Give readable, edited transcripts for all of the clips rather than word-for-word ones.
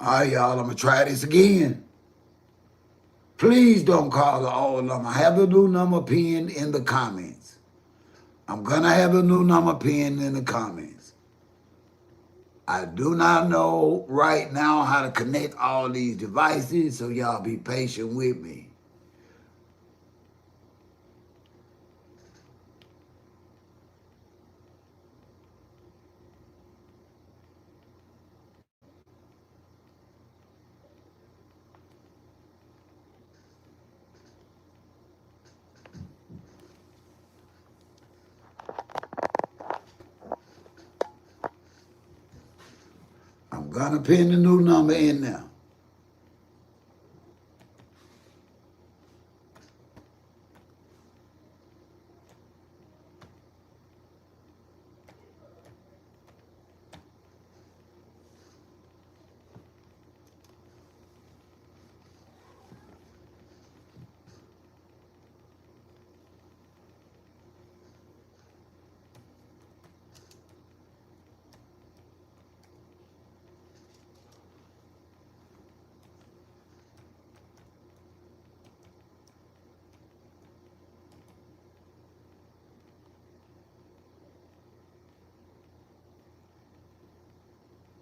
All right, y'all, I'm going to try this again. Please don't call the old number. Have the new number pinned in the comments. I'm going to have the new number pinned in the comments. I do not know right now how to connect all these devices, so y'all be patient with me. I'm going to pin the new number in there.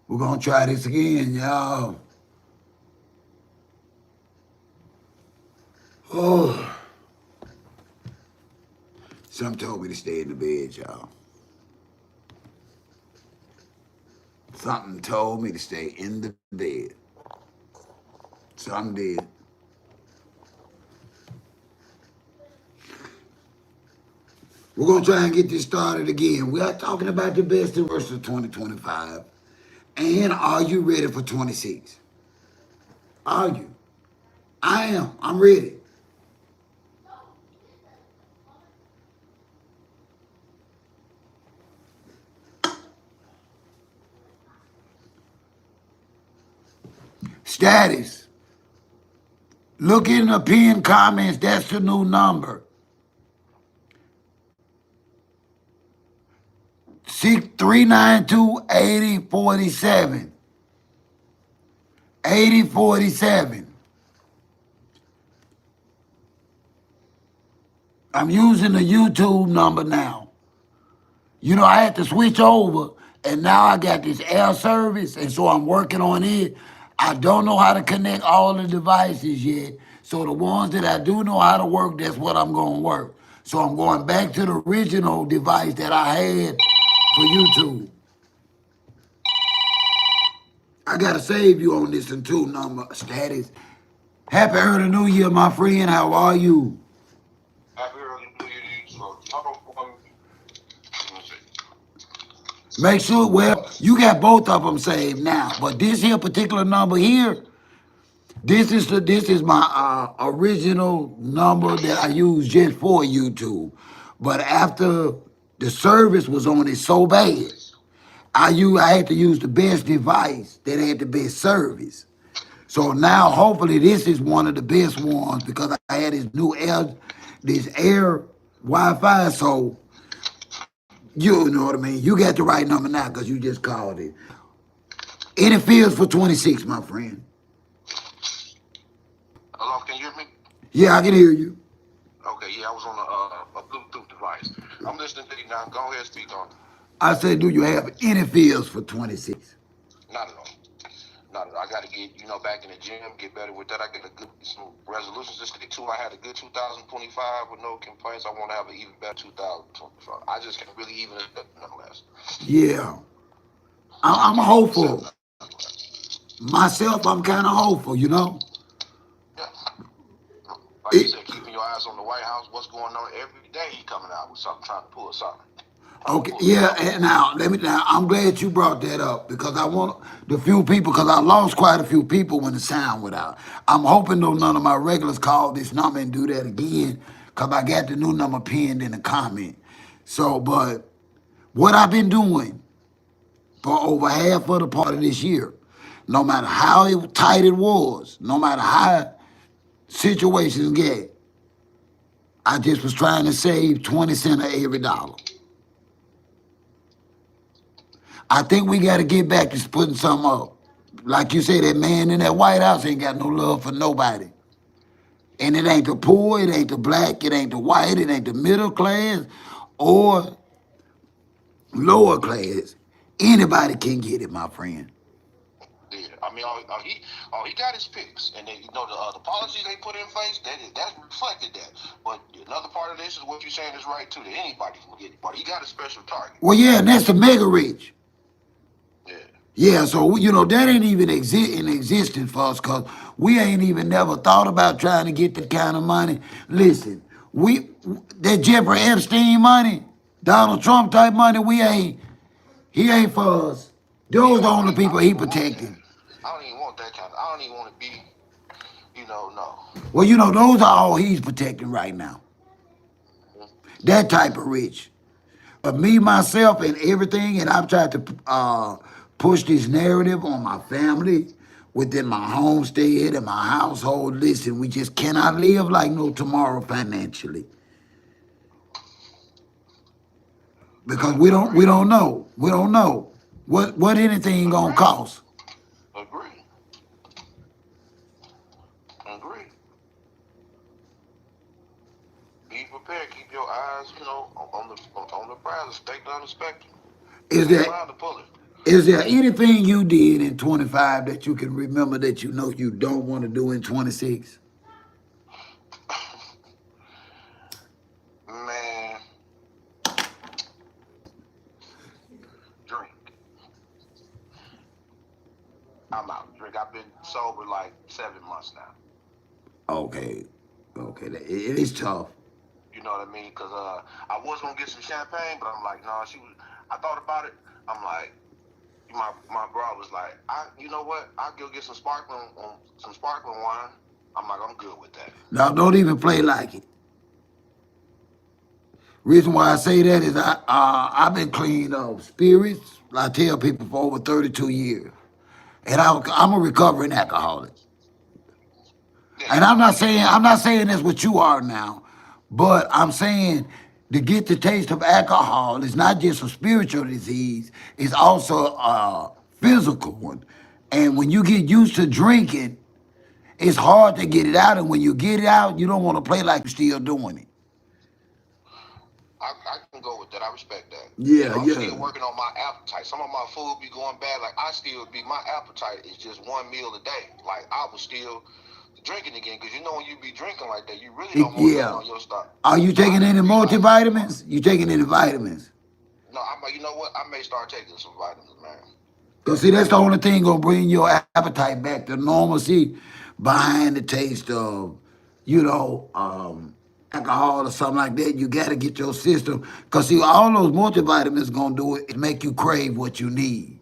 We're going to try this again, y'all. Oh, something told me to stay in the bed, y'all. Something told me to stay in the bed. Something did. We're going to try and get this started again. We are talking about the best and worst of 2025. And are you ready for 26? Are you? I am. I'm ready. Status. Look in the pinned comments. That's the new number. 392-8047. 8047. I'm using the YouTube number now. You know, I had to switch over, and now I got this air service, and so I'm working on it. I don't know how to connect all the devices yet. So the ones that I do know how to work, that's what I'm going to work. So I'm going back to the original device that I had for YouTube. I got to save you on this and two number status. Happy early New Year, my friend. How are you? Happy early New Year to you. So, Make sure, well, you got both of them saved now, but this here particular number here, this is my original number that I use just for YouTube. But after the service was on it so bad, I had to use the best device that had the best service. So now hopefully this is one of the best ones because I had this air Wi-Fi. So you know what I mean. You got the right number now because you just called it. Any feels for 26, my friend. hello, can you hear me? Yeah, I can hear you. Okay, yeah, I was on a Bluetooth device. I'm listening to you now. Go ahead, speak on. I said, do you have any feels for 26? Not at all. Not at all. I got to get, back in the gym, get better with that. I got some resolutions to stick to. I had a good 2025 with no complaints. I want to have an even better 2025. I just can't really even expect nothing less. Yeah. I'm hopeful. Myself, I'm kind of hopeful, you know? Yeah. Like you said, keeping your eyes on the White House, what's going on every day? He coming out with something, trying to pull something. Okay, yeah, and now I'm glad you brought that up because I want the few people, because I lost quite a few people when the sound went out. I'm hoping though none of my regulars call this number and do that again because I got the new number pinned in the comment. So, but what I've been doing for over half of the part of this year, no matter how tight it was, no matter how situations get, I just was trying to save 20 cents of every dollar. I think we got to get back to putting something up. like you say, that man in that White House ain't got no love for nobody. And it ain't the poor, it ain't the black, it ain't the white, it ain't the middle class or lower class. Anybody can get it, my friend. Yeah, I mean, all he got is picks, and then the policies they put in place that reflected that. But another part of this is what you're saying is right too. That anybody can get it, but he got a special target. Well, yeah, and that's the mega rich. Yeah. Yeah, so that ain't even in existence for us, cause we ain't even never thought about trying to get that kind of money. Listen, that Jeffrey Epstein money, Donald Trump type money, he ain't for us. Those the only people he protecting. I don't even want that kind of. I don't even want to be, no. Well, those are all he's protecting right now. That type of rich. But me, myself, and everything, and I've tried to push this narrative on my family, within my homestead and my household. Listen, we just cannot live like no tomorrow financially. Because we don't know. We don't know what anything gonna cost. Agree. Be prepared. Keep your eyes, on the prize. Stay down the spectrum. Is there anything you did in 25 that you can remember that you don't want to do in 26? Man, drink. I'm out. Drink. I've been sober like 7 months now. Okay, it is tough. You know what I mean? Because I was gonna get some champagne, but I'm like, no. I thought about it. I'm like, my bro was like, you know what? I'll go get some sparkling wine. I'm like, I'm good with that. Now, don't even play like it. Reason why I say that is I've been clean of spirits. I tell people for over 32 years, and I'm a recovering alcoholic. Yeah. And I'm not saying that's what you are now, but I'm saying to get the taste of alcohol is not just a spiritual disease; it's also a physical one. And when you get used to drinking, it's hard to get it out. And when you get it out, you don't want to play like you're still doing it. I can go with that. I respect that. Yeah, I'm still working on my appetite. Some of my food be going bad. Like my appetite is just one meal a day. Like I was still drinking again because when you be drinking like that, you really don't want to on your stomach. Are you taking any multivitamins? You taking any vitamins? No, you know what? I may start taking some vitamins, man. Cause see, that's the only thing gonna bring your appetite back to normalcy, behind the taste of, alcohol or something like that. You gotta get your system. Cause see, all those multivitamins gonna do is make you crave what you need.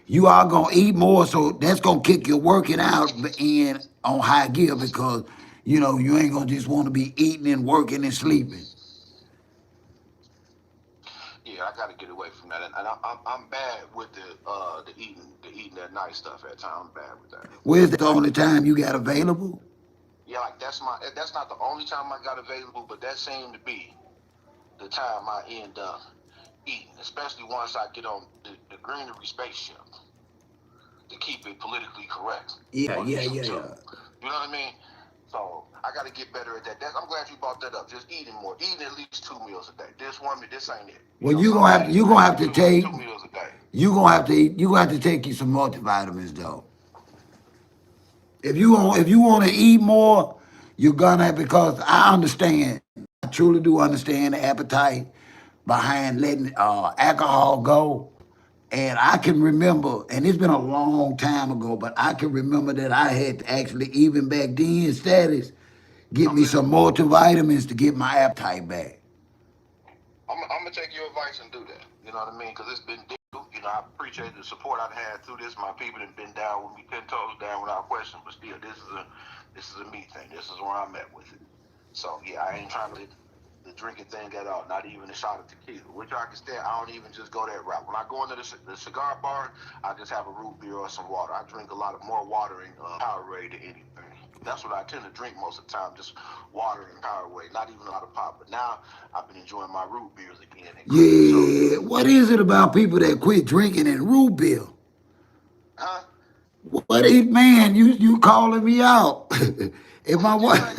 You are gonna eat more, so that's gonna kick your working out in on high gear because you ain't gonna just want to be eating and working and sleeping. Yeah, I got to get away from that, and I'm bad with the eating that nice stuff at times. I'm bad with that. Where's the only time you got available? Yeah, like that's not the only time I got available, but that seemed to be the time I end up eating, especially once I get on the greenery spaceship to keep it politically correct. Yeah. You know what I mean? So I got to get better at that. I'm glad you brought that up. Just eating more, eating at least 2 meals a day. This ain't it. Well, you're gonna have to take 2 meals a day. you're gonna have to take you some multivitamins though. If you want to eat more, you're gonna because I understand. I truly do understand the appetite behind letting alcohol go. And I can remember, and it's been a long time ago, but I can remember that I had to actually, even back then, status, get me some multivitamins to get my appetite back. I'm gonna take your advice and do that. You know what I mean? Because it's been difficult. I appreciate the support I've had through this. My people have been down with me, 10 toes down without question. But still, this is a me thing. This is where I'm at with it. So yeah, I ain't trying to the drinking thing at all. Not even a shot of tequila, which I can stand. I don't even just go that route. When I go into the cigar bar, I just have a root beer or some water. I drink a lot of more water and Powerade than anything. That's what I tend to drink most of the time, just water and Powerade, not even a lot of pop. But now I've been enjoying my root beers again. Yeah, what is it about people that quit drinking and root beer? Huh? What is man? You calling me out? If my Just wife, like,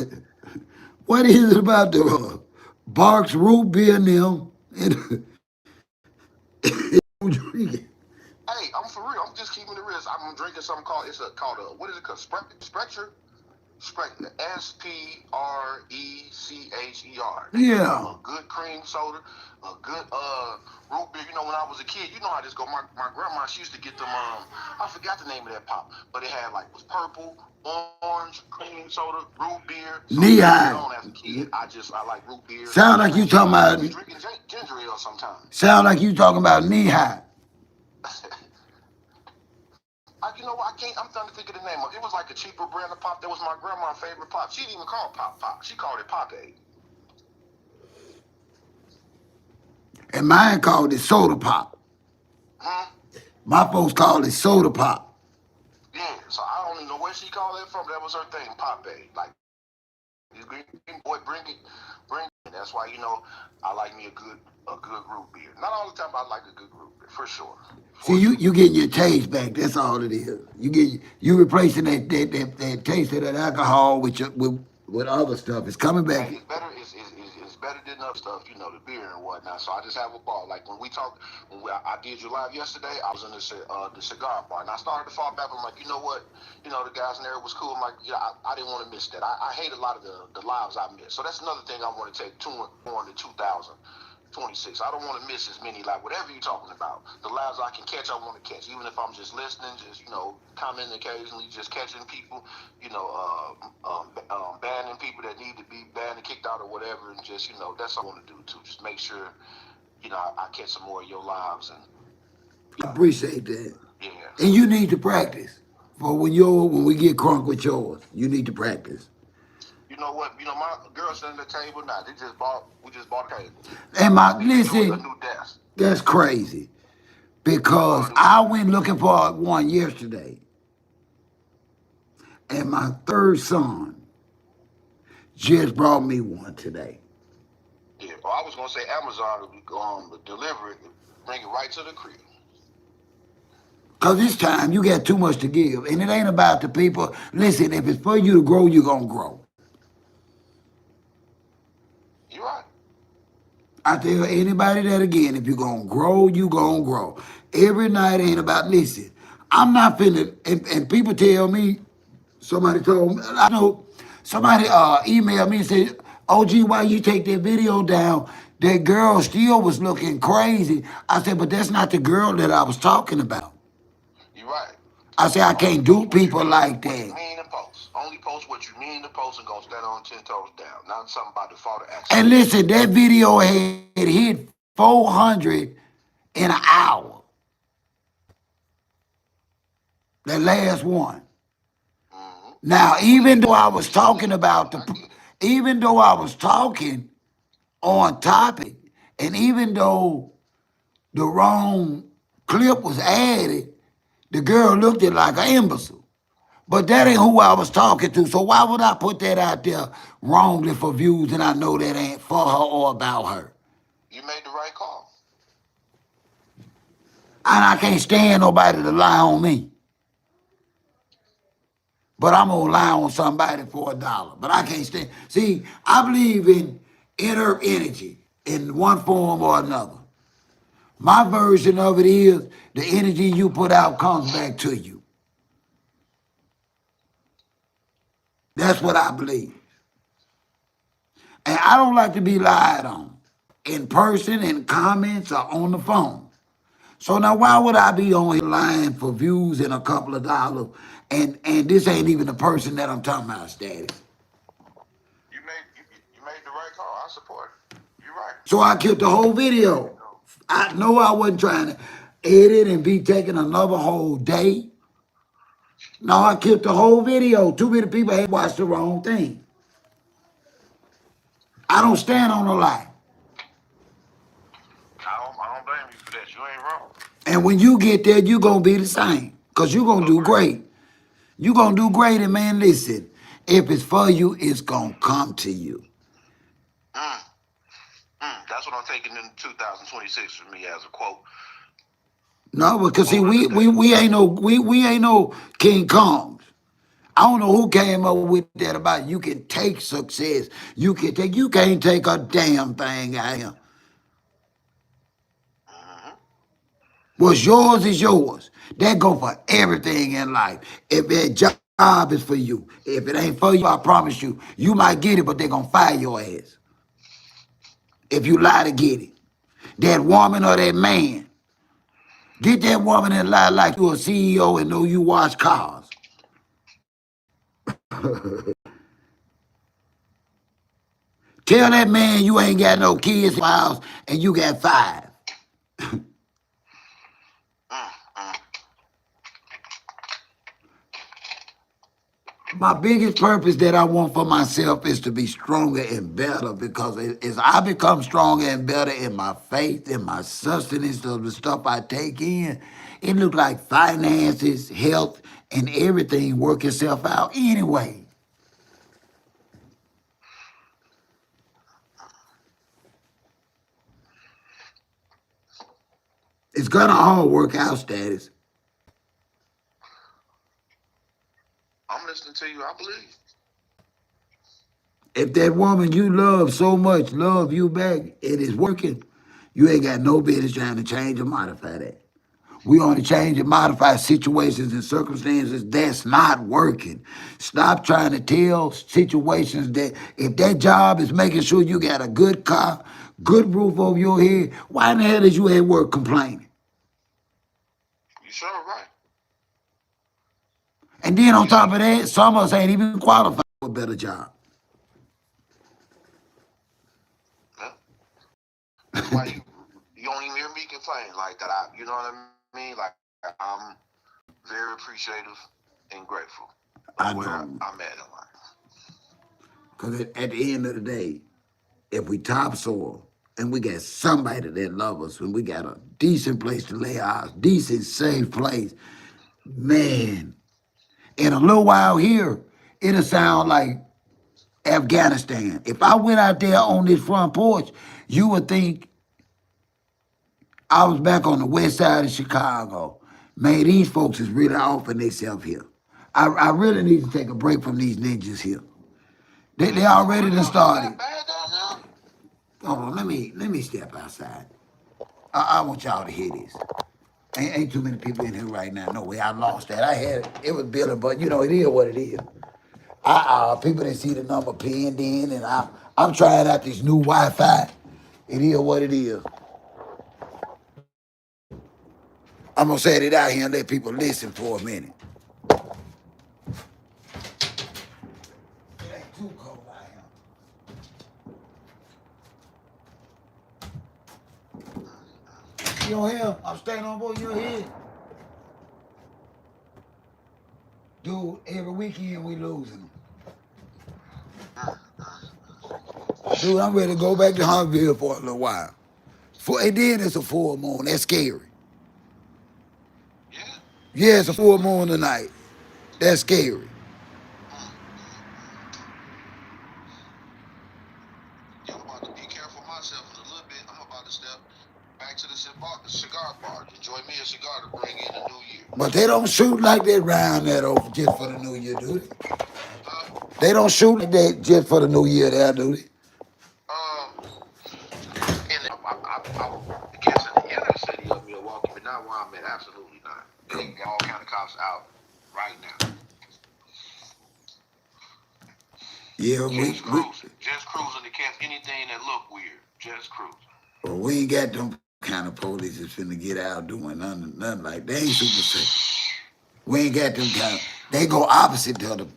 what is it about the Barks root beer and them and drinking? hey, I'm for real. I'm just keeping it real. I'm drinking something called a what is it called? Spectre. Sprecher. They make Yeah, a good cream soda, a good root beer. You know, when I was a kid, you know how this go. My grandma, she used to get them. I forgot the name of that pop, but it had like was purple, orange, cream soda, root beer. So knee from then high. on, as a kid, I like root beer, Sound like you cream talking soda. I about. be drinking ginger ale sometimes. Sound like you talking about knee high. You know what? I can't. I'm trying to think of the name of it. It was like a cheaper brand of pop. That was my grandma's favorite pop. She didn't even call it pop. She called it pop aid. And mine called it soda pop. Hmm? My folks called it soda pop. Yeah, so I don't even know where she called it from. That was her thing, pop aid. Like, this green boy, bring it. And that's why I like me a good root beer. Not all the time, but I like a good root beer for sure. See, For sure. you getting your taste back. That's all it is. You replacing that taste of that alcohol with other stuff. It's coming back. Hey, it's better. It's better than other stuff, the beer and whatnot. So I just have a bar. Like when we talked, I did your live yesterday, I was in the cigar bar, and I started to fall back. I'm like, you know what? The guys in there was cool. I'm like, I didn't want to miss that. I hate a lot of the lives I missed. So that's another thing I want to take on to 2026. I don't want to miss as many, like whatever you're talking about. The lives I can catch, I want to catch. Even if I'm just listening, just commenting occasionally, just catching people, banning people that need to be banned and kicked out or whatever, and just that's what I want to do too. Just make sure I catch some more of your lives and I appreciate that. yeah. And you need to practice. For when we get crunk with yours, you need to practice. You know what? My girls sitting at the table now. We just bought a table. And I my need to do a listen, new desk. that's crazy. We bought Because a new I desk. went looking for one yesterday. And my third son just brought me one today. Yeah. Well, I was gonna say Amazon will deliver it, bring it right to the crib. Because this time you got too much to give. And it ain't about the people. Listen, if it's for you to grow, you're going to grow. You're right. I tell anybody that again, if you're going to grow, you going to grow. Every night ain't about, listen, I'm not finna, and people tell me, somebody told me, I know, somebody emailed me and said, OG, why you take that video down? That girl still was looking crazy. I said, but that's not the girl that I was talking about. You're right. I said, I Only can't do post people like what you that. mean to post. Only post what you mean to post and gonna stand on 10 toes down. Not something about the default of action. And listen, that video had hit 400 in an hour. That last one. Mm-hmm. Now, even though I was talking about I get it. even though I was talking on topic, and even though the wrong clip was added, the girl looked at like an imbecile. But that ain't who I was talking to. So why would I put that out there wrongly for views and I know that ain't for her or about her? You made the right call. And I can't stand nobody to lie on me. But I'm gonna lie on somebody for $1. But I can't stand. See, I believe in inner energy in one form or another. My version of it is the energy you put out comes back to you. That's what I believe. And I don't like to be lied on in person, in comments, or on the phone. So now why would I be on here lying for views and a couple of dollars? And this ain't even the person that I'm talking about, Status. You made the right call. I support it. You're right. So I killed the whole video. I know I wasn't trying to edit and be taking another whole day. No, I killed the whole video. Too many people had watched the wrong thing. I don't stand on a lie. I don't blame you for that. You ain't wrong. And when you get there, you're going to be the same. Because you're going to do Agree. great. You're going to do great. And man, listen, if it's for you, it's going to come to you. That's what I'm taking in 2026 for me as a quote. No, because see, Don't understand. we ain't no King Kongs. I don't know who came up with that about you can take success. You can't take a damn thing out here. Mm-hmm. What's yours is yours. That go for everything in life. If that job is for you, if it ain't for you, I promise you might get it, but they gonna fire your ass if you lie to get it. That woman or that man, get that woman and lie like you a CEO and know you wash cars. Tell that man you ain't got no kids in your house and you got 5. Mm-hmm. My biggest purpose that I want for myself is to be stronger and better because as I become stronger and better in my faith, in my sustenance of the stuff I take in, it look like finances, health, and everything work itself out anyway. It's gonna all work out, status. I'm listening to you. I believe. If that woman you love so much love you back, it is working, you ain't got no business trying to change or modify that. We only change and modify situations and circumstances that's not working. Stop trying to tell situations that if that job is making sure you got a good car, good roof over your head, why in the hell is you at work complaining? You sure right. And then on You sure top of that, some of us ain't even qualified for a better job. yeah. That's why you don't even hear me complain like that. You know what I mean? Like I'm very appreciative and grateful of I where know. I'm at in life. Because at the end of the day, if we topsoil and we got somebody that love us and we got a decent place to lay our decent, safe place, man, in a little while here, it'll sound like Afghanistan. If I went out there on this front porch, you would think I was back on the west side of Chicago. Man, these folks is really offing themselves here. I really need to take a break from these ninjas here. They For already done real, it's started. that bad down there. Hold on, let me step outside. I want y'all to hear this. Ain't too many people in here right now. No way, I lost that. I had it was billing, but you know it is what it is. People didn't see the number pinned in, and I'm trying out this new Wi-Fi. It is what it is. I'm gonna say it out here and let people listen for a minute. It ain't too cold out here. You don't hear? I'm staying on board. You don't hear? Dude, every weekend we losing them. Dude, I'm ready to go back to Huntsville for a little while. And then it's a full moon. That's scary. Yeah. Yeah, it's a full moon tonight. That's scary. Yeah, I'm about to be careful myself in a little bit. I'm about to step back to the cigar bar. Enjoy me a cigar to bring in the new year. But they don't shoot like that round that over just for the new year, do they? Huh? They don't shoot like that just for the new year there, do they? I guess in the inner city of Milwaukee, but not where I'm at. Absolutely not. They got all kind of cops out right now. Yeah, Just cruising to catch anything that look weird. Just cruising. well, we ain't got them kind of police that's finna get out doing nothing like they ain't super safe. We ain't got them kind of, they go opposite to the,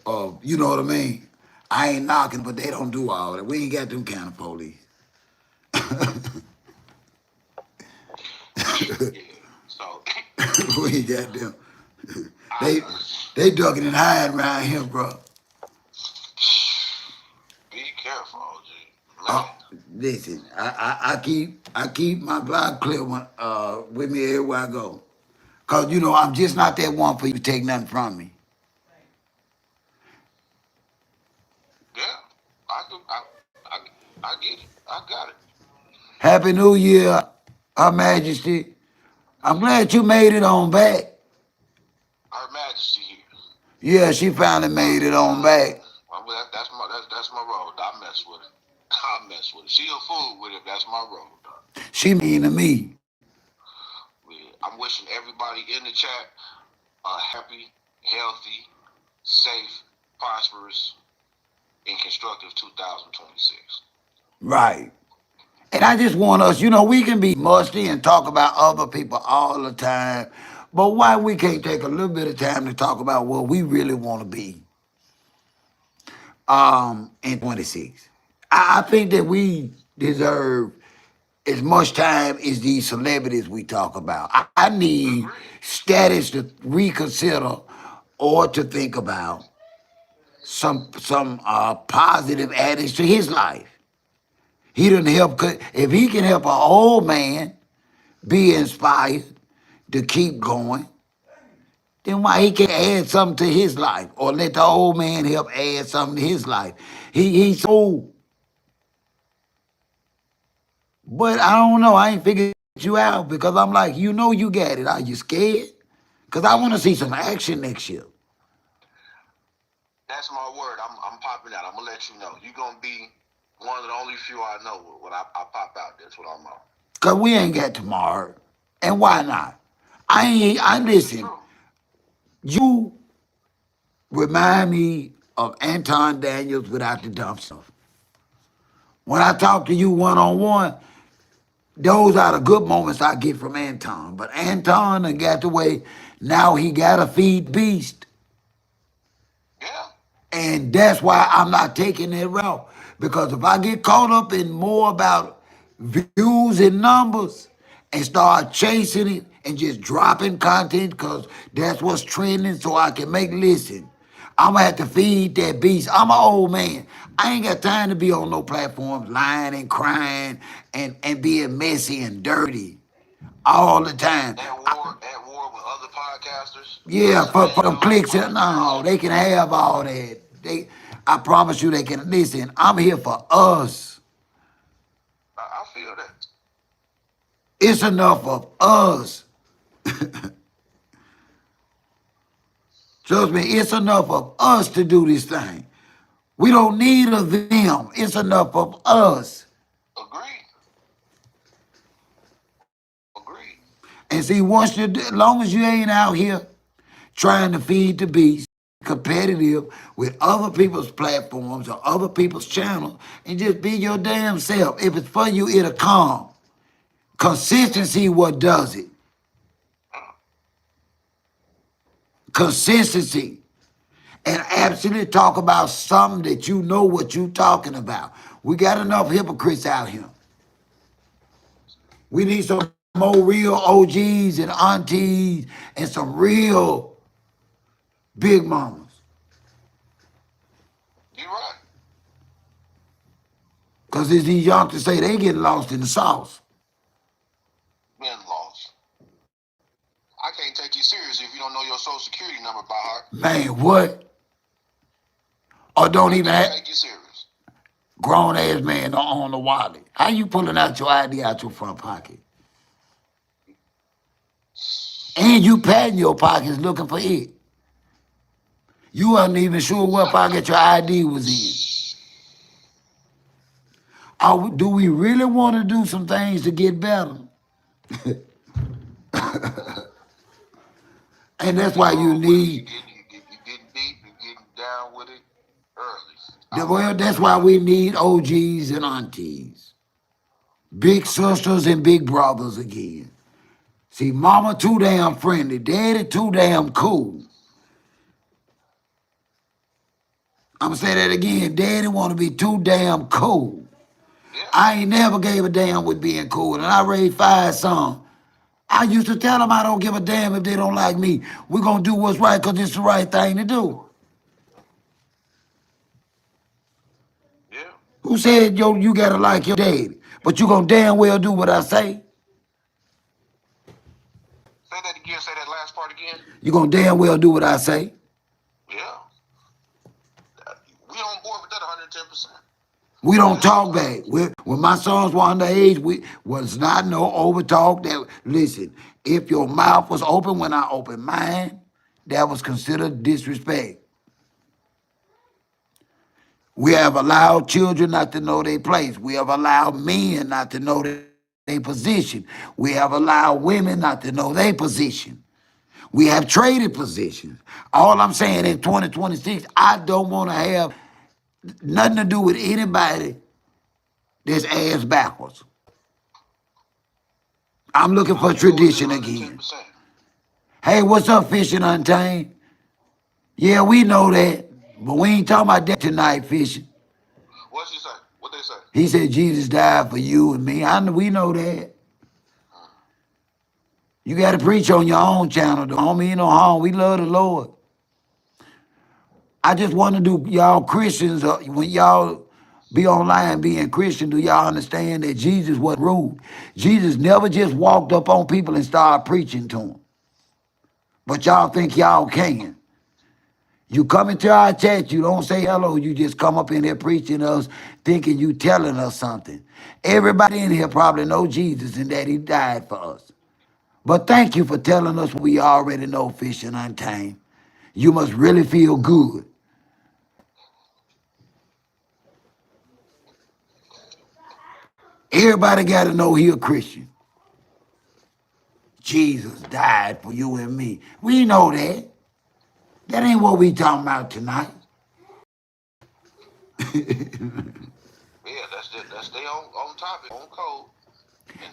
you know what I mean? I ain't knocking, but they don't do all that. We ain't got them kind of police. Yeah. So We ain't got them. I They they ducking and hiding around here, bro. be careful, OG. Uh, Man. listen, I keep my blood clear with me everywhere I go. Cause you know I'm just not that one for you to take nothing from me. Yeah. I do. I get it. I got it. Happy New Year, Her Majesty. I'm glad you made it on back. Her Majesty here. Yeah, she finally made it on back. Well, that's my road. I mess with it. I mess with it. She a fool with it. That's my road. She mean to me. I'm wishing everybody in the chat a happy, healthy, safe, prosperous, and constructive 2026. Right. And I just want us, we can be musty and talk about other people all the time, but why we can't take a little bit of time to talk about what we really want to be in 26? I think that we deserve as much time as these celebrities we talk about. I need status to reconsider or to think about some positive added to his life. He didn't help. If he can help an old man be inspired to keep going, then why he can't add something to his life or let the old man help add something to his life? He's old, but I don't know. I ain't figured you out because I'm like, you got it. Are you scared? Because I want to see some action next year. That's my word. I'm popping out. I'm gonna let you know. You're gonna be one of the only few I know when I pop out. That's what I'm on. Because we ain't got tomorrow. And why not? I listen. You remind me of Anton Daniels without the dumb stuff. When I talk to you one-on-one, those are the good moments I get from Anton. But Anton done got the way, now he got to feed beast. Yeah. And that's why I'm not taking that route. Because if I get caught up in more about views and numbers and start chasing it and just dropping content because that's what's trending so I can listen, I'm going to have to feed that beast. I'm an old man. I ain't got time to be on no platforms lying and crying and being messy and dirty all the time. At war with other podcasters. Yeah, for them clicks, no, they can have all that. I promise you they can. Listen, I'm here for us. I feel that. It's enough of us. Trust me, it's enough of us to do this thing. We don't need of them. It's enough of us. Agreed. And see, as long as you ain't out here trying to feed the beast, competitive with other people's platforms or other people's channels, and just be your damn self. If it's for you, it'll come. Consistency what does it. Consistency. And absolutely talk about something that you know what you talking about. We got enough hypocrites out here. We need some more real OGs and aunties and some real big mamas. You're right. Because as these youngsters say, they get lost in the sauce. Been lost. I can't take you seriously if you don't know your social security number by heart. Man, what? Or don't even have take you serious. Grown ass man on the wallet. How you pulling out your ID out your front pocket? And you patting your pockets looking for it. You wasn't even sure what pocket your ID was in. Do we really want to do some things to get better? And that's why you need. You're getting deep, you're getting down with it early. Well, that's why we need OGs and aunties. Big sisters and big brothers again. See, mama too damn friendly. Daddy too damn cool. I'm going to say that again. Daddy want to be too damn cool. Yeah. I ain't never gave a damn with being cool. And I raised 5 sons. I used to tell them I don't give a damn if they don't like me. We're going to do what's right because it's the right thing to do. Yeah. Who said, you got to like your daddy? But you going to damn well do what I say? Say that again. Say that last part again. You going to damn well do what I say? Yeah. We on board with that 110%. We don't talk back. When my sons were underage, we was not no over talk. That Listen, if your mouth was open when I opened mine, that was considered disrespect. We have allowed children not to know their place. We have allowed men not to know their position. We have allowed women not to know their position. We have traded positions. All I'm saying in 2026, I don't want to have nothing to do with anybody that's ass backwards. I'm looking for tradition again. 10%. Hey, what's up, Fishing Untamed? Yeah, we know that, but we ain't talking about that tonight, Fishing. What she say? What they say? He said Jesus died for you and me. We know that. You got to preach on your own channel, though. Homie, you know, home. We love the Lord. I just want to do y'all Christians, when y'all be online being Christian, do y'all understand that Jesus was rude? Jesus never just walked up on people and started preaching to them. But y'all think y'all can. You come into our church, you don't say hello, you just come up in here preaching us, thinking you telling us something. Everybody in here probably know Jesus and that he died for us. But thank you for telling us what we already know, Fishing Untamed. You must really feel good. Everybody got to know he a Christian. Jesus died for you and me. We know that. That ain't what we talking about tonight. Yeah, that's their on topic, on code.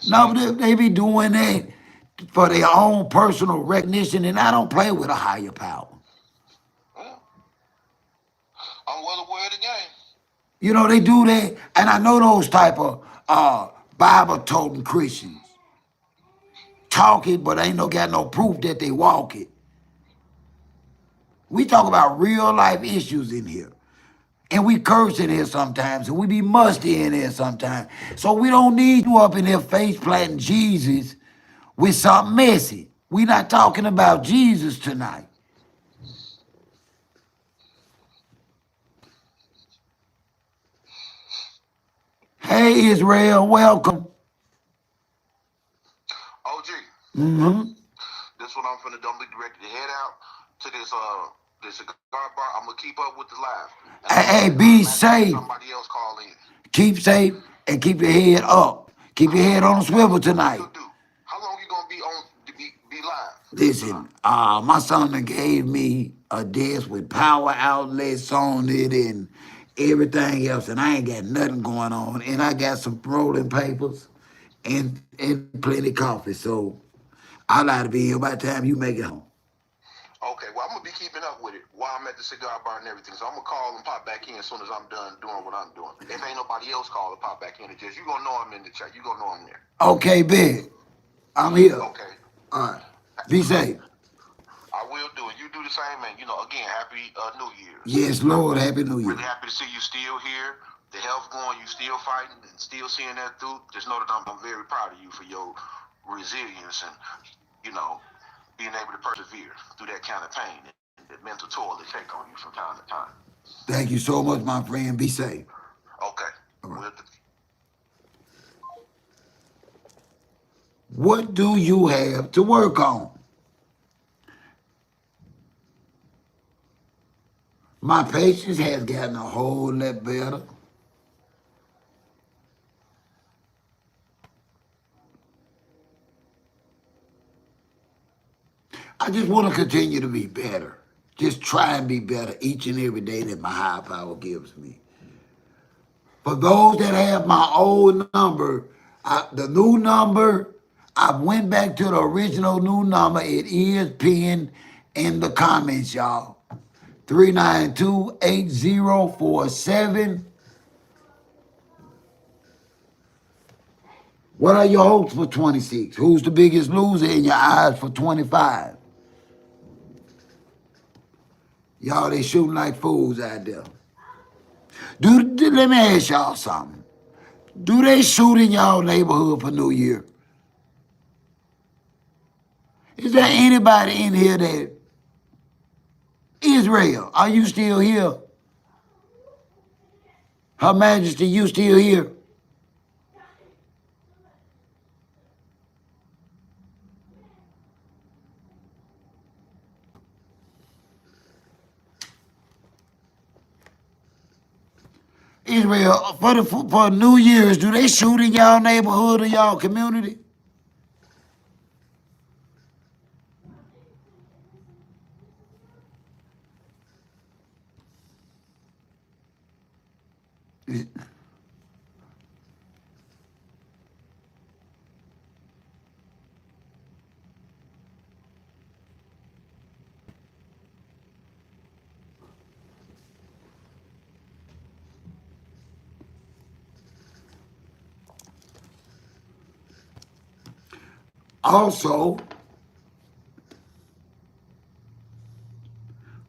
No, but they be doing that for their own personal recognition, and I don't play with a higher power. Well, I'm well aware of the game. You know, they do that, and I know those type of Bible-toting Christians. Talk it, but ain't got no proof that they walk it. We talk about real life issues in here. And we curse in here sometimes, and we be musty in here sometimes. So we don't need you up in here face planting Jesus with something messy. We not talking about Jesus tonight. Hey, Israel, welcome. OG. Mm-hmm. This one I'm finna don't be directed to head out to this cigar bar. I'm gonna keep up with the live. Hey, be safe. Somebody else call in. Keep safe and keep your head up. Keep your head on a swivel tonight. How long you gonna be on to be live? Listen, my son done gave me a desk with power outlets on it and everything else, and I ain't got nothing going on. And I got some rolling papers and plenty coffee. So I like to be here by the time you make it home. Okay, well, I'm going to be keeping up with it while I'm at the cigar bar and everything. So I'm going to call and pop back in as soon as I'm done doing what I'm doing. If ain't nobody else call and pop back in, it's just you going to know I'm in the chat. You going to know I'm there. Okay, big. I'm here. Okay. All right. Be safe. I will do it. You do the same, man. You know, again, happy New Year's. Yes, Lord. Happy New Year. Really happy to see you still here. The health going, you still fighting and still seeing that through. Just know that I'm very proud of you for your resilience and, you know, being able to persevere through that kind of pain and the mental toll it take on you from time to time. Thank you so much, my friend. Be safe. Okay. All right. We'll What do you have to work on? My patience has gotten a whole lot better. I just want to continue to be better. Just try and be better each and every day that my higher power gives me. For those that have my old number, the new number, I went back to the original new number. It is pinned in the comments, y'all. 392-8047. What are your hopes for 26? Who's the biggest loser in your eyes for 25? Y'all, they shooting like fools out there. Let me ask y'all something. Do they shoot in y'all neighborhood for New Year? Is there anybody in here that... Israel, are you still here? Her Majesty, you still here? Israel, for New Year's, do they shoot in y'all neighborhood or y'all community? Also,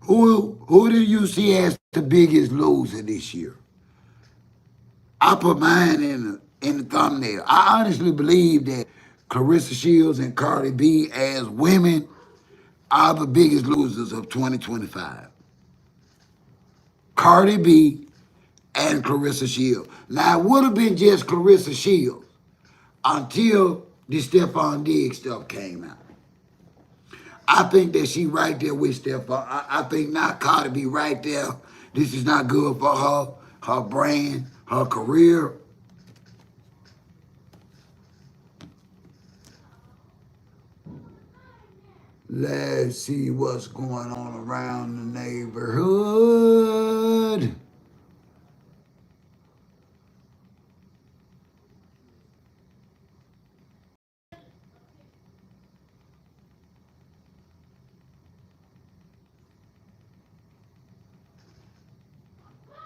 who do you see as the biggest loser this year? I put mine in the thumbnail. I honestly believe that Clarissa Shields and Cardi B as women are the biggest losers of 2025. Cardi B and Clarissa Shields. Now, it would have been just Clarissa Shields until the Stephon Diggs stuff came out. I think that she right there with Stephon. I think not Cardi B right there. This is not good for her brand, her career. Let's see what's going on around the neighborhood.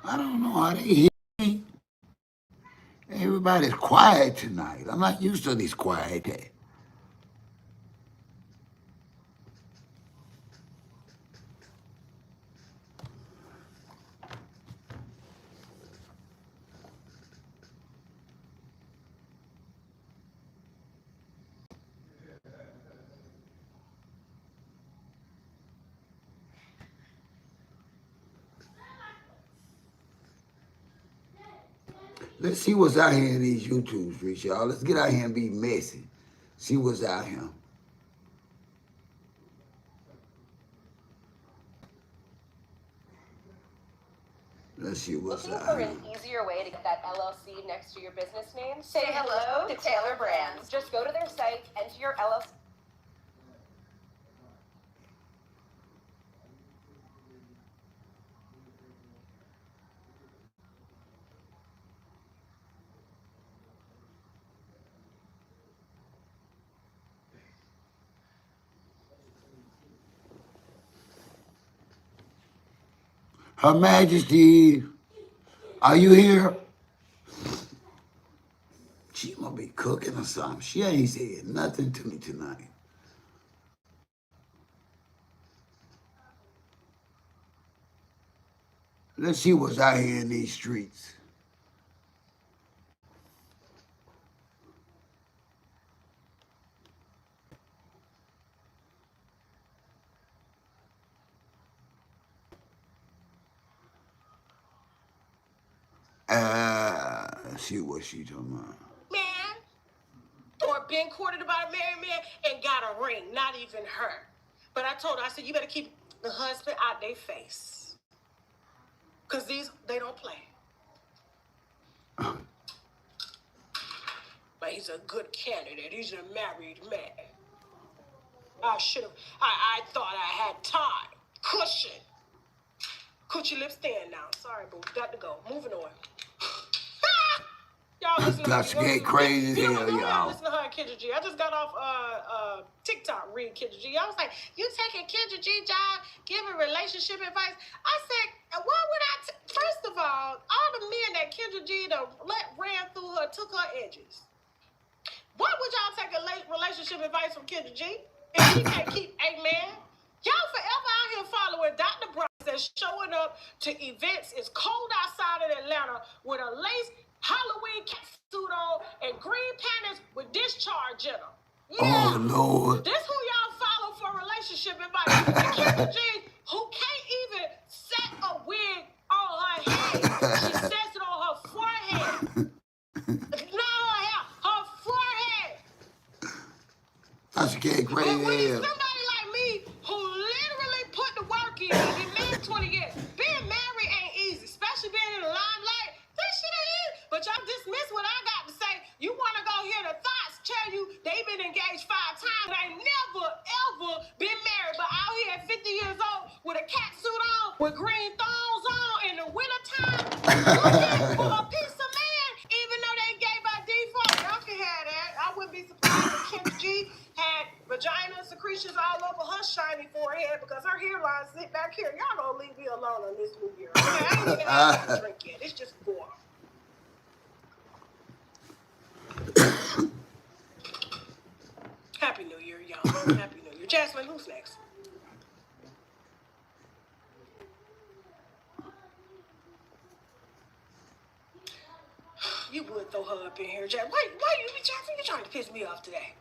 I don't know how they hear me. Everybody's quiet tonight. I'm not used to this quiet day. Let's see what's out here in these YouTube streets, y'all. Let's get out here and be messy. See what's out here. Let's see what's Looking out for here. an easier way to get that LLC next to your business name? Say hello to Taylor Brands. Just go to their site, enter your LLC. Her Majesty, are you here? She must be cooking or something. She ain't said nothing to me tonight. Let's see what's out here in these streets. Let's see what she talking about. Man, or been courted by a married man and got a ring, not even her. But I told her, I said, you better keep the husband out their face. Because they don't play. But he's a good candidate. He's a married man. I thought I had time. Cushion. Coochie lips thin now. Sorry, boo. Got to go. Moving on. Y'all listen to That's her. get crazy as hell, Y'all y'all. listen to her and Kendra G. I just got off TikTok reading Kendra G. I was like, you taking Kendra G job, giving relationship advice? I said, why would I? First of all the men that Kendra G ran through her took her edges. Why would y'all take a relationship advice from Kendra G if she can't keep a man? Y'all forever out here following Dr. Bryce that's showing up to events. It's cold outside in Atlanta with a lace Halloween suit on and green panties with discharge in them. Oh, Yeah. Lord. This who y'all follow for relationship advice. And Kendra G, who can't even set a wig on her head. She sets it on her forehead. Not her hair, her forehead. That's get crazy And we need as hell. somebody like me who literally put the work in. Been married 20 years. Being married ain't easy, especially being in the limelight. This with green thongs on in the wintertime, looking for a piece of man, even though they gave by default. Y'all can have that. I wouldn't be surprised if Kendra G had vagina secretions all over her shiny forehead because her hairline sit back here. Y'all don't leave me alone on this New Year. Okay, I ain't even had a drink yet. It's just warm. Happy New Year, y'all. Happy New Year. Jasmine, who's next? You would throw her up in here, Jasmine. Why you be trying to piss me off today?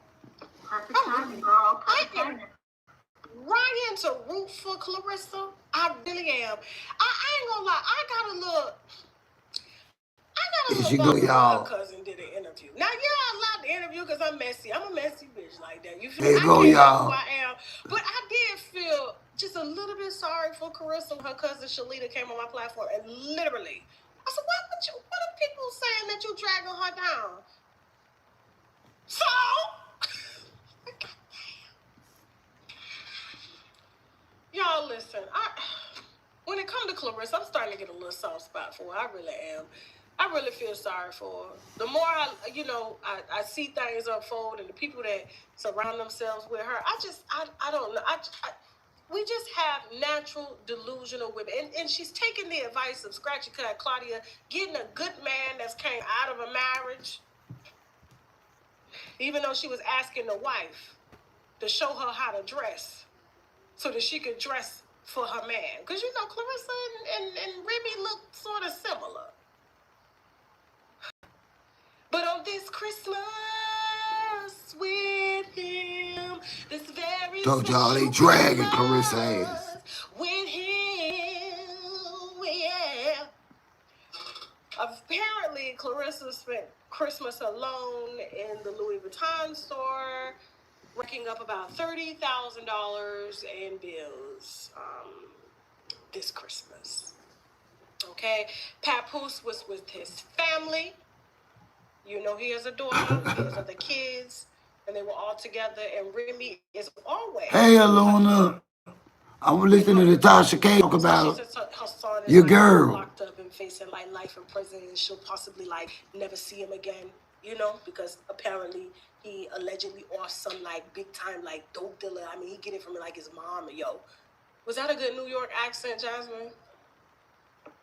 Perfect timing, girl. Perfect timing. Ryan to root for Clarissa. I really am. I ain't gonna lie. I got a little Here she go, bummed when y'all. her cousin did an interview. Now you're not allowed to interview because I'm messy. I'm a messy bitch like that. You feel There me? you go, I can't help y'all. who I am. But I did feel just a little bit sorry for Carissa when her cousin Shalita came on my platform and literally, I said, what are people saying that you dragging her down? So y'all listen, when it comes to Clarissa, I'm starting to get a little soft spot for her. I really am. I really feel sorry for her. The more I see things unfold and the people that surround themselves with her, I don't know. We just have natural delusional women. And she's taking the advice of Scratchy Cut Claudia, getting a good man that's came out of a marriage, even though she was asking the wife to show her how to dress so that she could dress for her man. Because, Clarissa and Remy look sort of similar. But on this Christmas with him, this very Told y'all they special dragging Christmas Clarissa ass. with him, yeah. Apparently, Clarissa spent Christmas alone in the Louis Vuitton store, racking up about $30,000 in bills this Christmas. Okay, Papoose was with his family. He has a daughter, he has other kids, and they were all together. And Remy is always. Hey, Aluna. I'm listening to Tasha K talk about her son is your girl. locked up and facing life in prison, and she'll possibly never see him again. Because apparently he allegedly off some big time dope dealer. I mean, he get it from his mom. Yo, was that a good New York accent, Jasmine?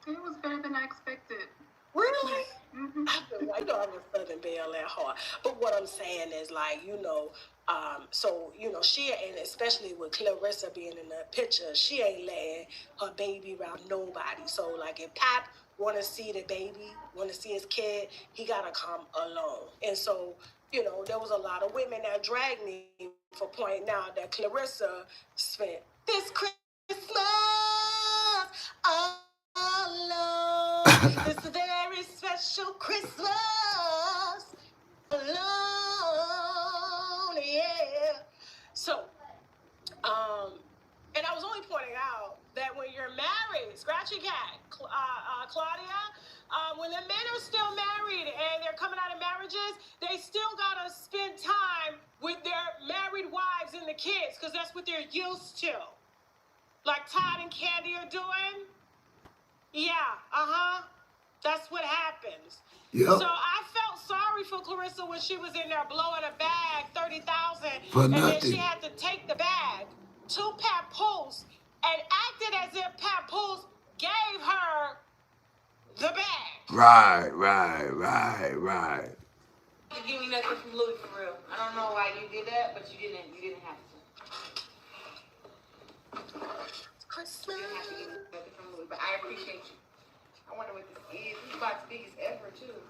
It was better than I expected. Really? Mm-hmm. I'm a Southern Belle at heart. But what I'm saying is, she, and especially with Clarissa being in the picture, she ain't letting her baby around nobody. So, if Pap want to see the baby, want to see his kid, he got to come alone. And so, there was a lot of women that dragged me for pointing out that Clarissa spent this Christmas alone. It's a very special Christmas alone, yeah. So, and I was only pointing out that when you're married, Scratchy Cat, Claudia, when the men are still married and they're coming out of marriages, they still gotta spend time with their married wives and the kids, because that's what they're used to. Like Todd and Candy are doing. Yeah, that's what happens. Yep. So I felt sorry for Clarissa when she was in there blowing a bag, $30,000, For and then nothing. she had to take the bag to Papoose and acted as if Papoose gave her the bag. Right. To give me nothing from Louis for real. I don't know why you did that, but you didn't have to. Christmas. You didn't have to give me nothing from Louis, but I appreciate you. I wonder what this is. This is about the biggest ever too.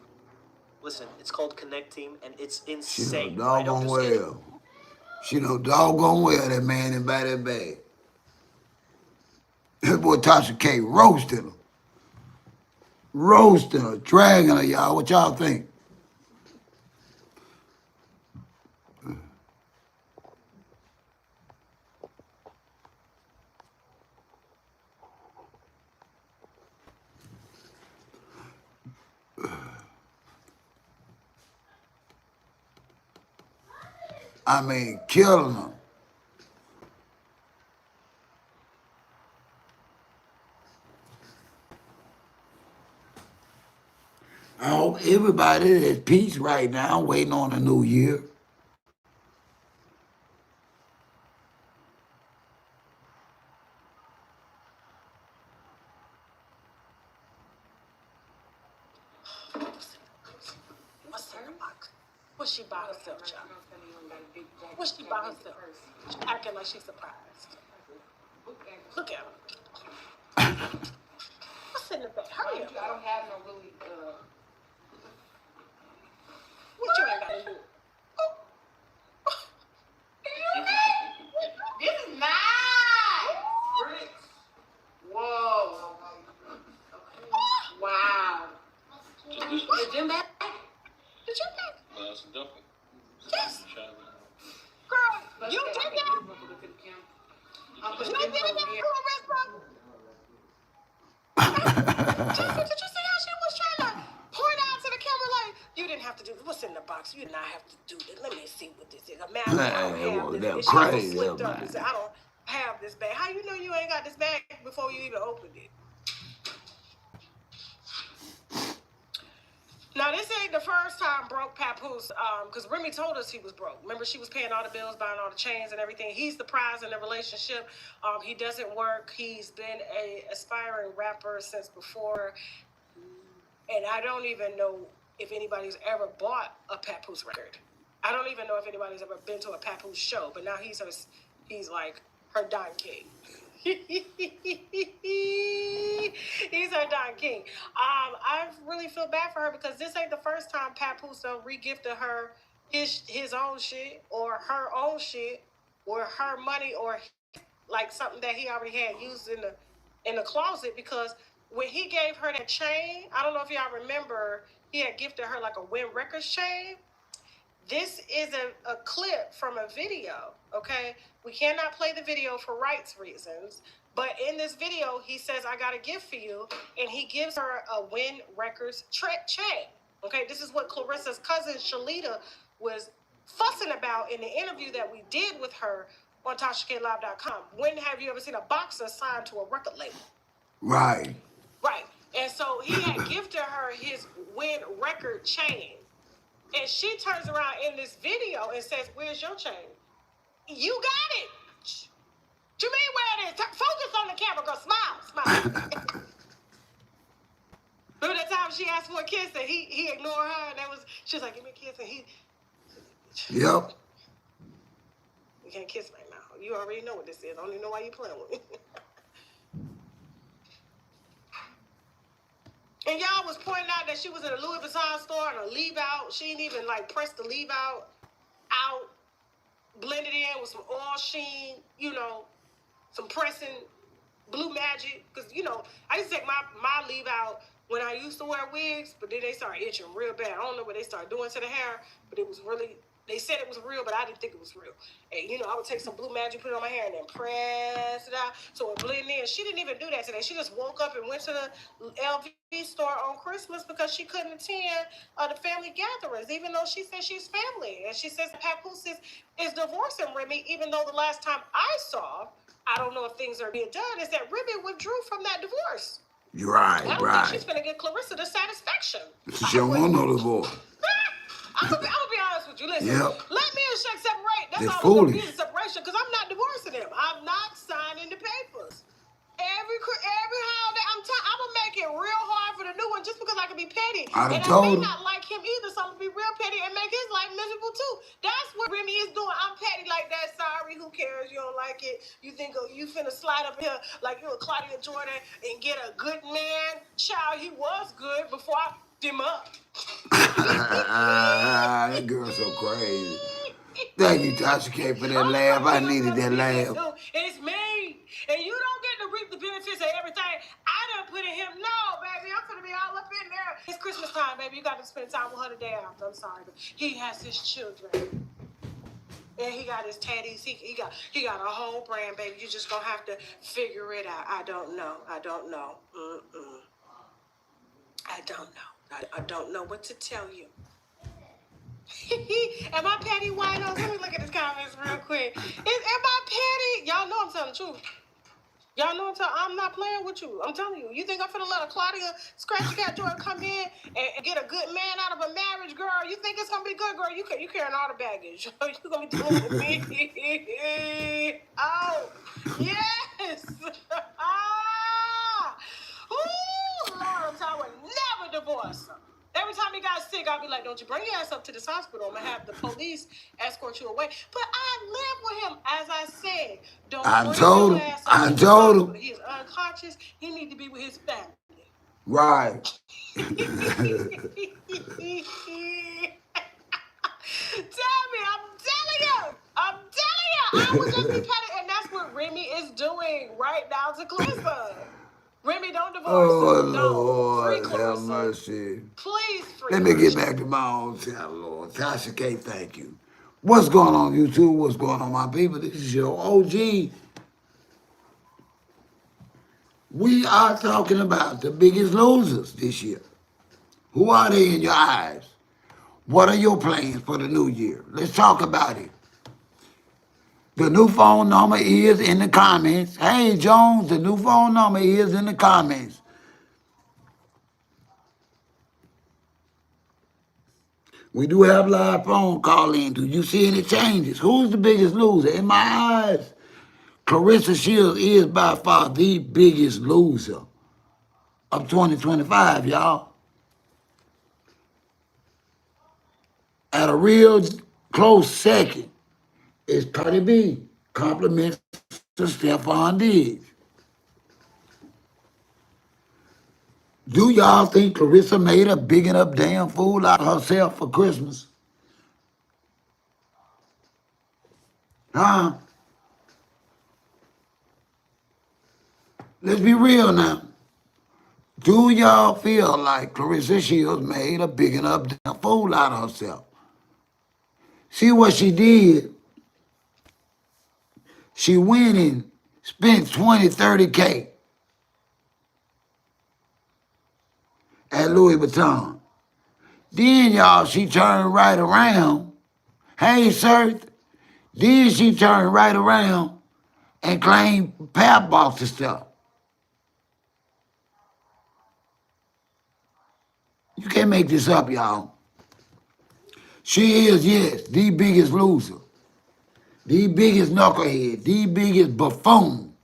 Listen, it's called Connect Team, and it's She know insane. doggone well. She know doggone well that man didn't buy that bag. That boy Tasha K roasting her, dragging her, y'all. What y'all think? I mean, killing them. I hope everybody is at peace right now, waiting on the new year. What's in the box? What she by herself, child? What she by herself? She acting like she's surprised. Look at her. What's in the bag? Hurry up. I don't have no really, What you ain't got to do? This is nice. Whoa. Wow. The gym bag? Did you think? That's different. Yes. Girl, you did that? I'll put You this did that, over here. Clarissa? Did you see how she was trying to point out to the camera like, you didn't have to do this. What's in the box? You did not have to do this. Let me see what this is. Imagine I don't have this. That And she almost crazy, slipped up man. and said, I don't have this bag. How you know you ain't got this bag before you even opened it? Now, this ain't the first time broke Papoose, because Remy told us he was broke. Remember, she was paying all the bills, buying all the chains and everything. He's the prize in the relationship. He doesn't work. He's been a aspiring rapper since before. And I don't even know if anybody's ever bought a Papoose record. I don't even know if anybody's ever been to a Papoose show. But now he's like her Don King. He's her Don King. I really feel bad for her because this ain't the first time Papoose done regifted her his own shit or her own shit or her money or like something that he already had used in the closet. Because when he gave her that chain, I don't know if y'all remember, he had gifted her like a Win Records chain. This is a clip from a video, okay? We cannot play the video for rights reasons, but in this video, he says, I got a gift for you, and he gives her a Win Records chain, okay? This is what Clarissa's cousin, Shalita, was fussing about in the interview that we did with her on TashaKLive.com. When have you ever seen a boxer signed to a record label? Right. Right. And so he had gifted her his Win Record chain. And she turns around in this video and says, where's your chain? You got it. You mean where it is? Focus on the camera, girl. Smile. Remember that time she asked for a kiss and he ignored her and she was like, give me a kiss and he... Yep. You can't kiss right now. You already know what this is. I don't even know why you playing with me. And y'all was pointing out that she was in a Louis Vuitton store and a leave out. She didn't even like press the leave out, blended in with some oil sheen, some pressing, Blue Magic. Because, I used to take my leave out when I used to wear wigs, but then they started itching real bad. I don't know what they started doing to the hair, but it was really, they said it was real, but I didn't think it was real. And, I would take some Blue Magic, put it on my hair, and then press it out so it blended in. She didn't even do that today. She just woke up and went to the LV store on Christmas because she couldn't attend the family gatherings, even though she said she's family. And she says Papoose is divorcing Remy, even though the last time I saw, I don't know if things are being done, is that Remy withdrew from that divorce. You're right, I don't think she's going to give Clarissa the satisfaction. She don't want no divorce. I'm gonna be honest with you. Listen, Yep. let me and Shaq separate. That's They're all it's gonna be, foolish. is a separation, because I'm not divorcing him. I'm not signing the papers. Every holiday, I'm gonna make it real hard for the new one just because I can be petty. I And I told may him. not like him either, so I'm gonna be real petty and make his life miserable too. That's what Remy is doing. I'm petty like that. Sorry, who cares? You don't like it. You think you finna slide up here like you a Claudia Jordan and get a good man? Child, he was good before I him up. That girl's so crazy. Thank you, Tasha K, for that laugh. I needed that laugh. It's me. And you don't get to reap the benefits of everything I done put in him. No, baby, I'm gonna be all up in there. It's Christmas time, baby. You got to spend time with her the day after. I'm sorry, but he has his children. And he got his tatties. He got a whole brand, baby. You just gonna have to figure it out. I don't know. I don't know what to tell you. Am I petty, Winos? Let me look at his comments real quick. Am I petty? Y'all know I'm telling the truth. Y'all know I'm not playing with you. I'm telling you. You think I'm finna let a Claudia Scratchy Cat Jordan come in and get a good man out of a marriage, girl? You think it's gonna be good, girl? You carrying all the baggage. You gonna be dealing with me? Oh, yes. Ah. Ooh, Lord, I'm telling you, I would never divorce her. Every time he got sick, I'd be like, don't you bring your ass up to this hospital. I'm going to have the police escort you away. But I live with him. As I said, don't I bring told your him. ass up I to this told hospital. him. He is unconscious. He need to be with his family. Right. Tammy, I'm telling you, I would just be petty. And that's what Remy is doing right now to Clarissa. Remy, don't divorce Oh, her. Don't. Free Lord, have Clarissa. mercy. Please free Let me get Clarissa. back to my own self, Lord. Tasha K, thank you. What's going on, YouTube? What's going on, my people? This is your OG. We are talking about the biggest losers this year. Who are they in your eyes? What are your plans for the new year? Let's talk about it. The new phone number is in the comments. Hey, Jones, the new phone number is in the comments. We do have live phone call in. Do you see any changes? Who's the biggest loser? In my eyes, Clarissa Shields is by far the biggest loser of 2025, y'all. At a real close second is Cardi B. Compliments to Stephon Diggs. Do y'all think Clarissa made a big enough damn fool out of herself for Christmas? Huh? Let's be real now. Do y'all feel like Clarissa Shields made a big enough damn fool out of herself? See what she did? She went and spent 20, 30K at Louis Vuitton. Then, y'all, she turned right around. Hey, sir. Then she turned right around and claimed Pap bought the stuff. You can't make this up, y'all. She is, yes, the biggest loser, the biggest knucklehead, the biggest buffoon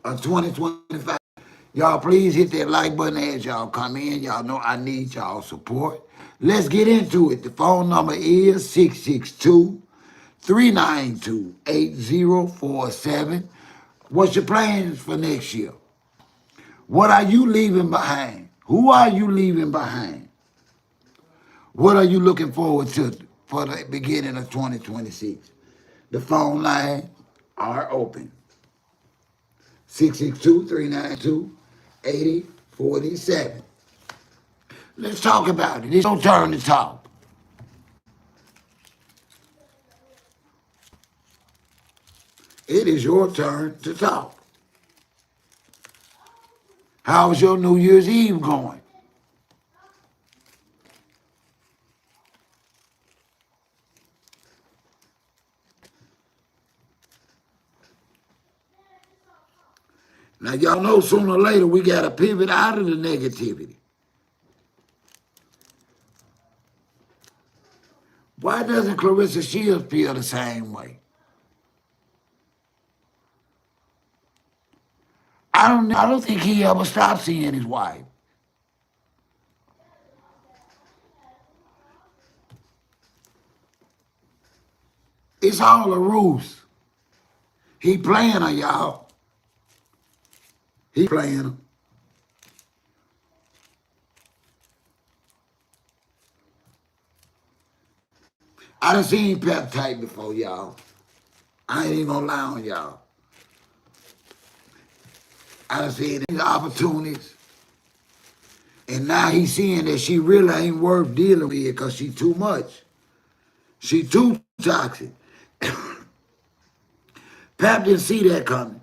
of 2025. Y'all, please hit that like button as y'all come in. Y'all know I need y'all support. Let's get into it. The phone number is 662-392-8047. What's your plans for next year? What are you leaving behind? Who are you leaving behind? What are you looking forward to for the beginning of 2026? The phone lines are open. 662-392-8047. Let's talk about it. It's your turn to talk. It is your turn to talk. How's your New Year's Eve going? Now, y'all know sooner or later we got to pivot out of the negativity. Why doesn't Clarissa Shields feel the same way? I don't think he ever stopped seeing his wife. It's all a ruse. He playing her, y'all. He playing her. I done seen Pep type before, y'all. I ain't even gonna lie on y'all. I done seen these opportunities. And now he's seeing that she really ain't worth dealing with because she too much. She too toxic. Pep didn't see that coming.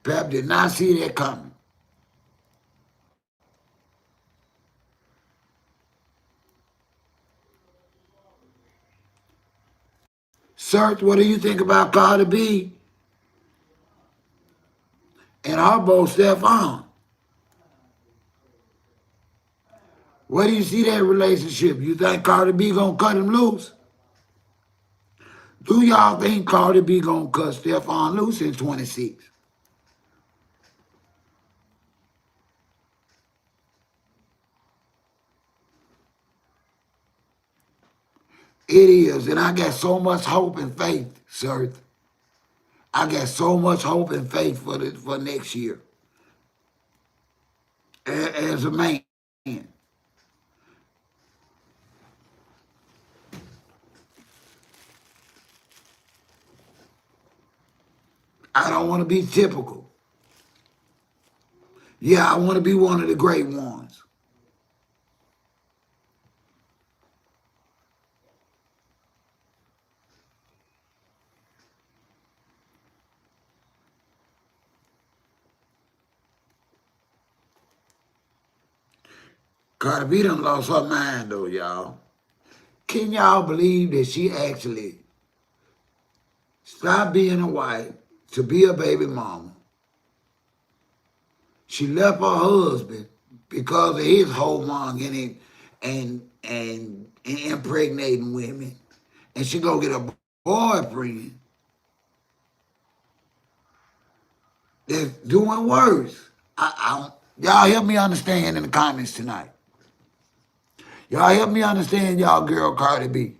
Pep did not see that coming. Search, what do you think about Cardi B and her beau Stephon? Where do you see that relationship? You think Cardi B gonna cut him loose? Do y'all think Cardi B gonna cut Stephon loose in 26? It is, and I got so much hope and faith, sir. I got so much hope and faith for next year. As a man, I don't want to be typical. Yeah, I want to be one of the great ones. Cardi B done lost her mind though, y'all. Can y'all believe that she actually stopped being a wife to be a baby mama? She left her husband because of his homonging and impregnating women. And she go get a boyfriend that's doing worse. Y'all help me understand in the comments tonight. Y'all help me understand y'all girl Cardi B.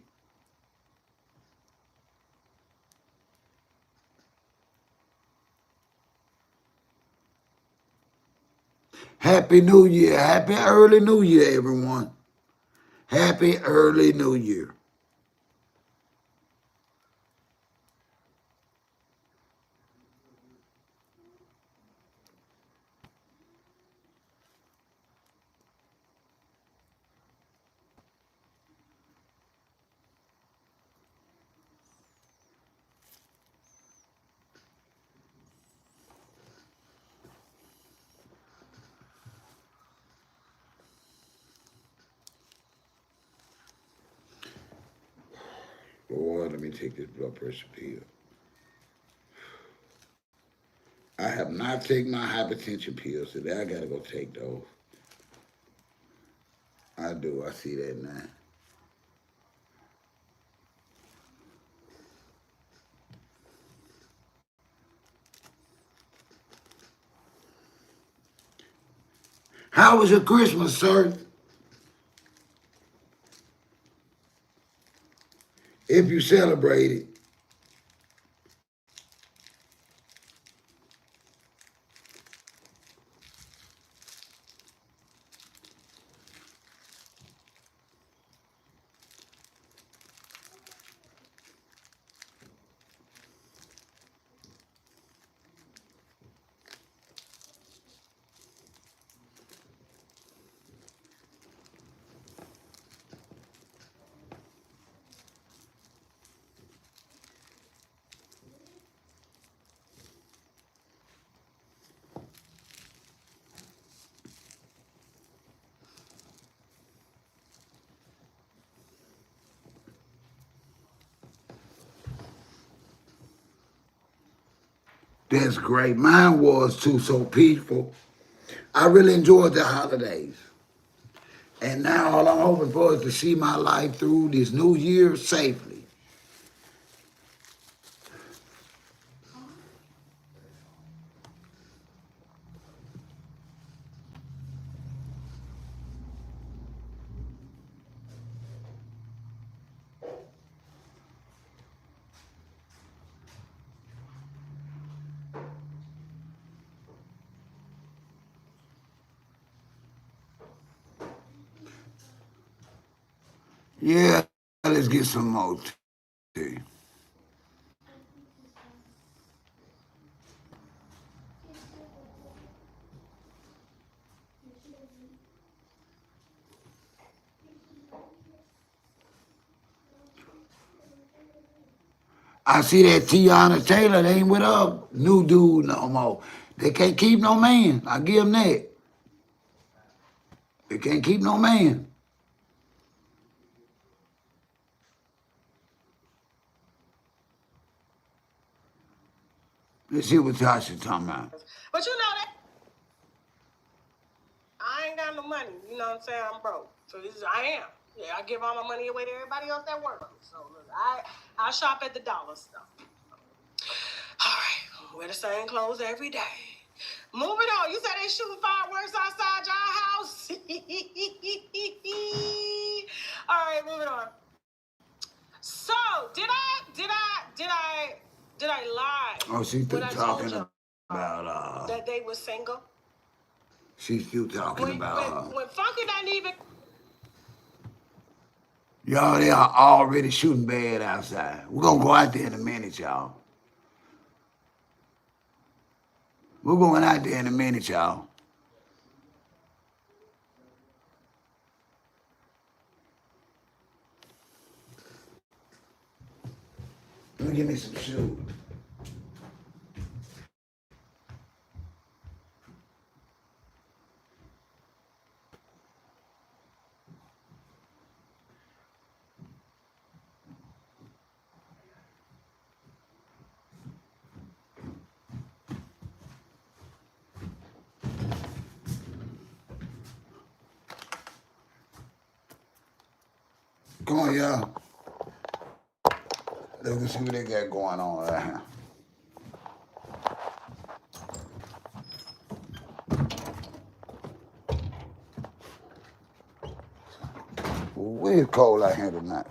Happy New Year. Happy early New Year, everyone. Happy early New Year. Lord, let me take this blood pressure pill. I have not taken my hypertension pills today. I gotta go take those. I do. I see that now. How was your Christmas, sir? If you celebrated. That's great. Mine was too, so peaceful. I really enjoyed the holidays. And now all I'm hoping for is to see my life through this new year safely. Yeah, let's get some more tea. I see that Tiana Taylor, they ain't with her new dude no more. They can't keep no man. I give them that. They can't keep no man. Let's see what Tasha talking about. But you know that I ain't got no money. You know what I'm saying? I'm broke. So I am. Yeah, I give all my money away to everybody else that works. So look, I shop at the dollar store. All right, wear the same clothes every day. Moving on. You said they shooting fireworks outside your house. All right, moving on. So did I lie? Oh, she's still when I told talking y'all about that they were single? she's still talking about When Funky didn't even. y'all, they are already shooting bad outside. We're gonna go out there in a minute, y'all. We're going out there in a minute, y'all. Let me give me some shoes. Come on, y'all. Let's see what they got going on right here. Well, it's cold out here tonight.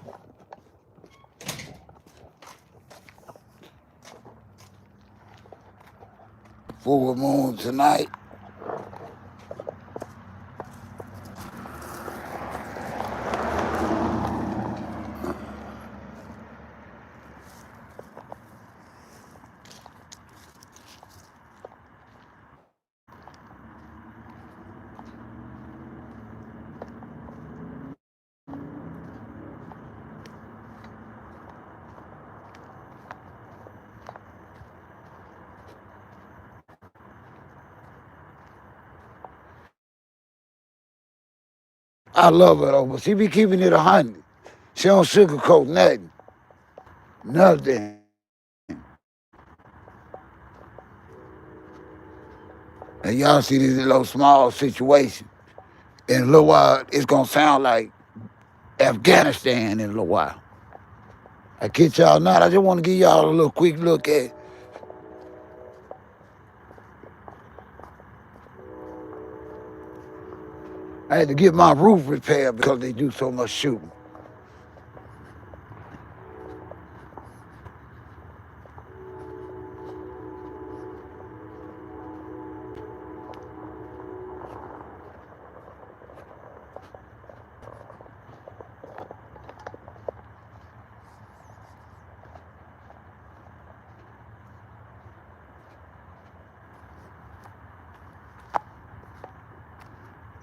Full moon tonight. I love her though, but she be keeping it 100. She don't sugarcoat nothing. Nothing. And y'all see this little small situation. In a little while, it's gonna sound like Afghanistan in a little while. I kid y'all not. I just want to give y'all a little quick look at. I had to get my roof repaired because they do so much shooting.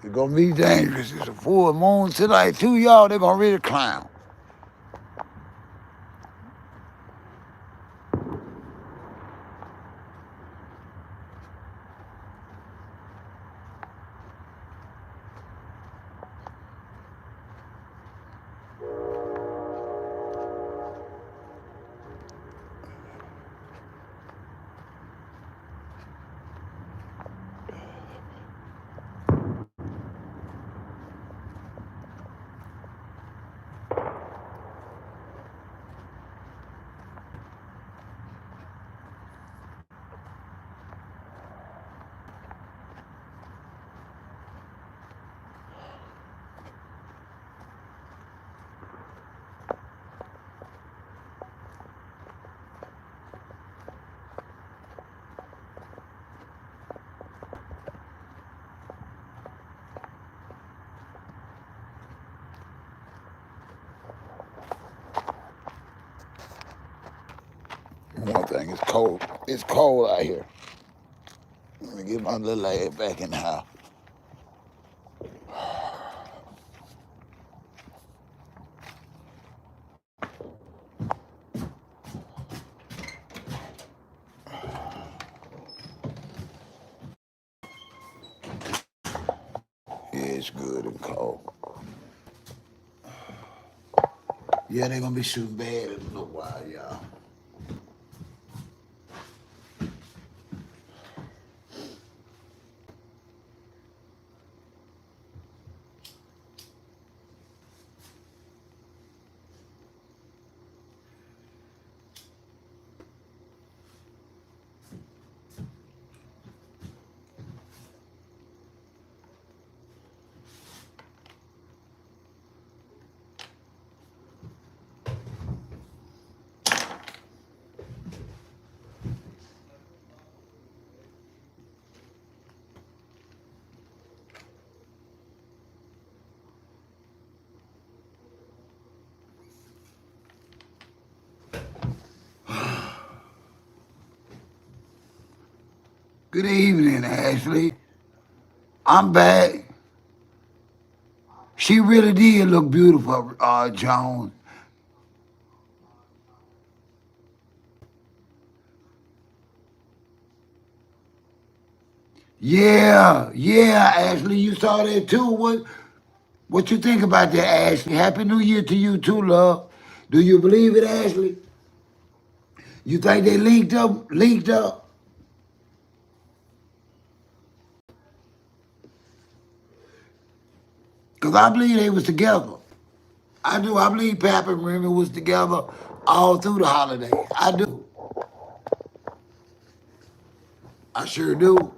It's gonna be dangerous. It's a full moon tonight too, y'all. They're gonna really clown. One thing, it's cold. It's cold out here. Let me get my little ass back in the house. Yeah, it's good and cold. Yeah, they're gonna be shooting bad in a little while, y'all. Good evening, Ashley. I'm back. She really did look beautiful, Joan. Yeah, yeah, Ashley, you saw that too. What you think about that, Ashley? Happy New Year to you too, love. Do you believe it, Ashley? You think they linked up? Linked up? Cause I believe they was together. I do. I believe Pap and Remy was together all through the holidays. I do. I sure do.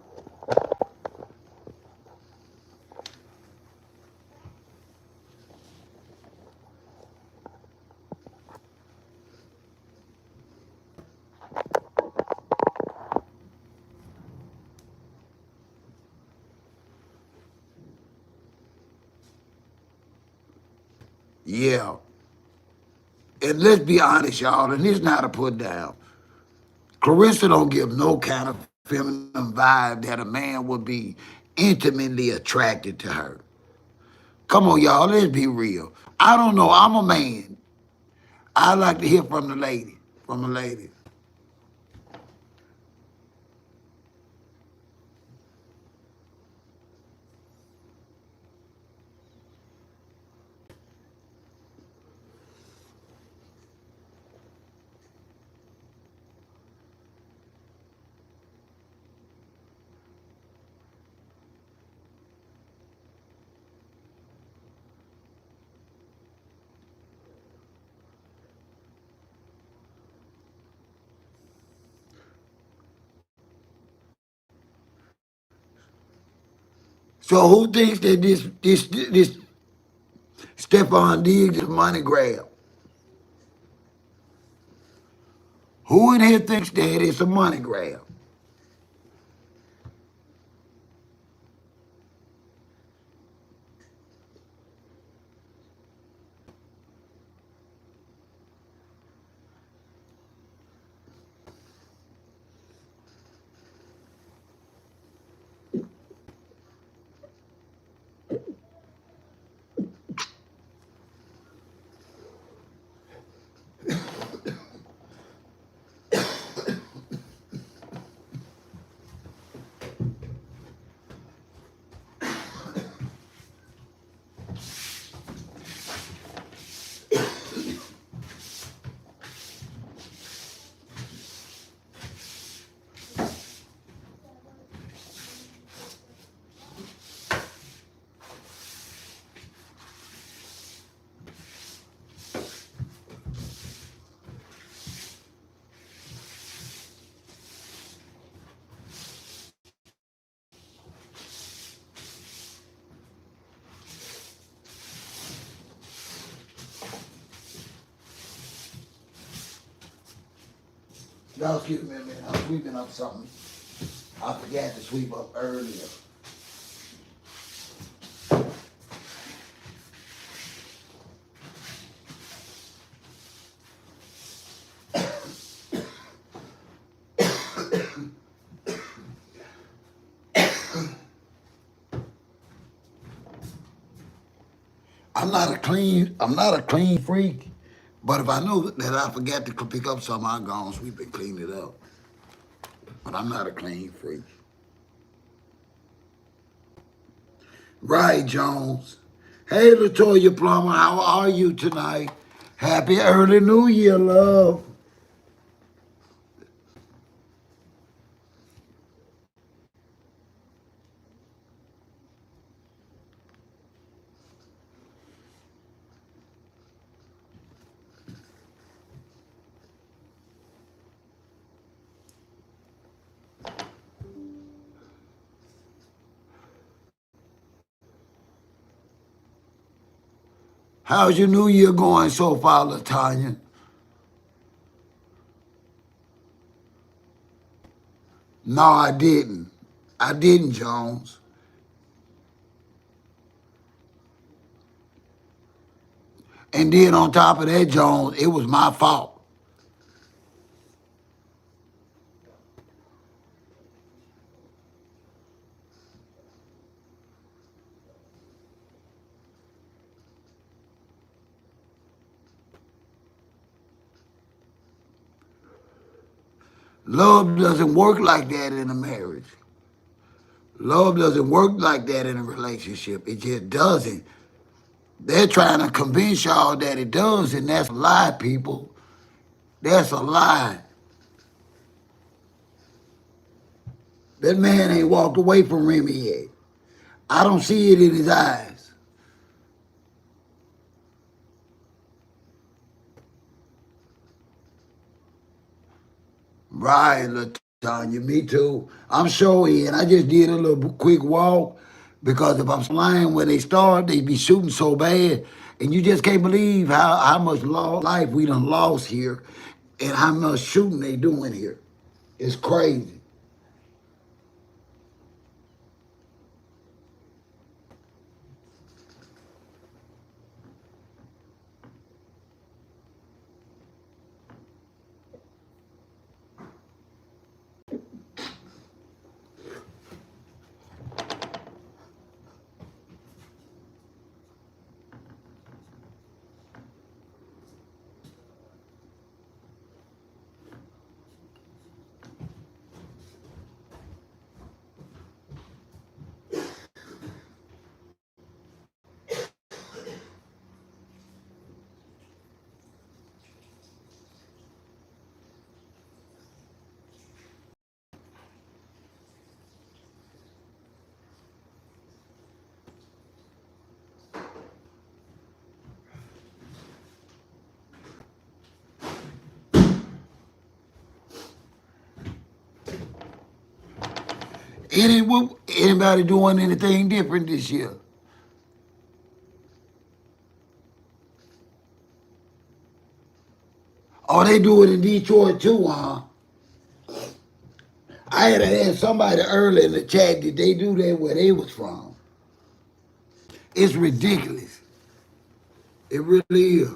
Yeah. And let's be honest, y'all, and it's not a put down. Clarissa don't give no kind of feminine vibe that a man would be intimately attracted to her. Come on, y'all, let's be real. I don't know. I'm a man. I like to hear from the lady, from a lady. So who thinks that this Stephon Diggs is money grab? Who in here thinks that it's a money grab? Y'all excuse me a minute. I'm sweeping up something. I forgot to sweep up earlier. I'm not a clean freak, but if I know that I forgot to pick up something, I go and sweep and clean it up. But I'm not a clean freak. Right, Jones. Hey, Latoya Plummer, how are you tonight? Happy early New Year, love. How's your New Year going so far, Latanya? No, I didn't. I didn't, Jones. And then on top of that, Jones, it was my fault. Love doesn't work like that in a marriage. Love doesn't work like that in a relationship. It just doesn't. They're trying to convince y'all that it does, and that's a lie, people. That's a lie. That man ain't walked away from Remy yet. I don't see it in his eyes. Right, LaTanya, me too. I'm sure he, and I just did a little quick walk because if I'm lying when they start, they be shooting so bad. And you just can't believe how much life we done lost here and how much shooting they doing here. It's crazy. Anybody doing anything different this year? Oh, they do it in Detroit too, huh? I had asked somebody earlier in the chat, did they do that where they was from? It's ridiculous. It really is.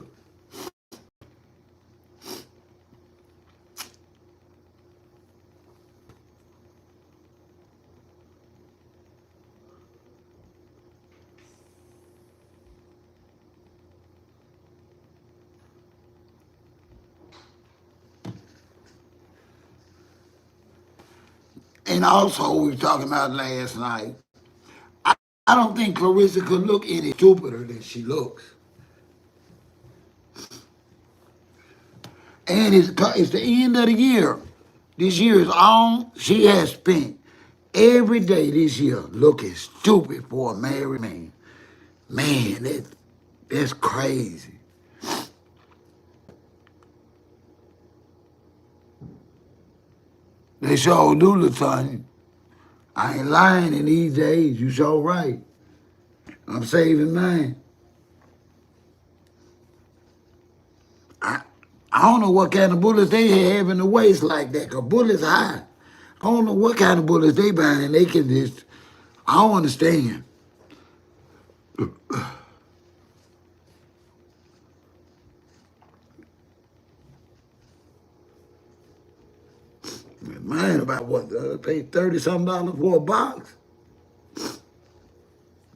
And also, we were talking about last night, I don't think Clarissa could look any stupider than she looks. And it's the end of the year. This year is on. She has spent every day this year looking stupid for a married man. Man, that's crazy. They sure do, LaTanya. I ain't lying in these days. You sure right. I'm saving mine. I don't know what kind of bullets they have in the waist like that, because bullets high. I don't know what kind of bullets they buying, and they can just, I don't understand. Mine about what, pay $30-something for a box?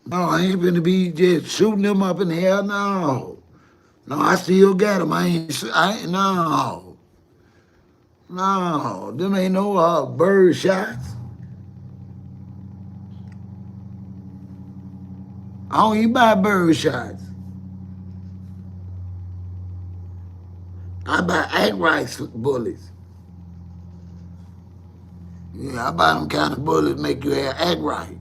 No, I ain't gonna be just shooting them up in the air, no. No, I still got them. No. No, them ain't no bird shots. I don't even buy bird shots. I buy act right bullets. Yeah, I buy them kind of bullets make you act right.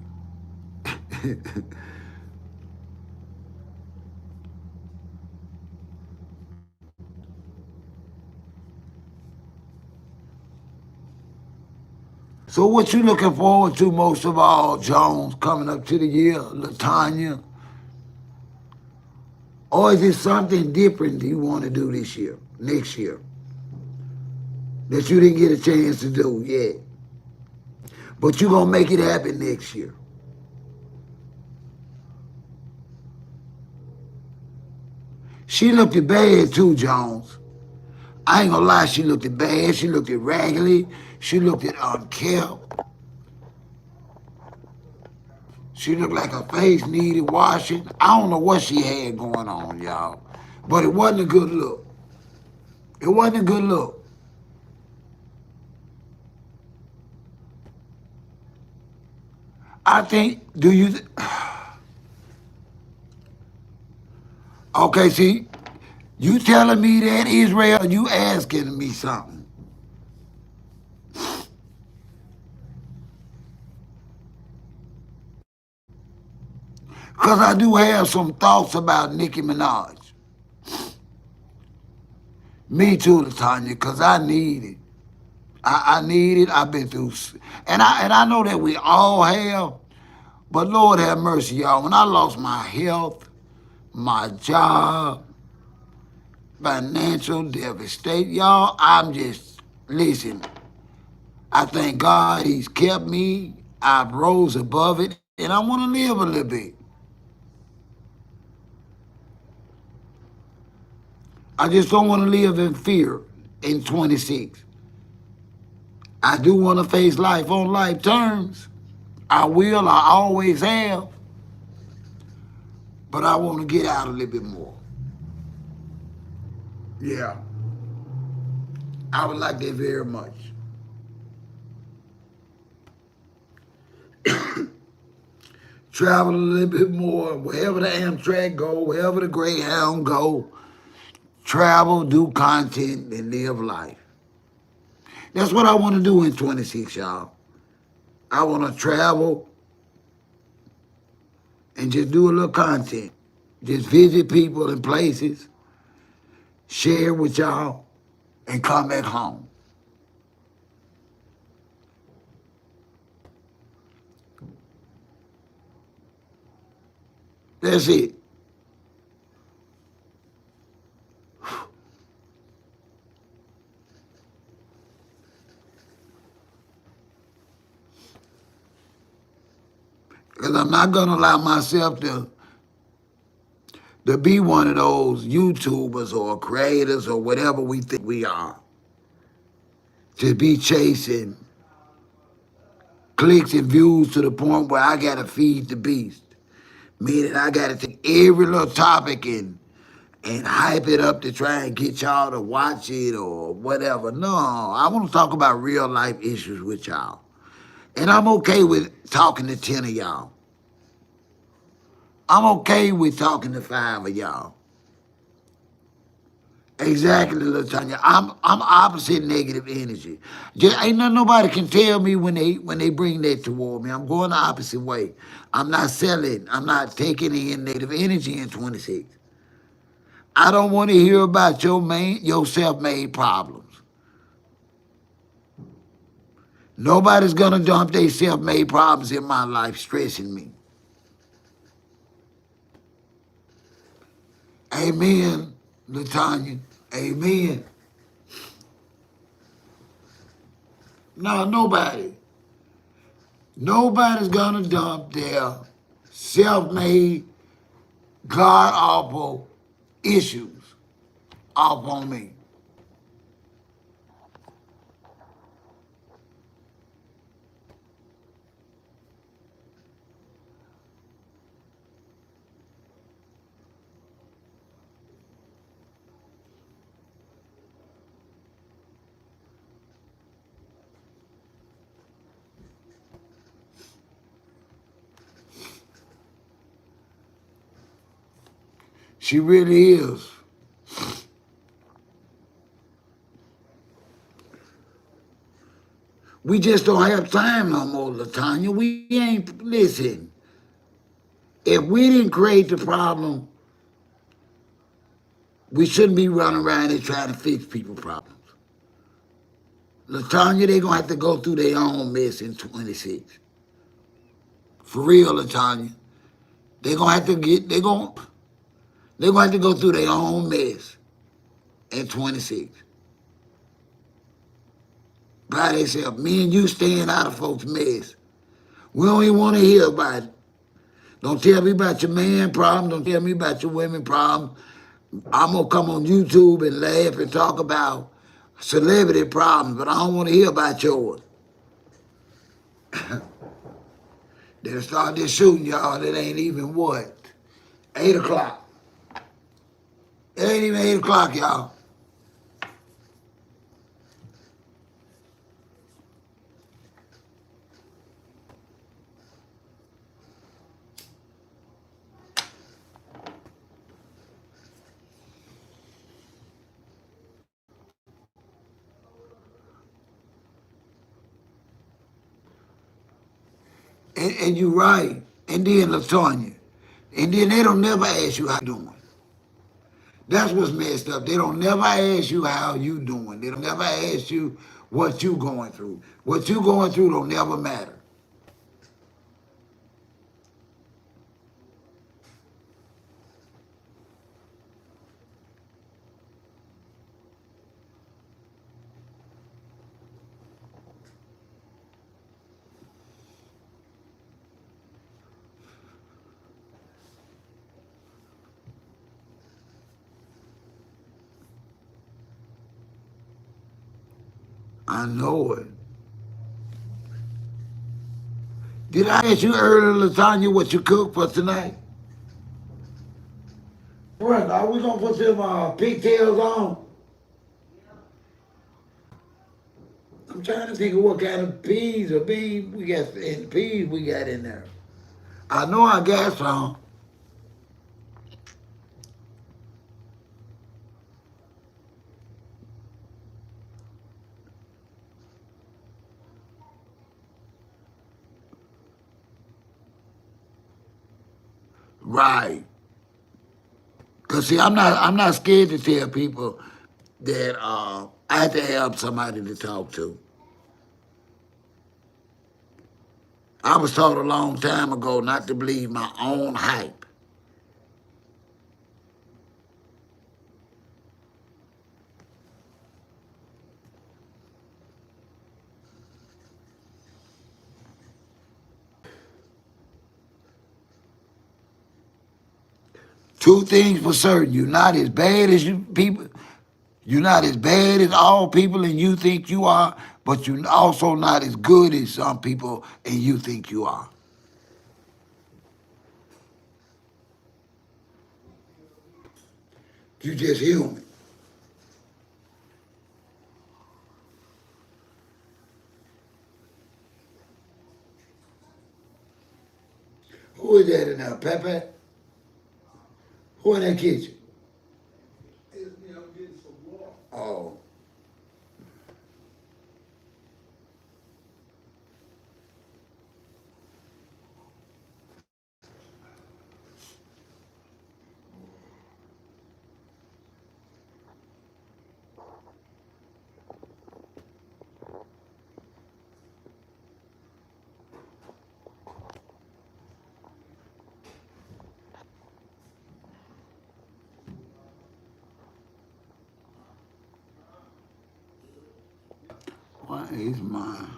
So what you looking forward to most of all, Jones, coming up to the year, LaTanya? Or is it something different you want to do this year, next year, that you didn't get a chance to do yet? But you're going to make it happen next year. She looked it bad too, Jones. I ain't gonna lie, she looked it bad. She looked it raggedy. She looked it unkempt. She looked like her face needed washing. I don't know what she had going on, y'all. But it wasn't a good look. It wasn't a good look. I think, do you, okay, see, you telling me that, Israel, you asking me something. Because I do have some thoughts about Nicki Minaj. Me too, Latanya, because I need it. I need it. I've been through, and I know that we all have, but Lord have mercy, y'all. When I lost my health, my job, financial devastation, y'all, I'm just, listen, I thank God He's kept me. I've rose above it, and I want to live a little bit. I just don't want to live in fear in 26. I do want to face life on life terms. I will, I always have, but I want to get out a little bit more. Yeah, I would like that very much. Travel a little bit more, wherever the Amtrak go, wherever the Greyhound go, travel, do content, and live life. That's what I want to do in 26, y'all. I want to travel and just do a little content. Just visit people and places, share with y'all, and come back home. That's it. Because I'm not going to allow myself to be one of those YouTubers or creators or whatever we think we are. To be chasing clicks and views to the point where I got to feed the beast. Meaning I got to take every little topic and hype it up to try and get y'all to watch it or whatever. No, I want to talk about real life issues with y'all. And I'm okay with talking to 10 of y'all. I'm okay with talking to 5 of y'all. Exactly, Latanya. I'm opposite negative energy. Just ain't nothing nobody can tell me when they bring that toward me. I'm going the opposite way. I'm not selling. I'm not taking in negative energy in 26. I don't want to hear about your self-made problems. Nobody's gonna dump their self-made problems in my life stressing me. Amen, Latanya. Amen. No, nobody. Nobody's gonna dump their self-made, god-awful issues off on me. She really is. We just don't have time no more, Latanya. We ain't, listen, if we didn't create the problem, we shouldn't be running around and trying to fix people's problems. Latanya, they gonna have to go through their own mess in 26. For real, Latanya. They gonna have to have to go through their own mess in 26. By themselves. Me and you staying out of folks' mess. We don't even want to hear about it. Don't tell me about your man problem. Don't tell me about your women problem. I'm going to come on YouTube and laugh and talk about celebrity problems, but I don't want to hear about yours. They'll start this shooting, y'all. It ain't even what? 8 o'clock. It ain't even 8 o'clock, y'all. And you right. And then Latonya. And then they don't never ask you how you doing. That's what's messed up. They don't never ask you how you doing. They don't never ask you what you going through. What you going through don't never matter. I know it. Did I ask you earlier, Latanya, what you cooked for tonight? Brenda, are we gonna put them pigtails on? I'm trying to think of what kind of peas or beans we got and peas we got in there. I know I got some. Right. Cause see, I'm not scared to tell people that I have to have somebody to talk to. I was taught a long time ago not to believe my own hype. Two things for certain: you're not as bad as you people. You're not as bad as all people and you think you are, but you're also not as good as some people and you think you are. You just human. Who is that in there, Pepe? Who in that kitchen? Oh, what is mine?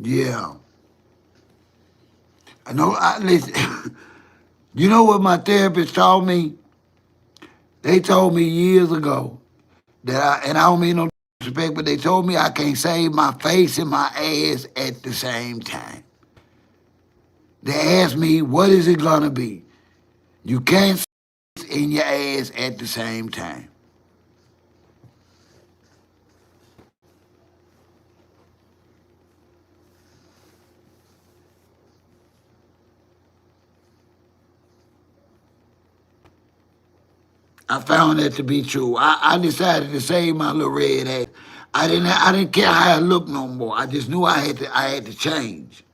Yeah. I know, listen, you know what my therapist told me? They told me years ago that and I don't mean no disrespect, but they told me I can't save my face and my ass at the same time. They asked me, what is it gonna be? You can't save in your ass at the same time. I found that to be true. I decided to save my little red ass. I didn't care how I looked no more. I just knew I had to change.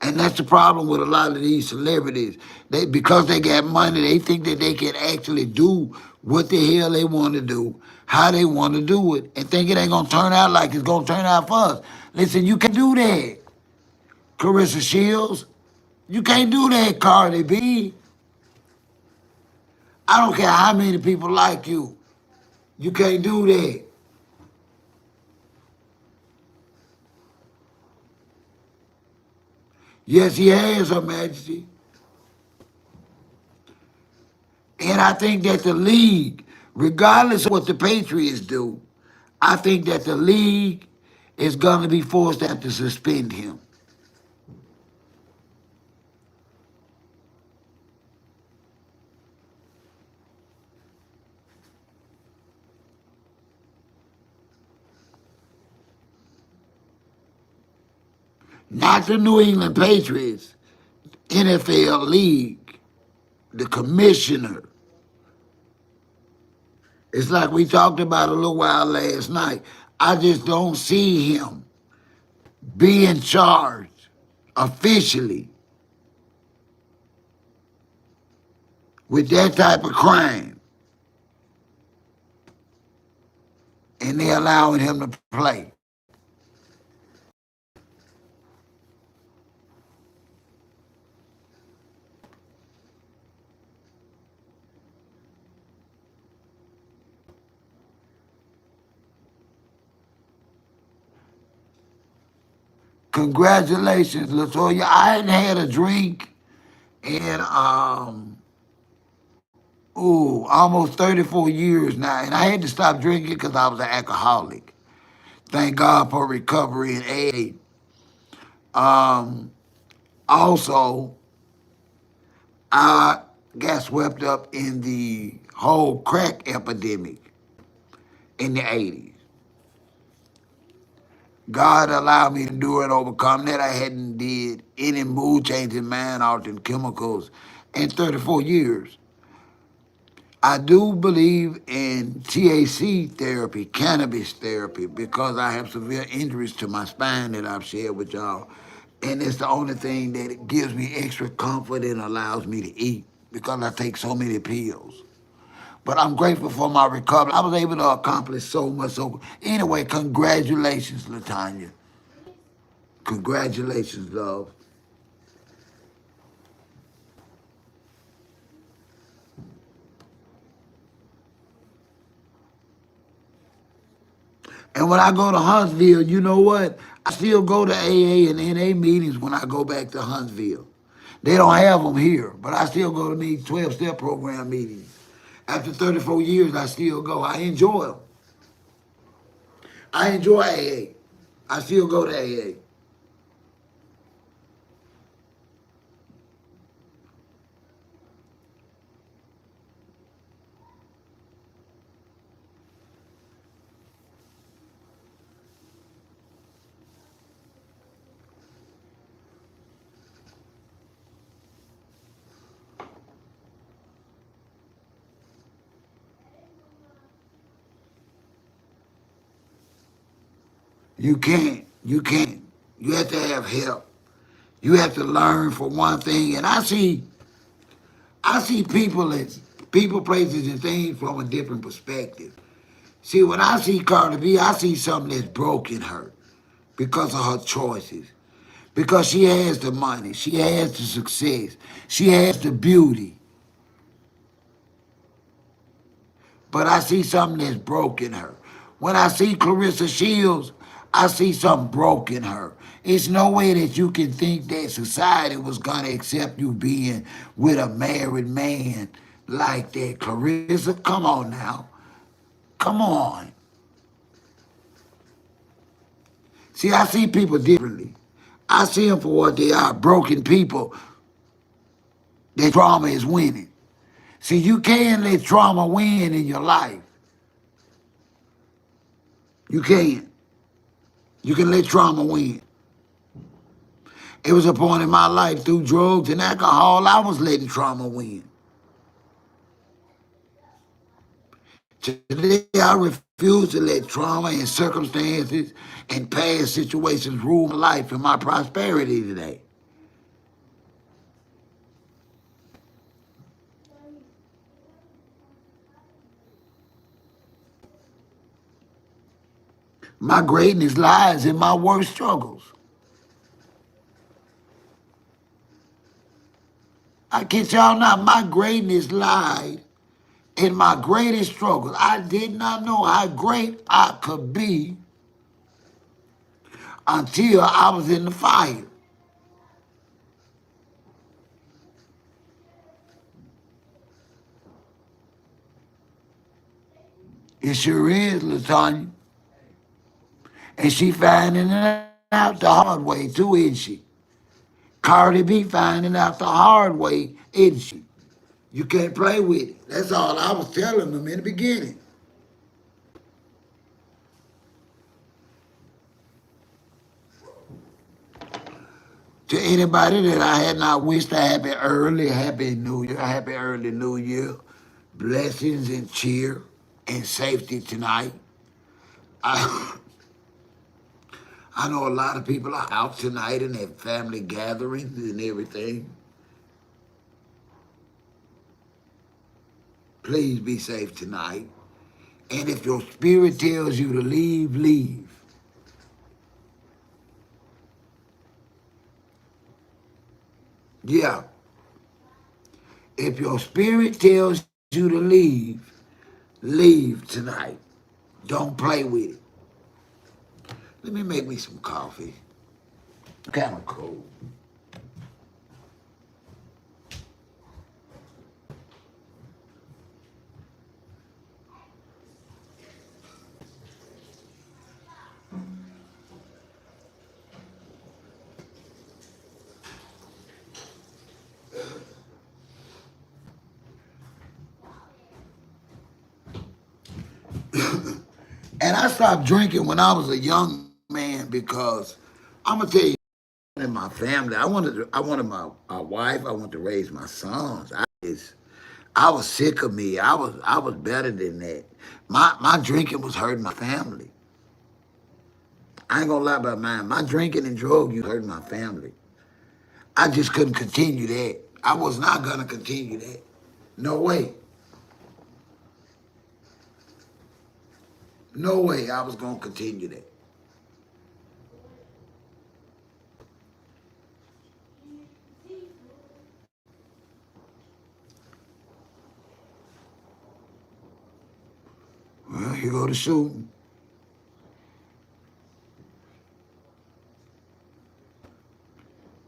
And that's the problem with a lot of these celebrities. Because they got money, they think that they can actually do what the hell they want to do, how they want to do it, and think it ain't gonna turn out like it's gonna turn out for us. Listen, you can't do that, Carissa Shields. You can't do that, Cardi B. I don't care how many people like you. You can't do that. Yes, he has, Her Majesty. And I think that the league, regardless of what the Patriots do, I think that the league is going to be forced to have to suspend him. Not the New England Patriots, NFL league, the commissioner It's like we talked about a little while last night. I just don't see him being charged officially with that type of crime, and they're allowing him to play. Congratulations, Latoya. I hadn't had a drink in almost 34 years now, and I had to stop drinking because I was an alcoholic. Thank God for recovery and AA. Also, I got swept up in the whole crack epidemic in the 80s. God allowed me to do it, overcome that. I hadn't did any mood changing, mind altering chemicals in 34 years. I do believe in THC therapy, cannabis therapy, because I have severe injuries to my spine that I've shared with y'all. And it's the only thing that gives me extra comfort and allows me to eat because I take so many pills. But I'm grateful for my recovery. I was able to accomplish so much. So anyway, congratulations, Latanya. Congratulations, love. And when I go to Huntsville, you know what? I still go to AA and NA meetings when I go back to Huntsville. They don't have them here, but I still go to these 12-step program meetings. After 34 years, I still go. I enjoy them. I enjoy AA. I still go to AA. You can't. You can't. You have to have help. You have to learn for one thing. And I see people as people, places, and things from a different perspective. See, when I see Cardi B, I see something that's broken her because of her choices. Because she has the money, she has the success, she has the beauty. But I see something that's broken her. When I see Clarissa Shields, I see something broken her. It's no way that you can think that society was gonna accept you being with a married man like that. Clarissa, come on now. Come on. See, I see people differently. I see them for what they are, broken people. Their trauma is winning. See, you can let trauma win in your life. You can. You can let trauma win. It was a point in my life through drugs and alcohol, I was letting trauma win. Today, I refuse to let trauma and circumstances and past situations rule my life and my prosperity today. My greatness lies in my worst struggles. I kid y'all not, my greatness lied in my greatest struggles. I did not know how great I could be until I was in the fire. It sure is, LaTanya. And she finding it out the hard way too, isn't she? Cardi B finding out the hard way, isn't she? You can't play with it. That's all I was telling them in the beginning. To anybody that I had not wished a happy early New Year, blessings and cheer. in safety tonight. I know a lot of people are out tonight and have family gatherings and everything. Please be safe tonight. And if your spirit tells you to leave, leave. Yeah. If your spirit tells you to leave, leave tonight. Don't play with it. Let me make me some coffee. Kind of cold. And I stopped drinking when I was a young man because I'm gonna tell you, in my family, I wanted my wife. I wanted to raise my sons. I was sick of me. I was better than that. My drinking was hurting my family. I ain't gonna lie about mine. My drinking and drug use hurting my family. I just couldn't continue that. I was not gonna continue that. No way. No way I was gonna continue that. Well, here go the shooting.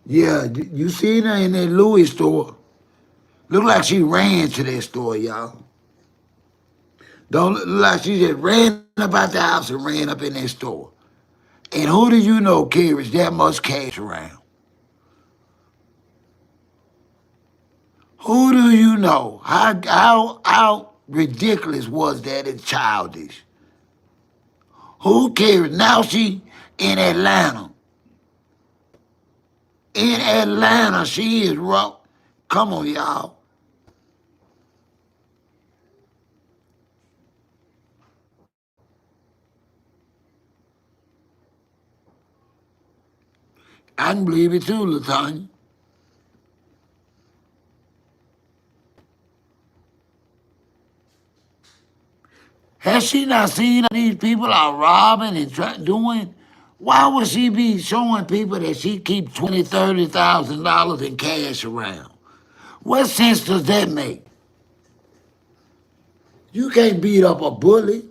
Yeah, you seen her in that Louis store. Look like she ran to that store, y'all. Don't look like she just ran up out the house and ran up in that store. And who do you know carries that much cash around? Who do you know? How ridiculous was that and childish? Who carries? Now she in Atlanta. In Atlanta, she is rough. Come on, y'all. I can believe it too, LaTanya. Has she not seen these people are robbing and doing? Why would she be showing people that she keep $20,000, $30,000 in cash around? What sense does that make? You can't beat up a bully.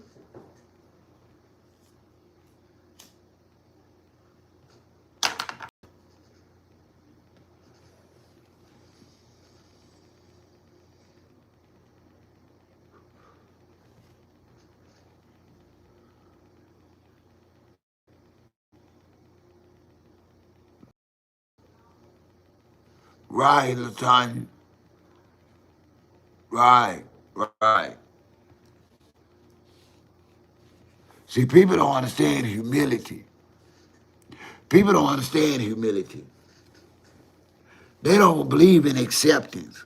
Right, LaTanya. Right, right. See, people don't understand humility. People don't understand humility. They don't believe in acceptance.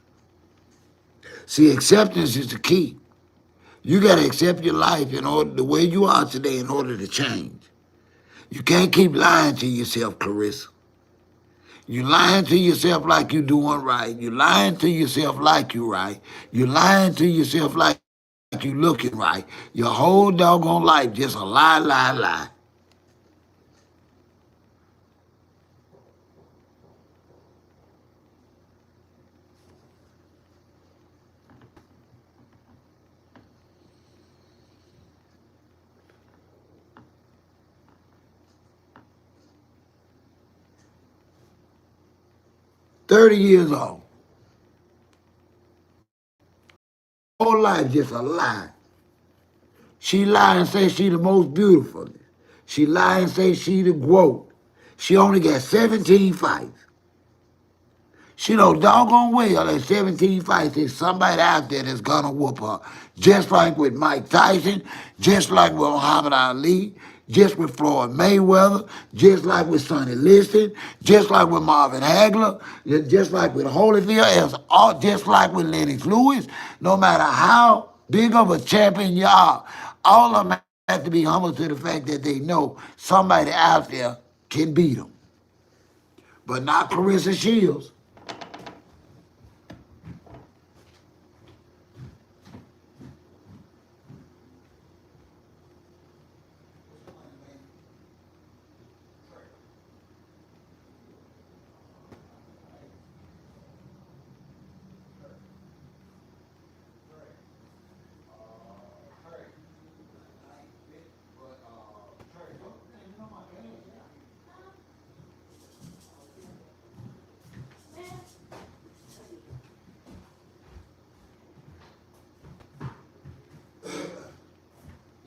See, acceptance is the key. You got to accept your life in order the way you are today in order to change. You can't keep lying to yourself, Clarissa. You lying to yourself like you doing right. You lying to yourself like you right. You lying to yourself like you looking right. Your whole doggone life just a lie, lie, lie. $30 years old. Whole life just a lie. She lie and say she the most beautiful. She lie and say she the GOAT. She only got 17 fights. She know doggone well at 17 fights there's somebody out there that's gonna whoop her. Just like with Mike Tyson, just like with Muhammad Ali, just with Floyd Mayweather, just like with Sonny Liston, just like with Marvin Hagler, just like with Holyfield, just like with Lennox Lewis. No matter how big of a champion y'all. All of them have to be humble to the fact that they know somebody out there can beat them. But not Clarissa Shields.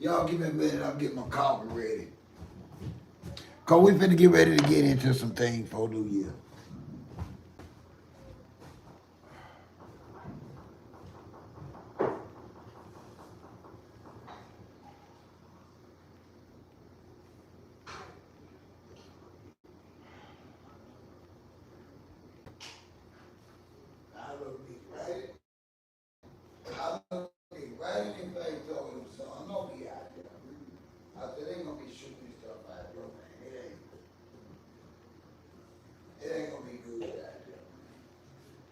Y'all give me a minute, I'll get my coffee ready. Cause we finna get ready to get into some things for New Year. I look me right, I look me right in the face, told him, so I know he out there. I said, they ain't gonna be shooting stuff out there, man. It ain't gonna be good out there.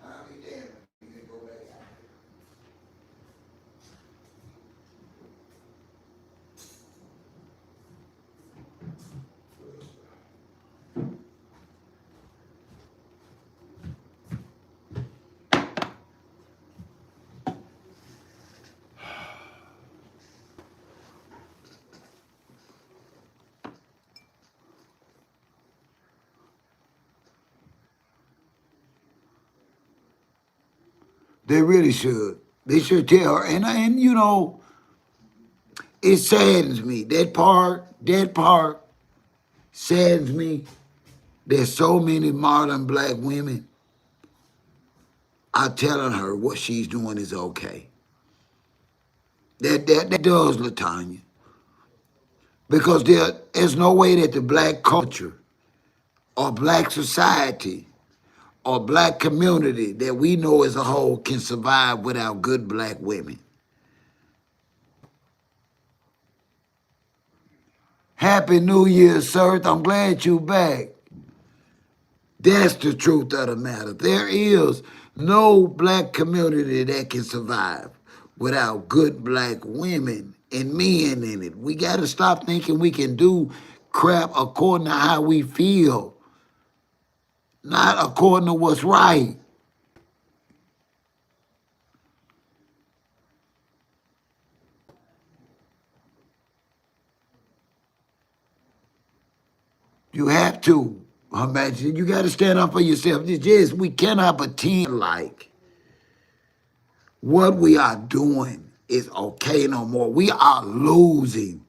I'll be damned if you can go back out there. They really should. They should tell her. And you know, it saddens me. That part saddens me. There's so many modern black women are telling her what she's doing is okay. That does, Latanya. Because there's no way that the black culture or black society or black community that we know as a whole can survive without good black women. Happy New Year, sir. I'm glad you back. That's the truth of the matter. There is no black community that can survive without good black women and men in it. We got to stop thinking we can do crap according to how we feel, not according to what's right. You have to. Imagine, you got to stand up for yourself. Yes, we cannot pretend like what we are doing is okay no more. We are losing.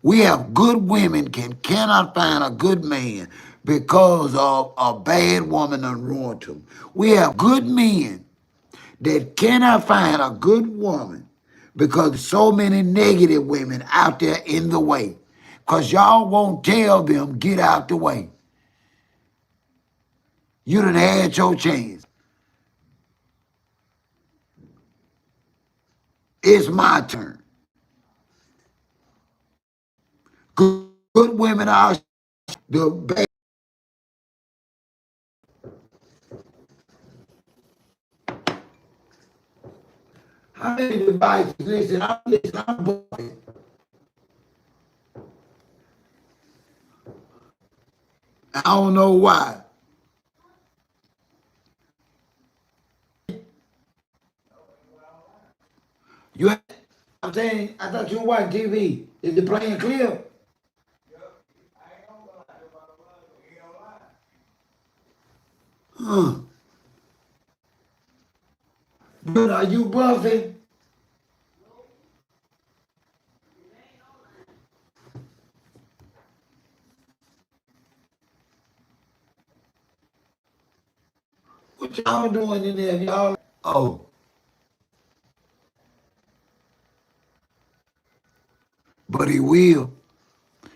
We have good women cannot find a good man because of a bad woman done ruined them. We have good men that cannot find a good woman because so many negative women out there in the way. Because y'all won't tell them, get out the way. You done had your chance. It's my turn. Good women are the bad. How many devices? Listen, I'm boy. I don't know why. You, I'm saying, I thought you were watching TV. Is it playing clear? Huh. But are you bluffing? What y'all doing in there, y'all? Oh, but he will.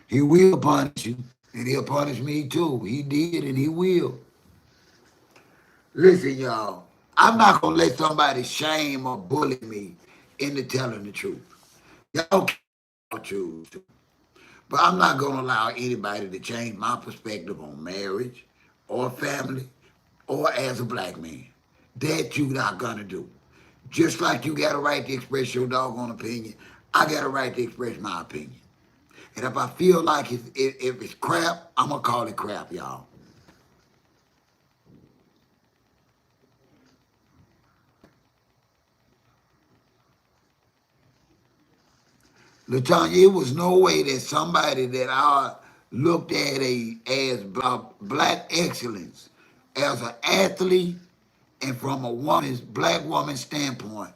He will punish you. And he'll punish me too. He did and he will. Listen, y'all. I'm not going to let somebody shame or bully me into telling the truth. Y'all can choose to. But I'm not going to allow anybody to change my perspective on marriage or family or as a black man. That you not going to do. Just like you got a right to express your doggone opinion, I got a right to express my opinion. And if I feel like if it's crap, I'm going to call it crap, y'all. LaTanya, it was no way that somebody that I looked at as black excellence, as an athlete, and from a black woman's standpoint,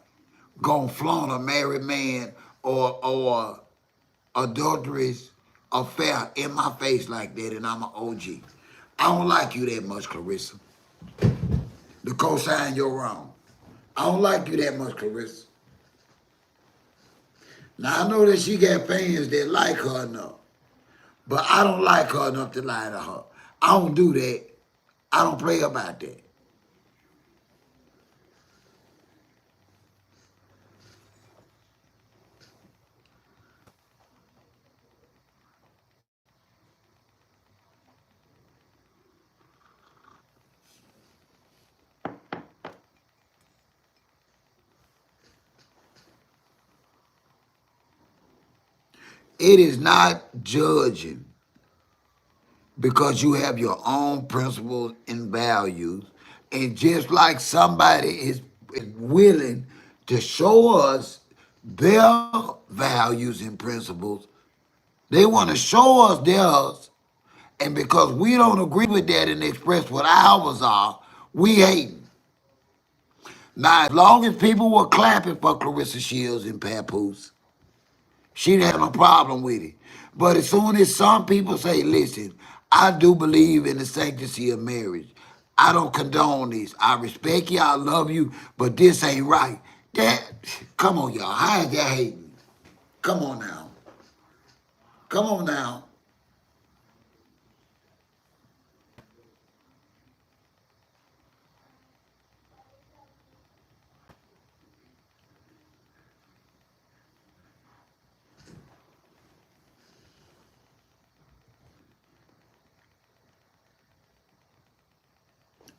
gonna flaunt a married man or adulterous affair in my face like that, and I'm an OG. I don't like you that much, Clarissa. The cosign, you're wrong. I don't like you that much, Clarissa. Now I know that she got fans that like her enough, but I don't like her enough to lie to her. I don't do that. I don't play about that. It is not judging because you have your own principles and values. And just like somebody is willing to show us their values and principles, they want to show us theirs. And because we don't agree with that and express what ours are, we hating. Now, as long as people were clapping for Clarissa Shields and Papoose, she didn't have no problem with it. But as soon as some people say, listen, I do believe in the sanctity of marriage. I don't condone this. I respect you, I love you, but this ain't right. That, come on, y'all. How is that hating? Come on now. Come on now.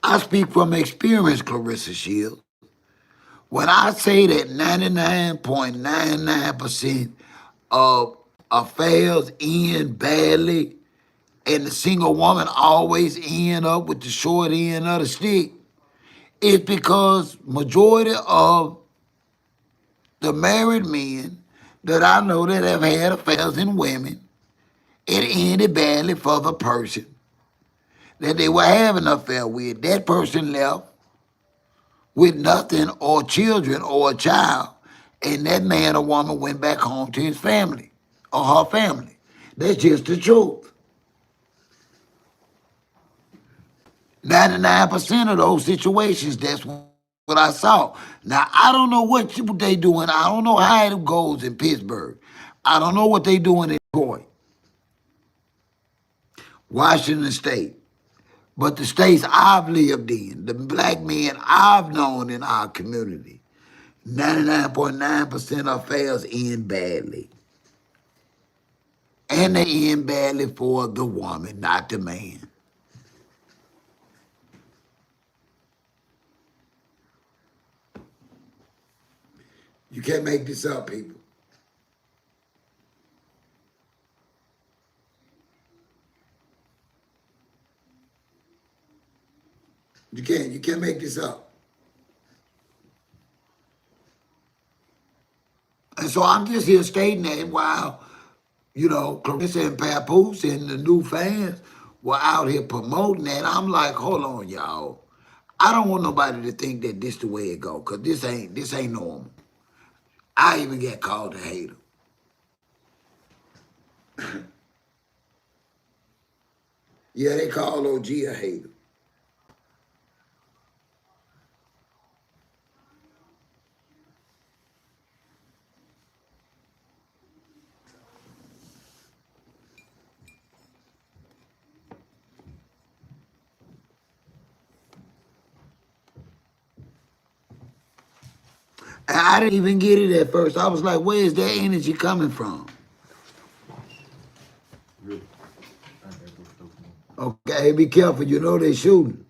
I speak from experience, Clarissa Shields. When I say that 99.99% of affairs end badly and the single woman always end up with the short end of the stick, it's because majority of the married men that I know that have had affairs in women, it ended badly for the person that they were having an affair with. That person left with nothing or children or a child, and that man or woman went back home to his family or her family. That's just the truth. 99% of those situations, that's what I saw. Now, I don't know what they doing. I don't know how it goes in Pittsburgh. I don't know what they doing in Detroit, Washington State. But the states I've lived in, the black men I've known in our community, 99.9% of affairs end badly. And they end badly for the woman, not the man. You can't make this up, people. You can't make this up. And so I'm just here stating that while, Clarissa and Papoose and the new fans were out here promoting that, I'm like, hold on, y'all. I don't want nobody to think that this the way it go, because this ain't normal. I even get called a hater. Yeah, they call OG a hater. And I didn't even get it at first. I was like, where is that energy coming from? Okay, be careful. You know they shooting.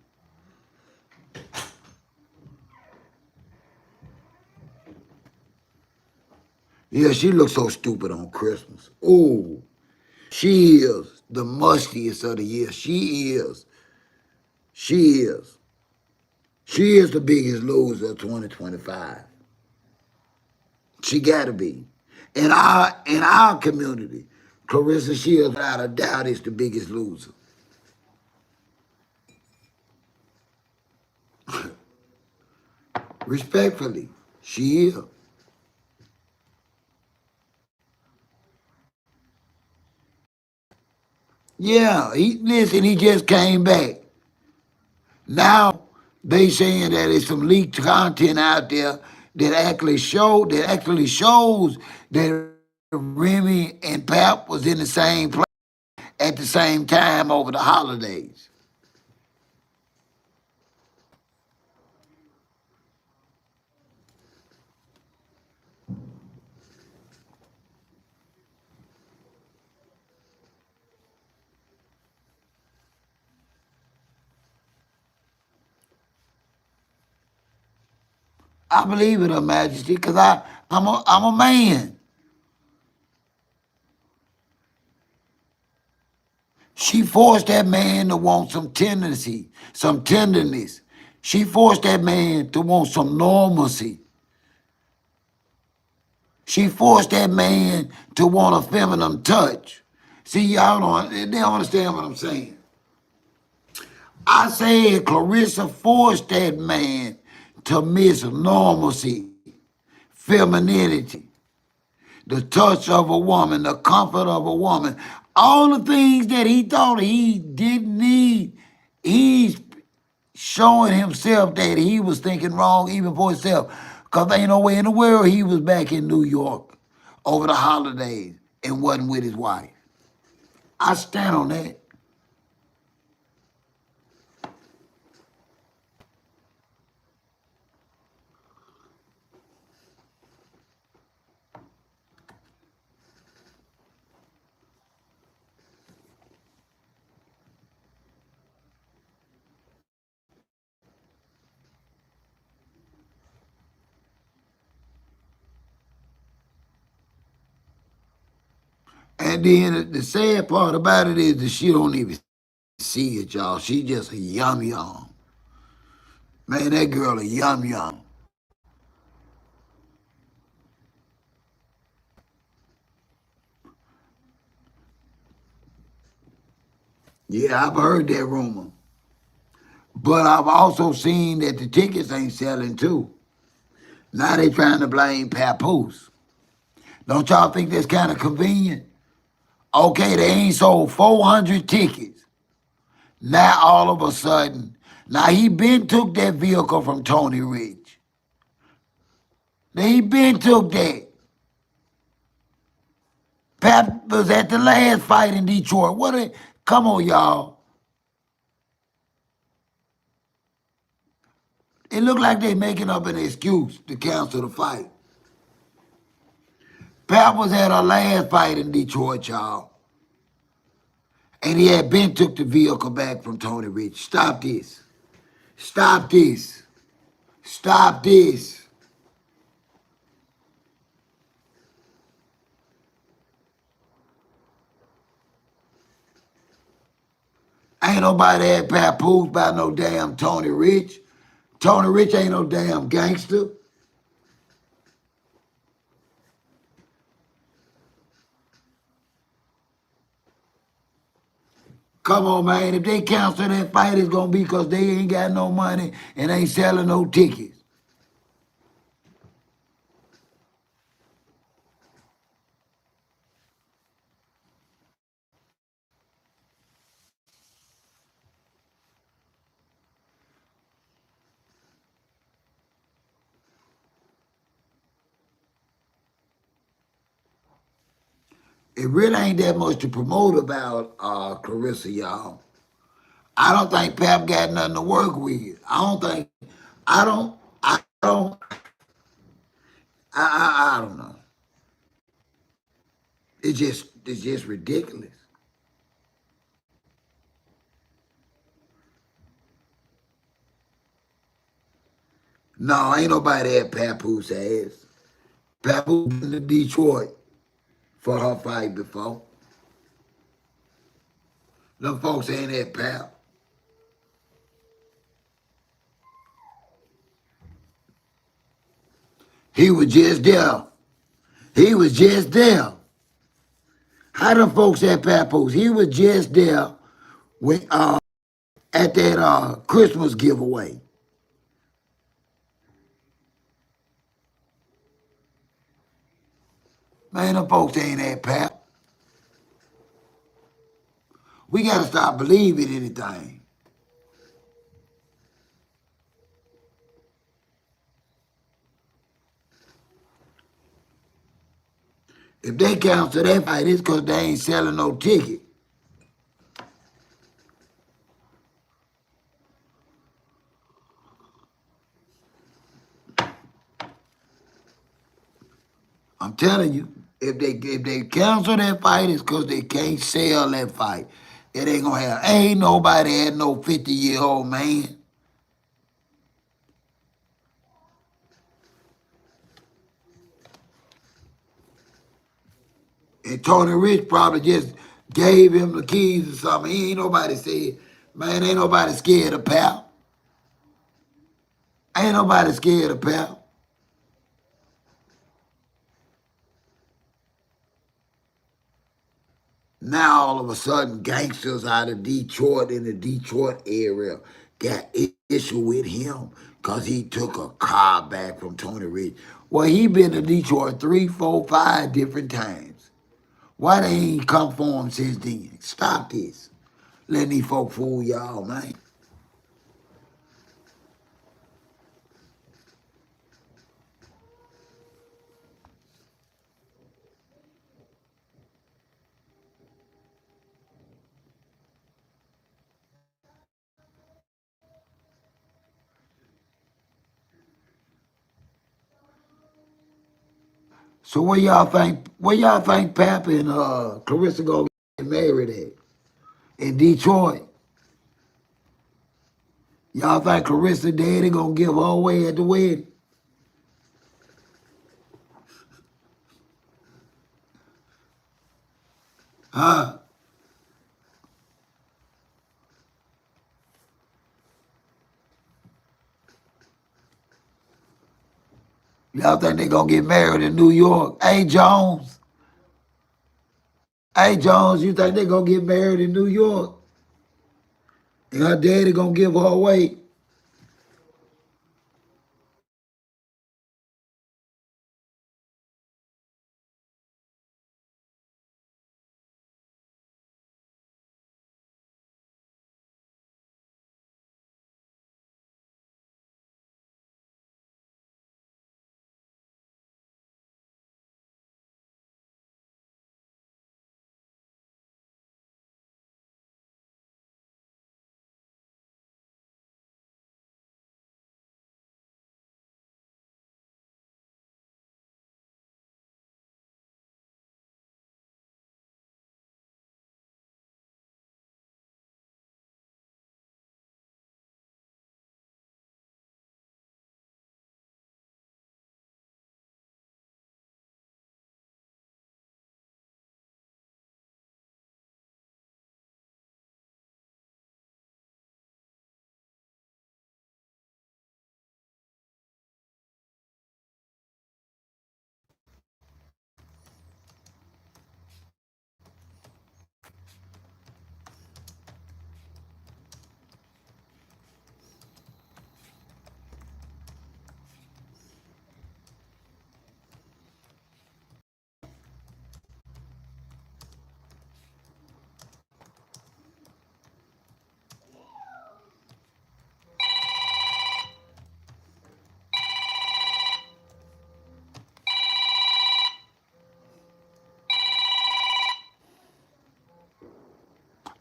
Yeah, she looks so stupid on Christmas. Ooh, she is the mustiest of the year. She is. She is. She is the biggest loser of 2025. She gotta be. In our community, Clarissa Shields, without a doubt, is the biggest loser. Respectfully, she is. Yeah, he just came back. Now they saying that there's some leaked content out there that actually shows that Remy and Pap was in the same place at the same time over the holidays. I believe in Her Majesty because I'm a man. She forced that man to want some tendency, some tenderness. She forced that man to want some normalcy. She forced that man to want a feminine touch. See, they don't understand what I'm saying. I said Clarissa forced that man to miss normalcy, femininity, the touch of a woman, the comfort of a woman, all the things that he thought he didn't need. He's showing himself that he was thinking wrong even for himself. Because ain't no way in the world he was back in New York over the holidays and wasn't with his wife. I stand on that. And then the sad part about it is that she don't even see it, y'all. She just a yum yum. Man, that girl a yum yum. Yeah, I've heard that rumor. But I've also seen that the tickets ain't selling too. Now they trying to blame Papoose. Don't y'all think that's kind of convenient? Okay, they ain't sold 400 tickets. Now all of a sudden, now he been took that vehicle from Tony Rich. Now he been took that. Pap was at the last fight in Detroit. Come on, y'all. It looked like they making up an excuse to cancel the fight. Pap was at her last fight in Detroit, y'all. And he had been took the vehicle back from Tony Rich. Stop this. Stop this. Stop this. Ain't nobody had Papoose by no damn Tony Rich. Tony Rich ain't no damn gangster. Come on, man. If they cancel that fight, it's going to be because they ain't got no money and ain't selling no tickets. It really ain't that much to promote about Clarissa, y'all. I don't think Pap got nothing to work with. I don't. it's just ridiculous. No, ain't nobody at Papoose ass. Papoose been to Detroit for her fight before. Them folks ain't at Pap. He was just there. He was just there. How them folks at Papoose? He was just there when at that Christmas giveaway. Man, them folks ain't at Pap. We gotta stop believing anything. If they cancel that fight, it's because they ain't selling no ticket. I'm telling you, if they cancel that fight, it's because they can't sell that fight. It ain't gonna have. Ain't nobody had no 50-year-old man. And Tony Rich probably just gave him the keys or something. He ain't nobody said, man, ain't nobody scared of Pal. Ain't nobody scared of Pal. Now all of a sudden, gangsters out of Detroit in the Detroit area got issue with him because he took a car back from Tony Rich. Well, he been to Detroit 3, 4, 5 different times. Why they ain't come for him since then? Stop this. Letting these folk fool y'all, man. So where y'all think Pap and Clarissa gonna get married at? In Detroit. Y'all think Clarissa daddy gonna give her away at the wedding? Huh? Y'all think they gonna get married in New York? Hey Jones. Hey Jones, you think they gonna get married in New York? And her daddy gonna give her away?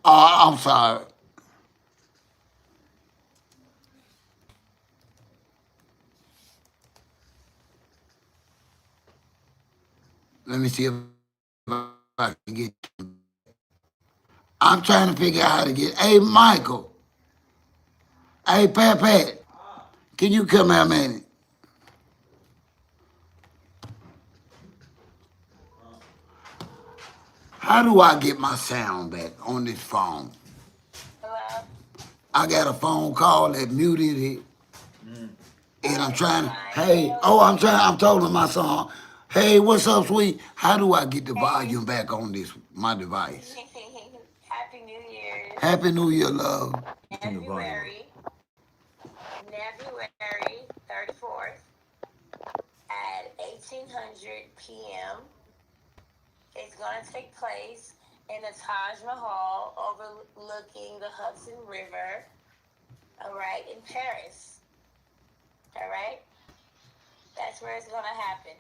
I'm sorry. Let me see if I can get. I'm trying to figure out how to get. Hey, Michael. Hey, Pat. Can you come here a minute? How do I get my sound back on this phone? Hello? I got a phone call that muted it, and I'm trying to. Hey, I'm talking to my son. Hey, what's up, sweet? How do I get the volume back on my device? Happy New Year's. Happy New Year, love. February 34th at 1800 p.m. It's going to take place in the Taj Mahal overlooking the Hudson River, all right, in Paris, all right? That's where it's going to happen.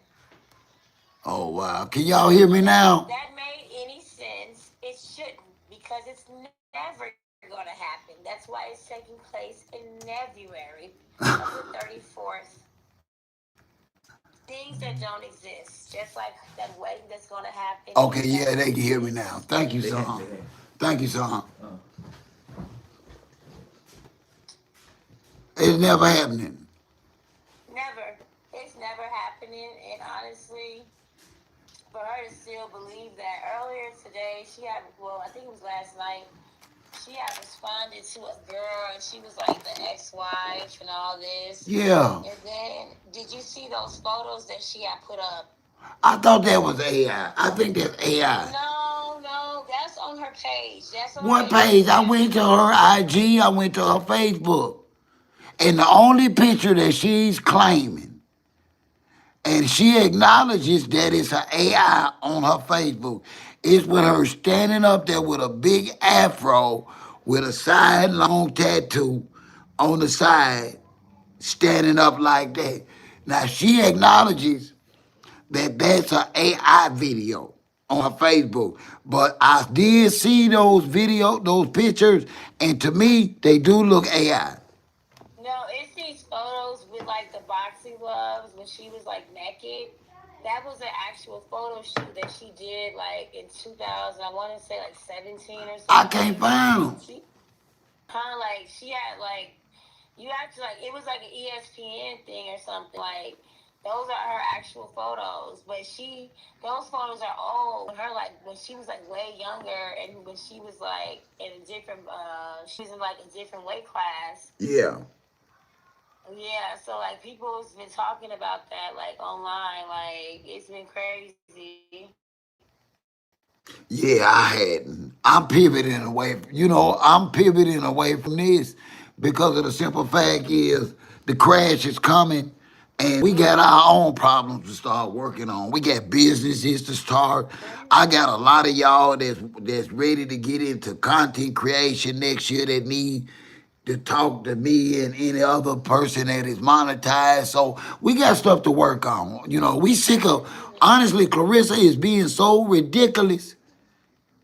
Oh, wow. Can y'all hear me now? That made any sense? It shouldn't, because it's never going to happen. That's why it's taking place in February of the 34th. Things that don't exist, just like that wedding that's going to happen. Okay, yeah, they can hear me now. Thank you, son. Thank you, son. It's never happening. Never. It's never happening. And honestly, for her to still believe that, earlier today, I think it was last night, she had responded to a girl, and she was like the ex-wife and all this. Yeah. And then, did you see those photos that she had put up? I thought that was AI. I think that's AI. No, that's on her page. That's on What her page? I went to her IG. I went to her Facebook. And the only picture that she's claiming, and she acknowledges that it's an AI on her Facebook, is with her standing up there with a big afro with a side long tattoo on the side, standing up like that. Now, she acknowledges that that's an AI video on her Facebook. But I did see those pictures, and to me, they do look AI. No, it's these photos with like the boxing gloves when she was like naked. That was an actual photo shoot that she did like in 2000. I want to say like 17 or something. I can't find them. She had like, you have to like, it was like an ESPN thing or something. Like, those are her actual photos. But those photos are old. When she was like way younger, and when she was like in a different, she was in like a different weight class. Yeah. Yeah, so like people's been talking about that like online, like it's been crazy. Yeah, I hadn't. I'm pivoting away. I'm pivoting away from this because of the simple fact is the crash is coming, and we got our own problems to start working on. We got businesses to start. I got a lot of y'all that's ready to get into content creation next year that need to talk to me and any other person that is monetized. So we got stuff to work on. We sick of, honestly, Clarissa is being so ridiculous.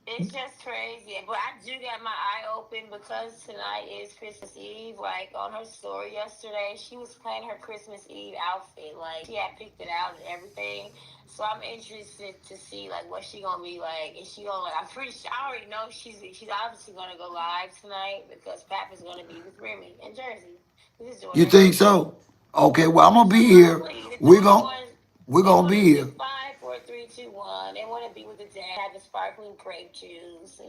It's just crazy. But I do got my eye open because tonight is Christmas Eve. Like on her story yesterday, she was playing her Christmas Eve outfit. Like she had picked it out and everything. So I'm interested to see like what she gonna be like. Is she gonna I'm pretty sure I already know she's obviously gonna go live tonight because Papa's gonna be with Remy in Jersey. You think so? Okay, well I'm gonna be here. We're gonna be here. 5, 4, 3, 2, 1. They want to be with the dad, have the sparkling grape juice,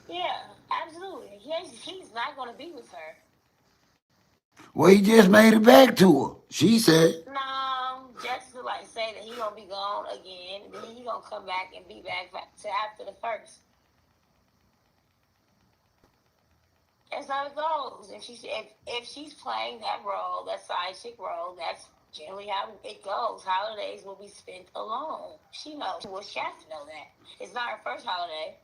Yeah, absolutely. He's not going to be with her. Well, he just made it back to her. She said. No, just to like say that he gonna be gone again, and then he gonna come back and be back to after the first. That's how it goes. If she's playing that role, that side chick role, that's generally how it goes. Holidays will be spent alone. She knows. Well, she has to know that. It's not her first holiday.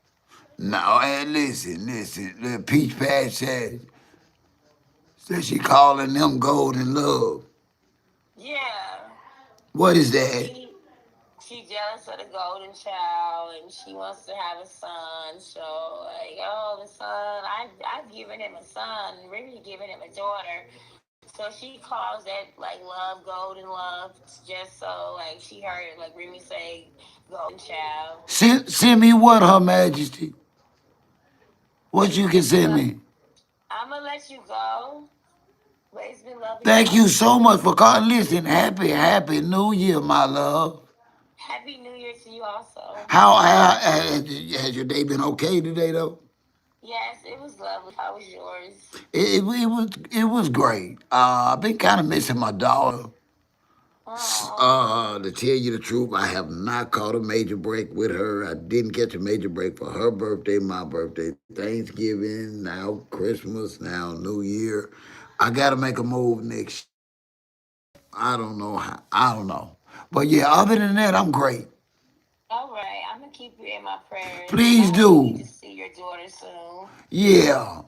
No, and listen. The Peach Patch said she calling them golden love. Yeah. What is that? She jealous of the golden child, and she wants to have a son. So, like, the son, I've given him a son, Remy given him a daughter. So she calls that, like, love, golden love, just so, like, she heard, like, Remy say, golden child. Send me what, Her Majesty? What you can send me? I'm gonna let you go, but it's been lovely Thank you talking to so you. much for calling. Listen, happy New Year, my love. Happy New Year to you also. How has your day been okay today though? Yes, it was lovely. How was yours? It was great. I've been kind of missing my daughter. Oh, To tell you the truth, I have not caught a major break with her. I didn't catch a major break for her birthday, my birthday, Thanksgiving, now Christmas, now New Year. I got to make a move next. I don't know how. I don't know. But yeah, other than that, I'm great. all right. I'm gonna keep you in my prayers, and Please I hope you get do. to see your daughter soon. Yeah.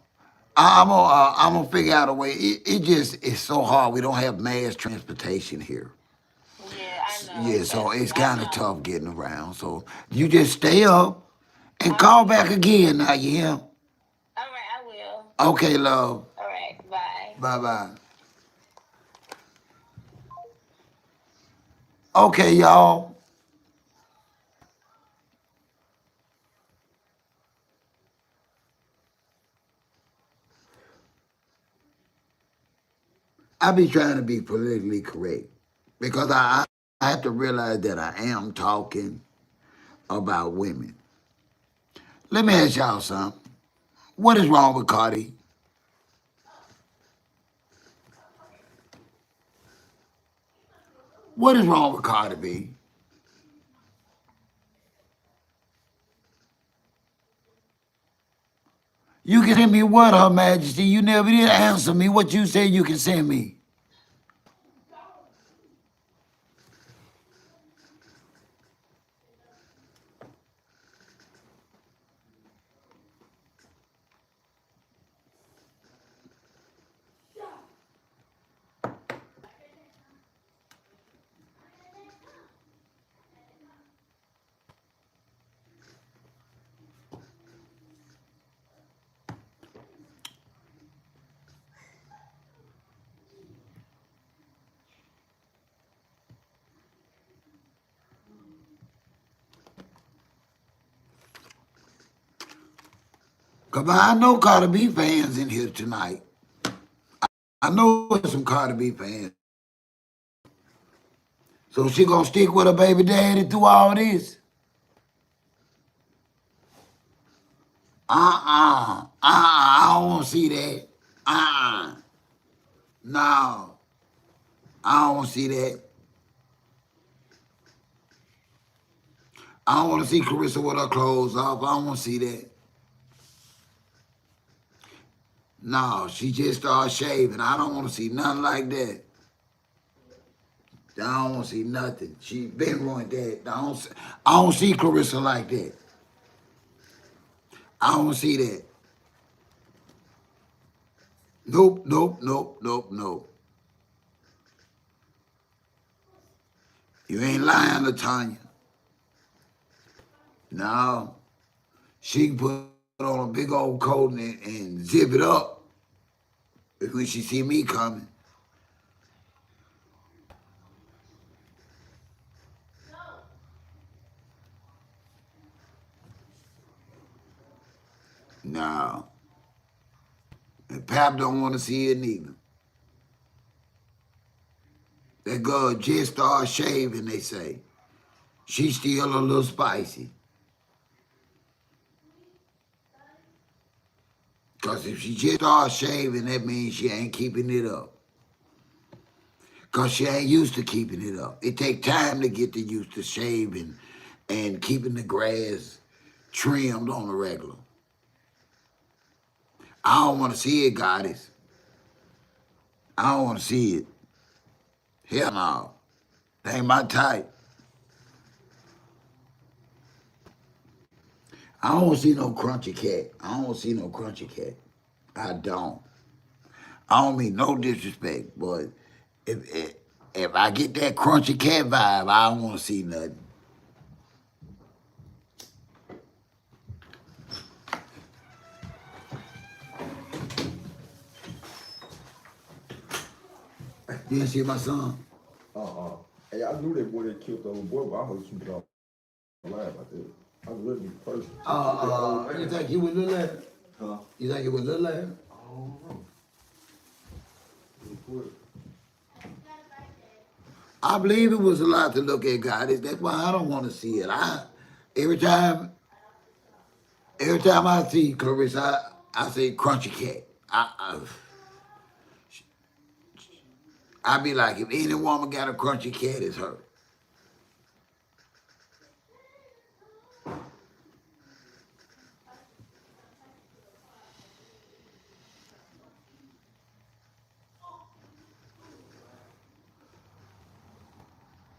I'm gonna figure out a way. It just it's so hard. We don't have mass transportation here. Yeah, I know. Yeah, so Trust me, it's I kind of know. tough getting around. So you just stay up and I call back will. again. Now you hear? All right, I will. Okay, love. All right, bye. Bye bye. Okay, y'all. I be trying to be politically correct because I have to realize that I am talking about women. Let me ask y'all something. What is wrong with Cardi? What is wrong with Cardi B? You can send me what, Her Majesty? You never did answer me. What you said you can send me. Because I know Cardi B fans in here tonight. I know there's some Cardi B fans. So she gonna stick with her baby daddy through all this? I don't want to see that. No, I don't want to see that. I don't want to see Carissa with her clothes off. I don't want to see that. No, she just started shaving. I don't want to see nothing like that. I don't want to see nothing. She been ruined that. I don't see Carissa like that. I don't see that. Nope. You ain't lying, LaTanya. No. She can put on a big old coat and zip it up when she see me coming. No. And Pap don't want to see it neither. That girl just started shaving, they say. She's still a little spicy. Because if she just started shaving, that means she ain't keeping it up. Because she ain't used to keeping it up. It take time to get used to shaving and keeping the grass trimmed on the regular. I don't want to see it, goddess. I don't want to see it. Hell no. That ain't my type. I don't want to see no crunchy cat. I don't want to see no crunchy cat. I don't. I don't mean no disrespect, but if I get that crunchy cat vibe, I don't want to see nothing. You didn't see my son? Hey, I knew that boy that killed the little boy, but I heard some lie about that. I was looking at the person. You think he was little ass? Huh? You think it was little ass? I don't know. Report. I believe it was a lot to look at, God. That's why I don't want to see it. Every time I see Clarissa, I say crunchy cat. I be like, if any woman got a crunchy cat, it's her.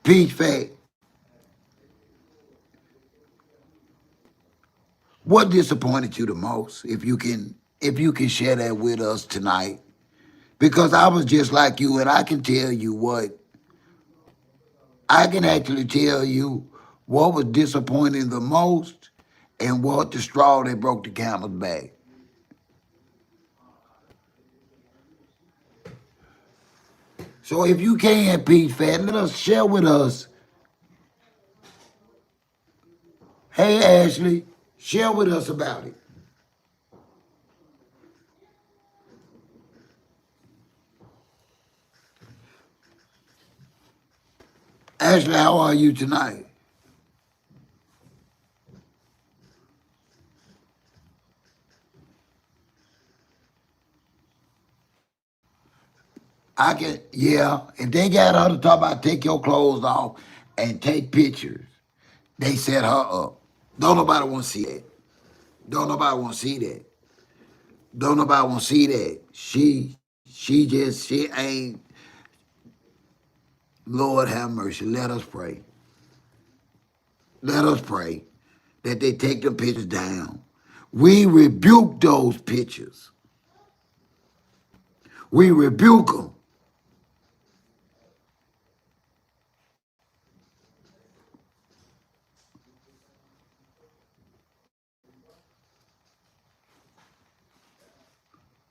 Peach Fat, what disappointed you the most? If you can share that with us tonight, because I was just like you, and I can tell you what I can actually tell you what was disappointing the most, and what the straw that broke the camel's back. So if you can, Peach Fat, let us share with us. Hey, Ashley, share with us about it. Ashley, how are you tonight? I can, yeah. If they got her to talk about take your clothes off and take pictures, they set her up. Don't nobody want to see that. Don't nobody want to see that. Don't nobody want to see that. She ain't. Lord have mercy. Let us pray. Let us pray that they take the pictures down. We rebuke those pictures. We rebuke them.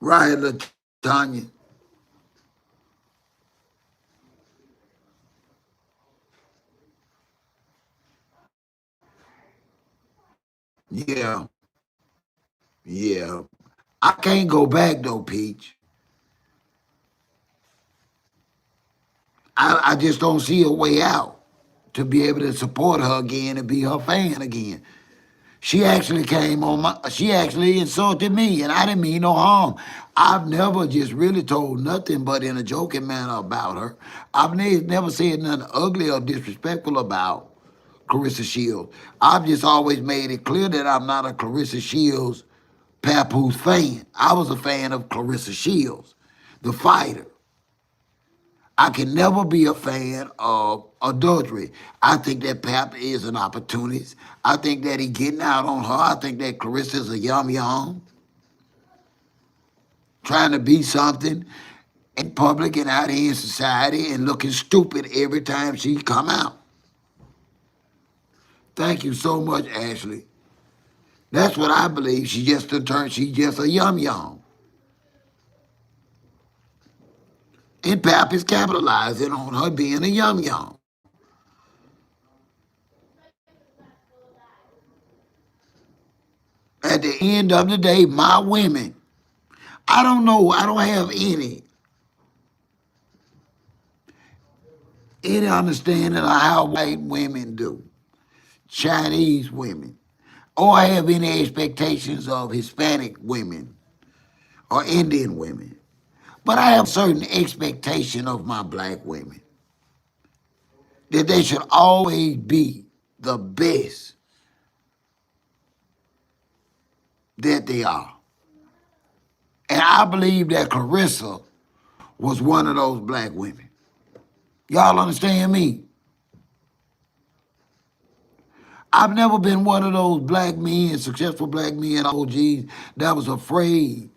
Right, Latanya? Yeah, yeah. I can't go back though, Peach. I just don't see a way out to be able to support her again and be her fan again. She actually came on she actually insulted me, and I didn't mean no harm. I've never just really told nothing but in a joking manner about her. I've never said nothing ugly or disrespectful about Clarissa Shields. I've just always made it clear that I'm not a Clarissa Shields Papoose fan. I was a fan of Clarissa Shields, the fighter. I can never be a fan of adultery. I think that Pap is an opportunist. I think that he getting out on her. I think that Carissa's a yum, trying to be something in public and out here in society and looking stupid every time she come out. Thank you so much, Ashley. That's what I believe. She just a yum. And Pap is capitalizing on her being a yum. At the end of the day, my women, I don't know, I don't have any understanding of how white women do, Chinese women, or I have any expectations of Hispanic women or Indian women. But I have certain expectation of my black women, that they should always be the best that they are. And I believe that Clarissa was one of those black women. Y'all understand me? I've never been one of those black men, successful black men, OGs, that was afraid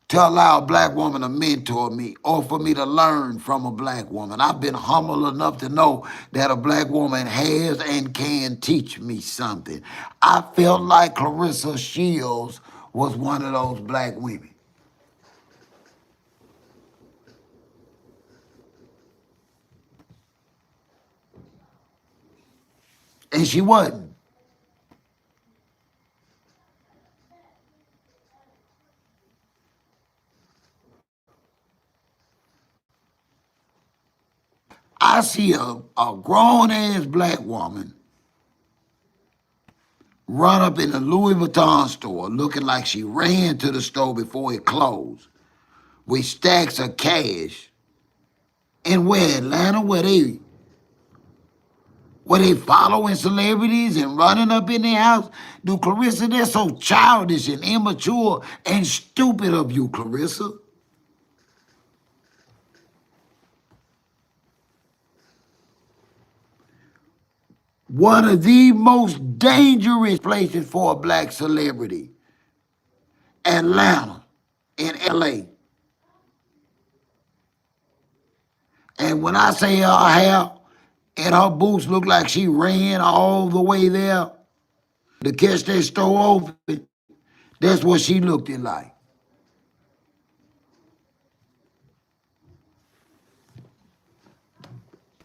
to allow a black woman to mentor me or for me to learn from a black woman. I've been humble enough to know that a black woman has and can teach me something. I felt like Clarissa Shields was one of those black women. and she wasn't. I see a grown-ass black woman run up in a Louis Vuitton store looking like she ran to the store before it closed with stacks of cash. And where Atlanta, where they following celebrities and running up in their house? Do Clarissa, that's so childish and immature and stupid of you, Clarissa. One of the most dangerous places for a black celebrity, Atlanta, in LA. And when I say her hair and her boots look like she ran all the way there to catch that store open, that's what she looked like.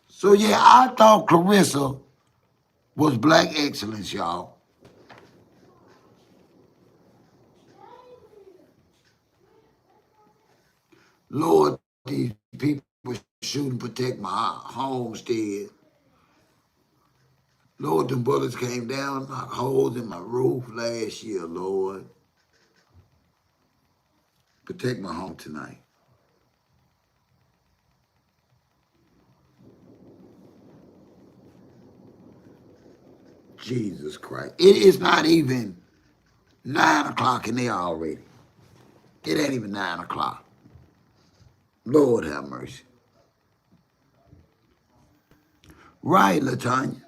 So yeah, I thought Clarissa was black excellence, y'all. Lord, these people shooting protect my homestead. Lord, them bullets came down, knocked holes in my roof last year, Lord. Protect my home tonight. Jesus Christ. It is not even 9 o'clock in there already. It ain't even 9 o'clock. Lord have mercy. Right, LaTanya.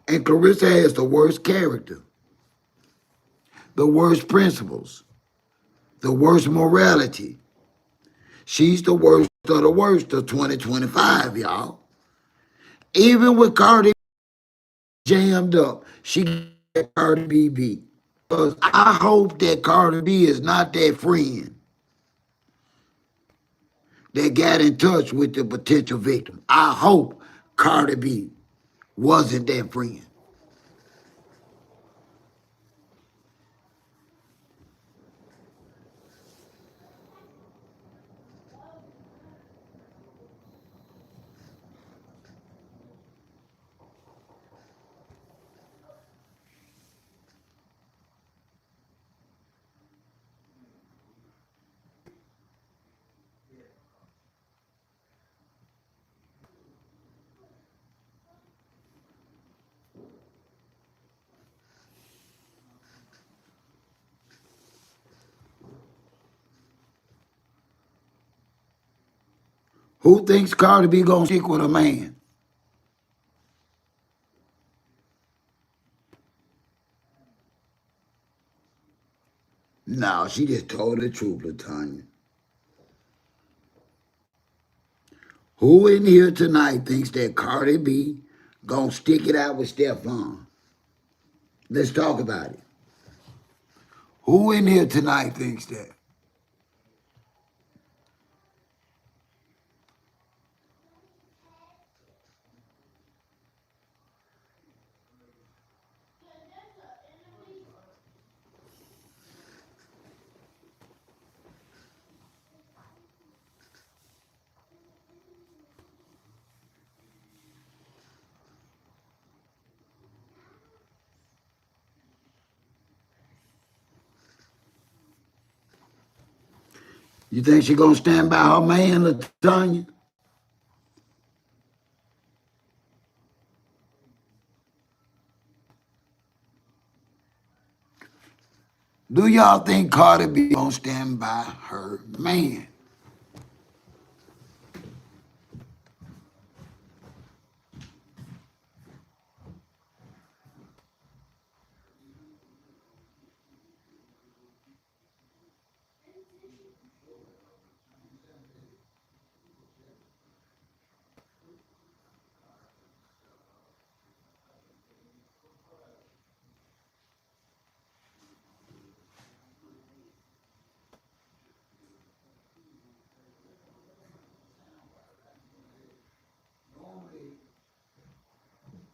And Clarissa has the worst character, the worst principles, the worst morality. She's the worst of the worst of 2025, y'all. Even with Cardi jammed up, she got Cardi B beat. Because I hope that Cardi B is not that friend that got in touch with the potential victim. I hope Cardi B wasn't that friend. Who thinks Cardi B gonna stick with a man? No, she just told the truth, LaTanya. Who in here tonight thinks that Cardi B gonna stick it out with Stephon? Let's talk about it. Who in here tonight thinks that? You think she gonna stand by her man, LaTanya? Do y'all think Cardi B gonna stand by her man?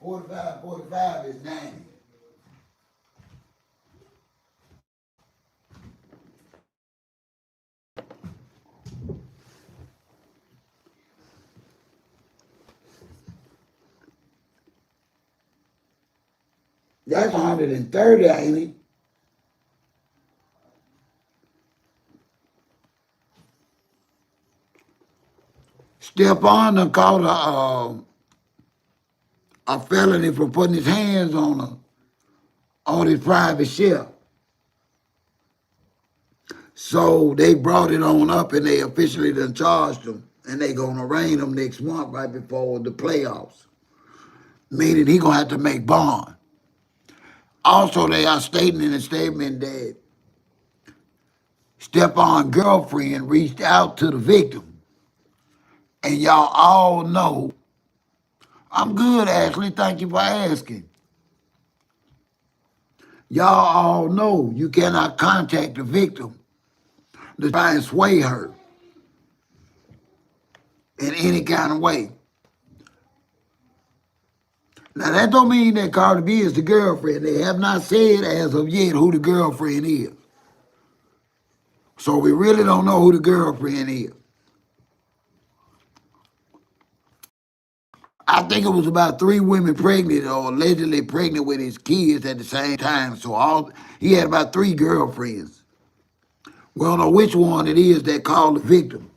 45 is 90. That's 130, ain't it? Stephon done caught a felony for putting his hands on his private chef. So they brought it on up and they officially done charged him. And they gonna arraign him next month right before the playoffs. Meaning he gonna have to make bond. Also, they are stating in a statement that Stephon's girlfriend reached out to the victim. And y'all all know, I'm good, Ashley, thank you for asking. Y'all all know you cannot contact the victim to try and sway her in any kind of way. Now, that don't mean that Cardi B is the girlfriend. They have not said as of yet who the girlfriend is. So we really don't know who the girlfriend is. I think it was about 3 women pregnant or allegedly pregnant with his kids at the same time. So he had about 3 girlfriends. We don't know which one it is that called the victim.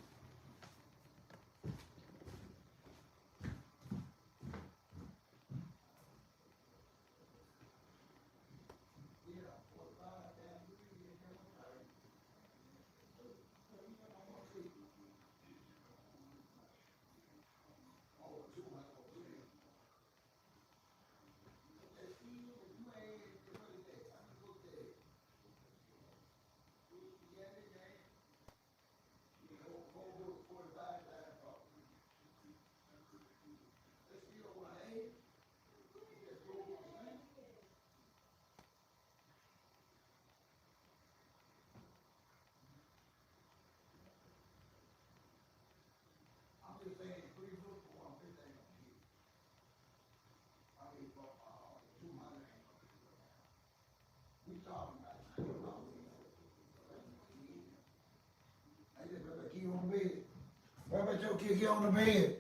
What about your kid get on the bed?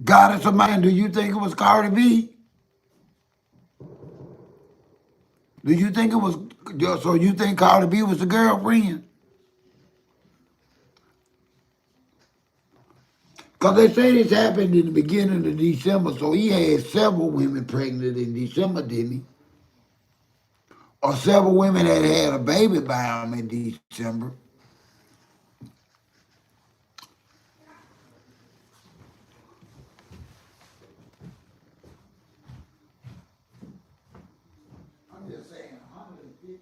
Goddess of mine, do you think it was Cardi B? Do you think it was, so you think Cardi B was the girlfriend? Because they say this happened in the beginning of December, so he had several women pregnant in December, didn't he? Or several women that had a baby by him in December. I'm just saying, 150.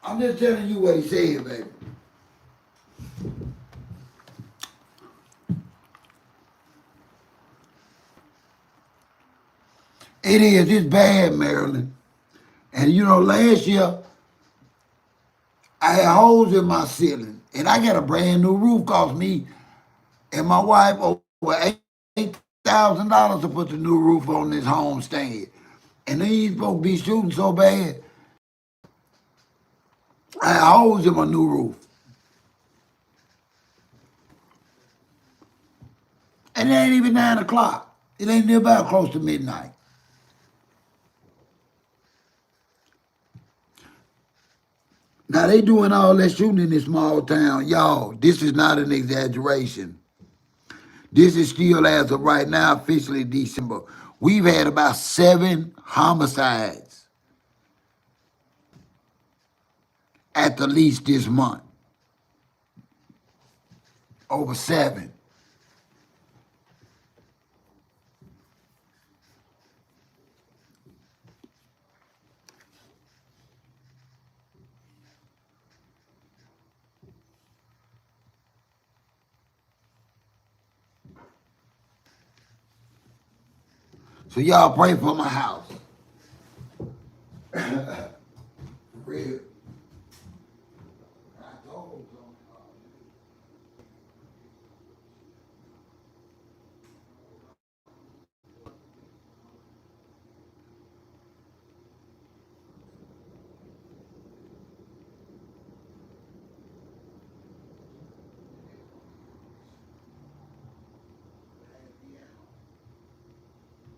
I'm just telling you what he said, baby. It is. It's bad, Maryland. And you know, last year, I had holes in my ceiling, and I got a brand new roof. Cost me and my wife over $8,000 to put the new roof on this homestead. And these folks be shooting so bad. I had holes in my new roof. And it ain't even 9 o'clock. It ain't near about close to midnight. Now they doing all that shooting in this small town. Y'all, this is not an exaggeration. This is still, as of right now, officially December. We've had about 7 homicides at the least this month. Over 7. So y'all pray for my house. Real. I told them.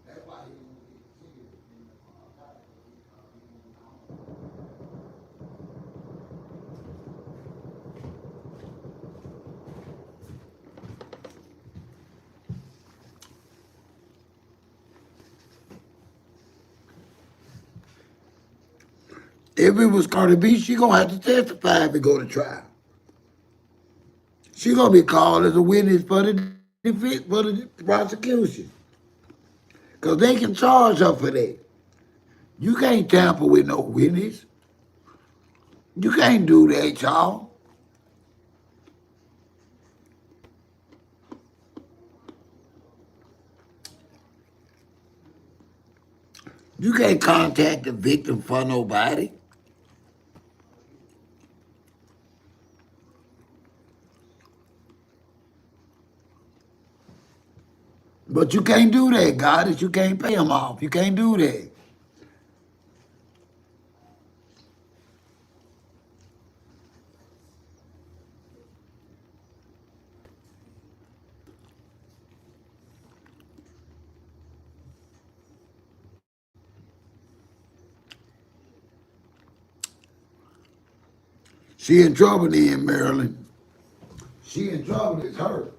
That's why he didn't get serious. If it was Cardi B, she gonna have to testify if it go to trial. She gonna be called as a witness for the defense, for the prosecution, cause they can charge her for that. You can't tamper with no witness. You can't do that, y'all. You can't contact the victim for nobody. But you can't do that, Goddess. You can't pay them off. You can't do that. She in trouble then, Maryland. She in trouble, it's her.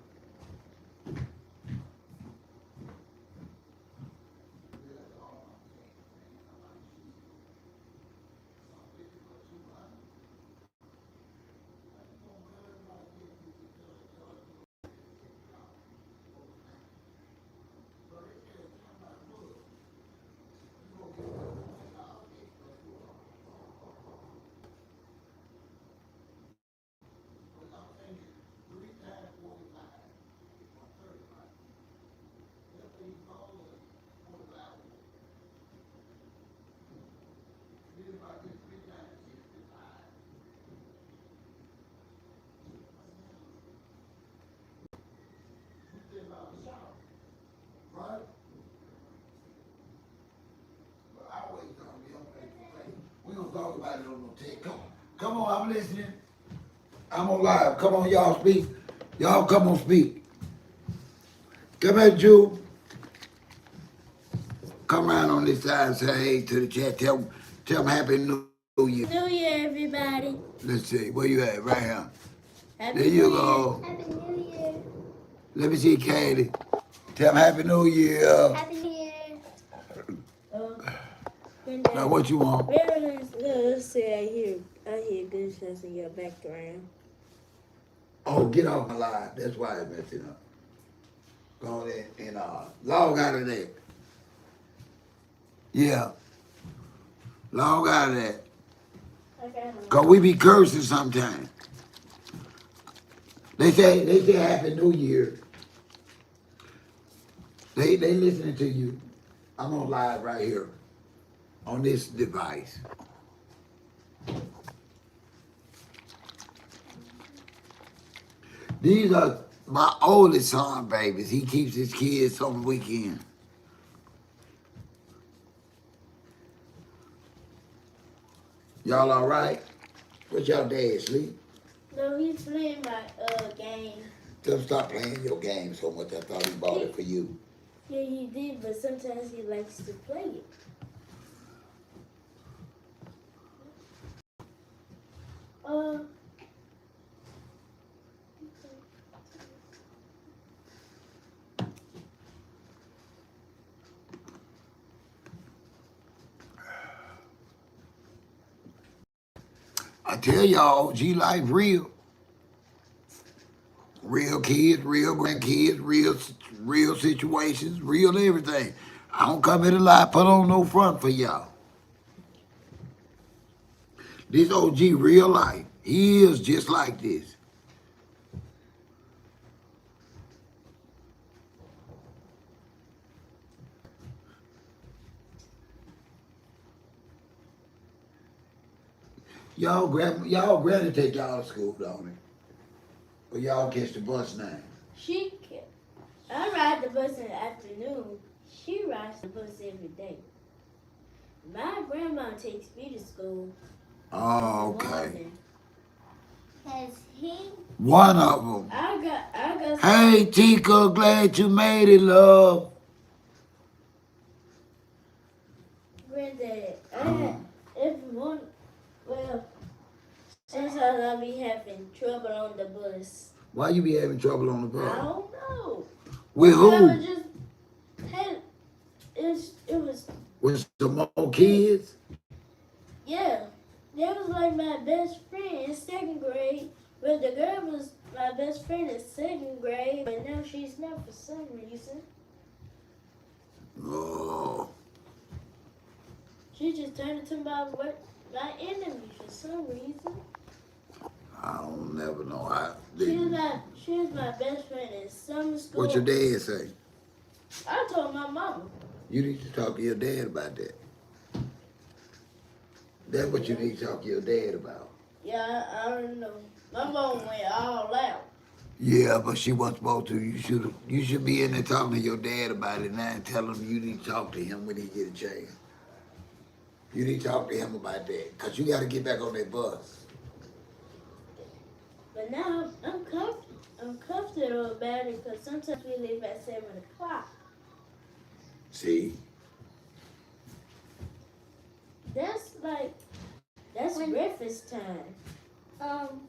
Right? But I always gonna be on Facebook. We gonna talk about it on no tape. Come on, I'm listening. I'm on live. Come on, y'all speak. Y'all come on, speak. Come here, Jew. Come around on this side and say hey to the chat. Tell them Happy New Year. New Year, everybody. Let's see. Where you at? Right here. Happy There you New go. Year. Happy New Year. Let me see, Katie. Tell them Happy New Year. Happy New Year. Now, what you want? Let's say I hear gunshots in your background. Oh, get off my live. That's why it's messing up. Go on and log out of that. Yeah. Log out of that. Cause we be cursing sometimes. They say Happy New Year. They listening to you. I'm on live right here on this device. These are my oldest son babies. He keeps his kids on the weekend. Y'all all right? What y'all dad sleep? No, he's playing my game. Tell him stop playing your game so much. I thought he bought it for you. Yeah, he did, but sometimes he likes to play it. Uh, I tell y'all, G life real. Real kids, real grandkids, real situations, real everything. I don't come here to lie, put on no front for y'all. This OG real life. He is just like this. Y'all granny take y'all to school, don't it? Or y'all catch the bus now? I ride the bus in the afternoon. She rides the bus every day. My grandma takes me to school. Oh, okay. Has he? One of them. I got. Hey, Tika, glad you made it, love. Granddad, every morning, well, sometimes I be having trouble on the bus. Why you be having trouble on the I bus? don't know. With I who? just had it was With some more kids? yeah. That was like my best friend in second grade. But the girl was my best friend in second grade, but now she's not for some reason. Oh, She just turned into my enemy for some reason. I don't never know how. She was my best friend in summer school. What your dad say? I told my mama. You need to talk to your dad about that. That's what you need to talk to your dad about. Yeah, I don't know. My mom went all out. Yeah, but she wasn't supposed to. You should be in there talking to your dad about it now and tell him you need to talk to him when he get a chance. You need to talk to him about that. Because you got to get back on that bus. But now I'm comfortable about it because sometimes we leave at 7 o'clock. See? That's breakfast time.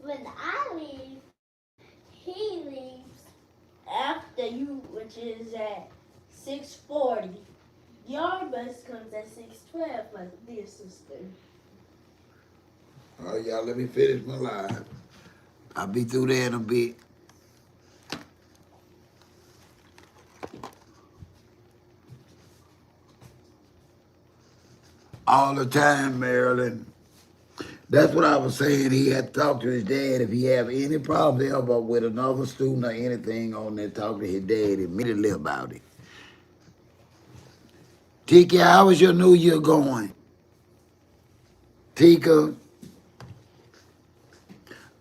When I leave, he leaves after you, which is at 6:40. Your bus comes at 6:12, my dear sister. All right, y'all, let me finish my line. I'll be through there in a bit. All the time, Marilyn. That's what I was saying. He had to talk to his dad. If he have any problems ever with another student or anything on there, talk to his dad immediately about it. Tika, how was your new year going? Tika?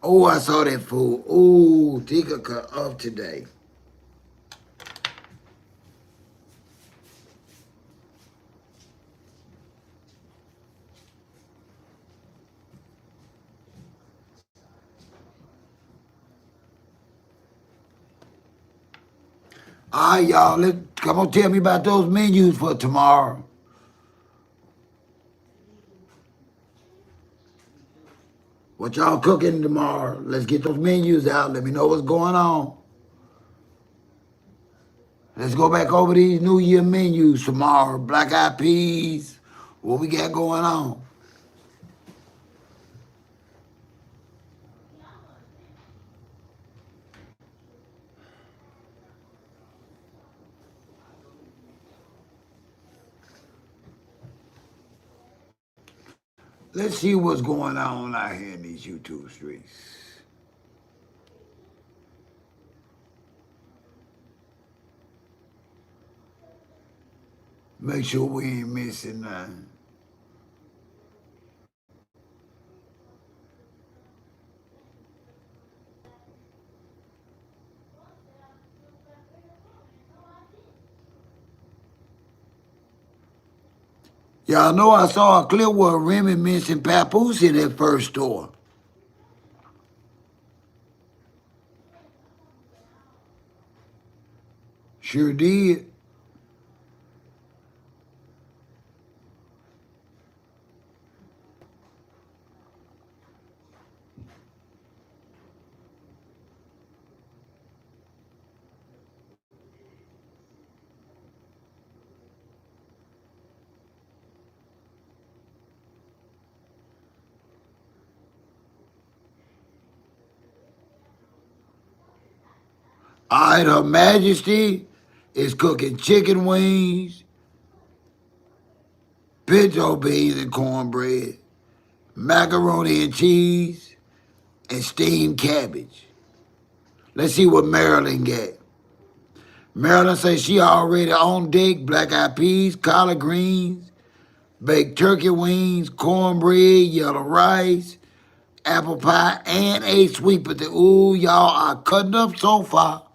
Oh, I saw that fool. Oh, Tika cut up today. All right, y'all, come on, tell me about those menus for tomorrow. What y'all cooking tomorrow? Let's get those menus out. Let me know what's going on. Let's go back over these New Year menus tomorrow. Black eyed peas. What we got going on? Let's see what's going on out here in these YouTube streets. Make sure we ain't missing nothing. Y'all know I saw a clip where Remy mentioned Papoose in that first store. Sure did. All right, Her Majesty is cooking chicken wings, pinto beans and cornbread, macaroni and cheese, and steamed cabbage. Let's see what Marilyn got. Marilyn says she already on deck black eyed peas, collard greens, baked turkey wings, cornbread, yellow rice, apple pie, and a sweet potato. Ooh, y'all are cutting up so far.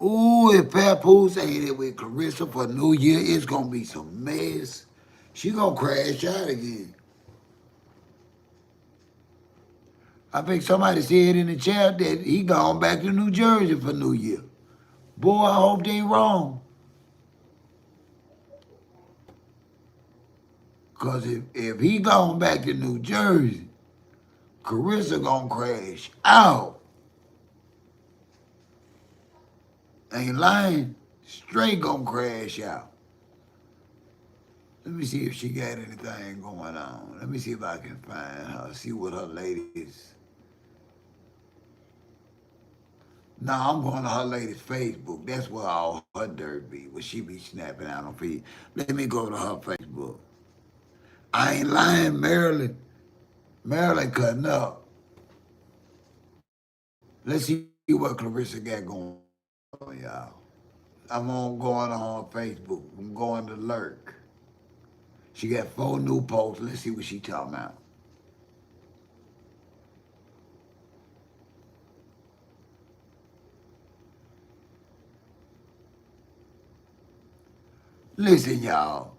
Ooh, if Papoose ain't it with Clarissa for New Year, it's gonna be some mess. She gonna crash out again. I think somebody said in the chat that he gone back to New Jersey for New Year. Boy, I hope they wrong. Cause if he gone back to New Jersey, Carissa gonna crash out. Ain't lying. Straight gonna crash out. Let me see if she got anything going on. Let me see if I can find her, see what her ladies. No, I'm going to her lady's Facebook. That's where all her dirt be, where she be snapping out on feed. Let me go to her Facebook. I ain't lying, Maryland. Maryland cutting up. Let's see what Clarissa got going on, y'all. I'm on going on her Facebook. I'm going to lurk. She got 4 new posts. Let's see what she talking about. Listen, y'all.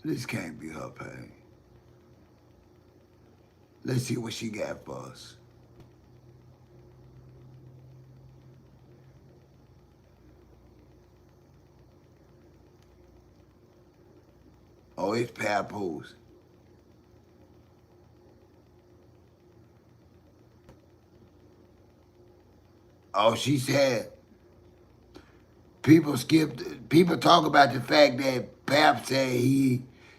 This can't be her page. Let's see what she got for us. Oh, it's Papoose. Oh, she said people talk about the fact that Pap said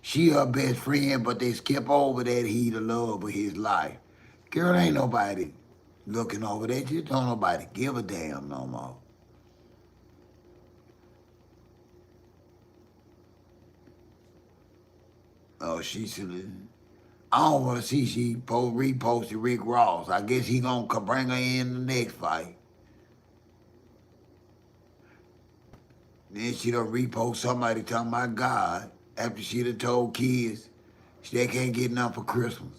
she her best friend, but they skip over that he the love of his life. Girl, ain't nobody looking over that. Just don't nobody give a damn no more. Oh, she said, I don't want to see she reposted Rick Ross. I guess he gonna bring her in the next fight. Then she done repost somebody talking about God after she done told kids they can't get nothing for Christmas.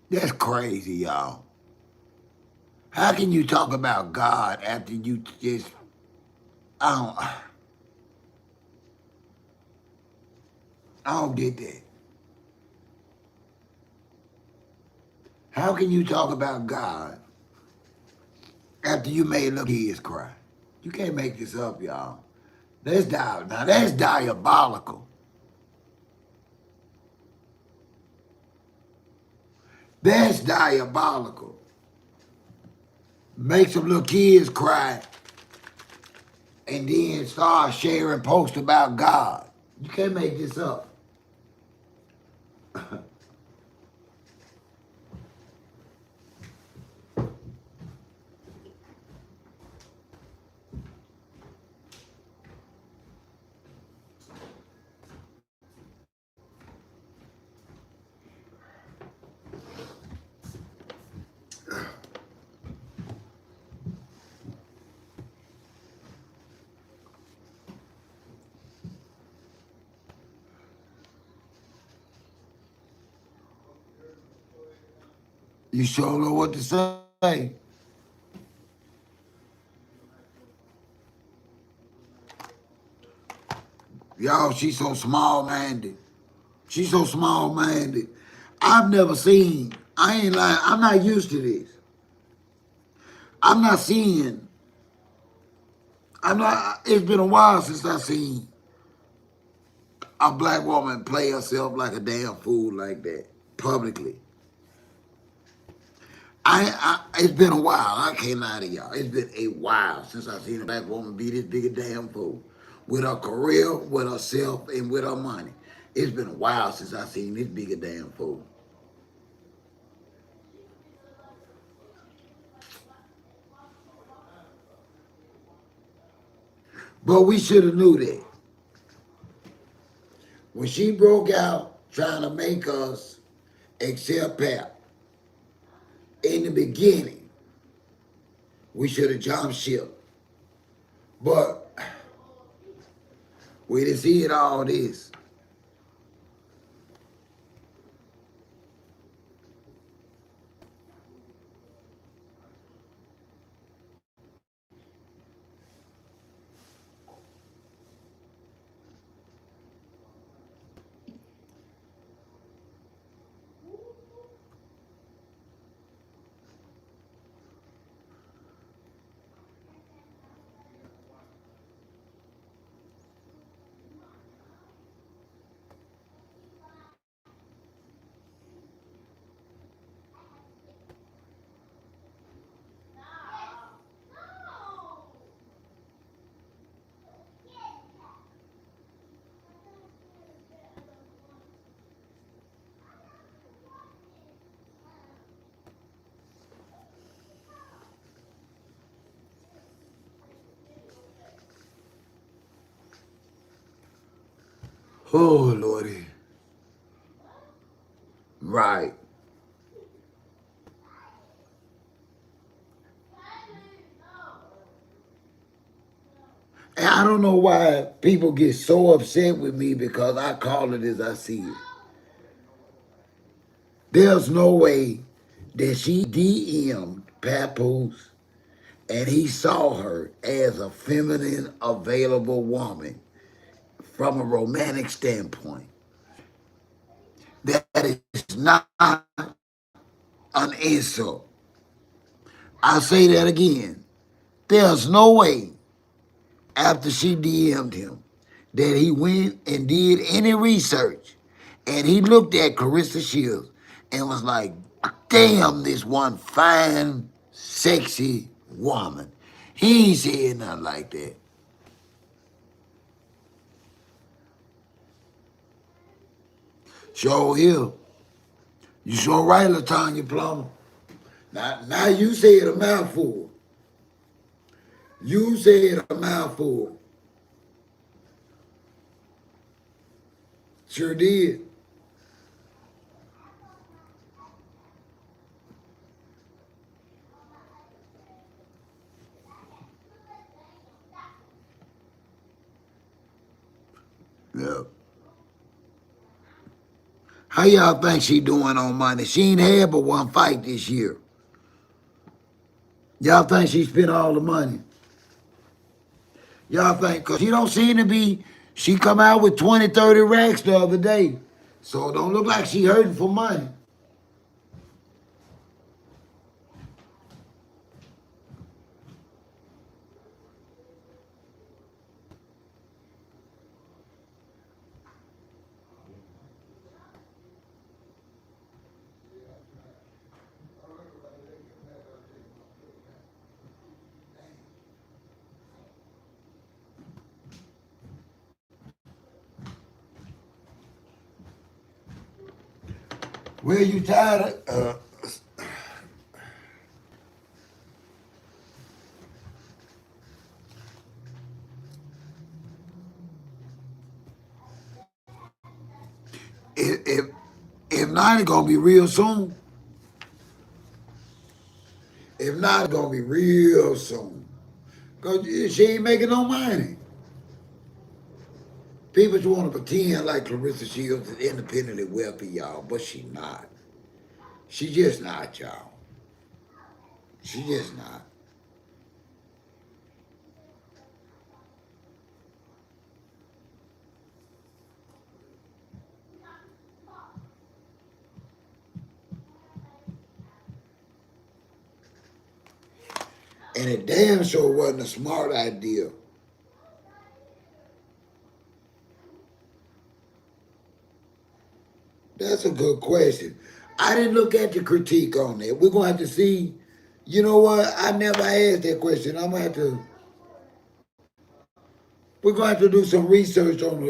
That's crazy, y'all. How can you talk about God after you just, I don't get that. How can you talk about God after you made little kids cry? You can't make this up, y'all. Now that's diabolical. That's diabolical. Make some little kids cry and then start sharing posts about God. You can't make this up. You sure don't know what to say. Y'all, she's so small-minded. She's so small-minded. I've never seen, I ain't lying, I'm not used to this. I'm not seeing, it's been a while since I seen a black woman play herself like a damn fool like that, publicly. It's been a while, I can't lie to y'all. It's been a while since I've seen a black woman be this big a damn fool. With her career, with herself, and with her money. It's been a while since I've seen this big a damn fool. But we should have knew that. When she broke out trying to make us accept Pap, in the beginning, we should have jumped ship. But we didn't see it all this. Oh, Lordy. Right. And I don't know why people get so upset with me because I call it as I see it. There's no way that she DM'd Papoose and he saw her as a feminine, available woman from a romantic standpoint. That is not an insult. I'll say that again. There's no way after she DM'd him that he went and did any research and he looked at Carissa Shields and was like, damn, this one fine, sexy woman. He ain't said nothing like that. Sure here. You sure right, LaTanya Plummer. Now you said a mouthful. You said a mouthful. Sure did. Yeah. How y'all think she doing on money? She ain't had but one fight this year. Y'all think she spent all the money? Y'all think, because she don't seem to be, she come out with 20, 30 racks the other day. So it don't look like she hurting for money. Well, you tired of, if not, it's gonna be real soon. If not, it's gonna be real soon. Because she ain't making no money. People just want to pretend like Clarissa Shields is independently wealthy, y'all, but she not. She just not, y'all. She just not. And it damn sure wasn't a smart idea. That's a good question. I didn't look at the critique on that. We're gonna have to see. You know what? I never asked that question. I'm gonna have to. We're gonna have to do some research on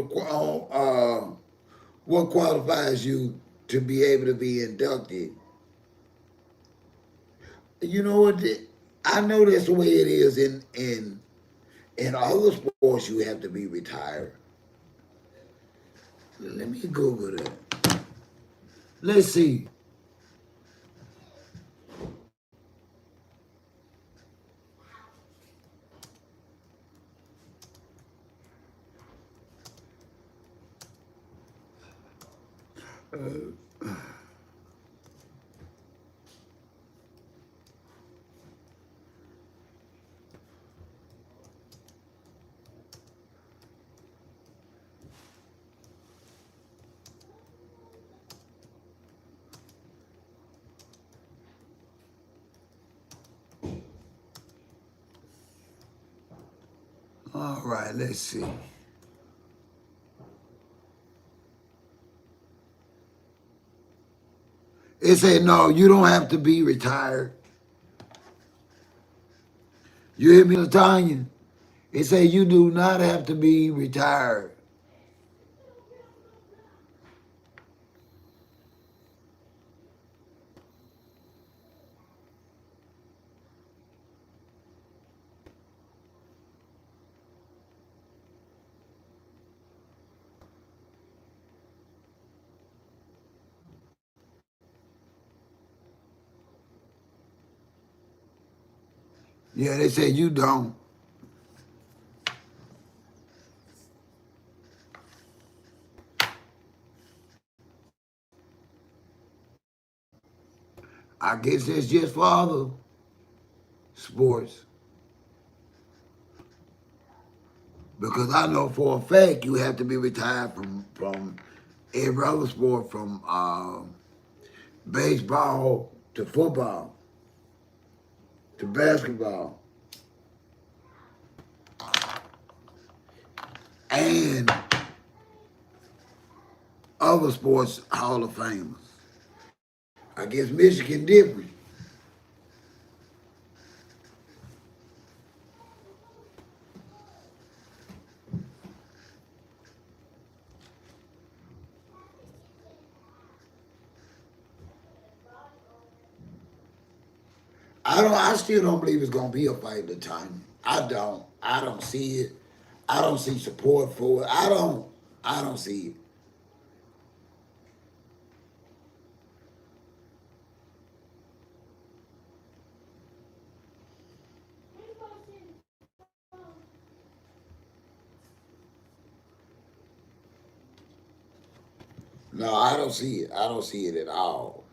what qualifies you to be able to be inducted. You know what? I know that's the way it is in other sports. You have to be retired. Let me Google that. Let's see. All right, let's see. It said, no, you don't have to be retired. You hear me, Latanya? It said you do not have to be retired. Yeah, they said you don't. I guess that's just for other sports. Because I know for a fact you have to be retired from every other sport, from baseball to football to basketball and other sports Hall of Famers. I guess Michigan different. I still don't believe it's gonna be a fight at the time. I don't. I don't see it. I don't see support for it. I don't see it. No, I don't see it. I don't see it at all.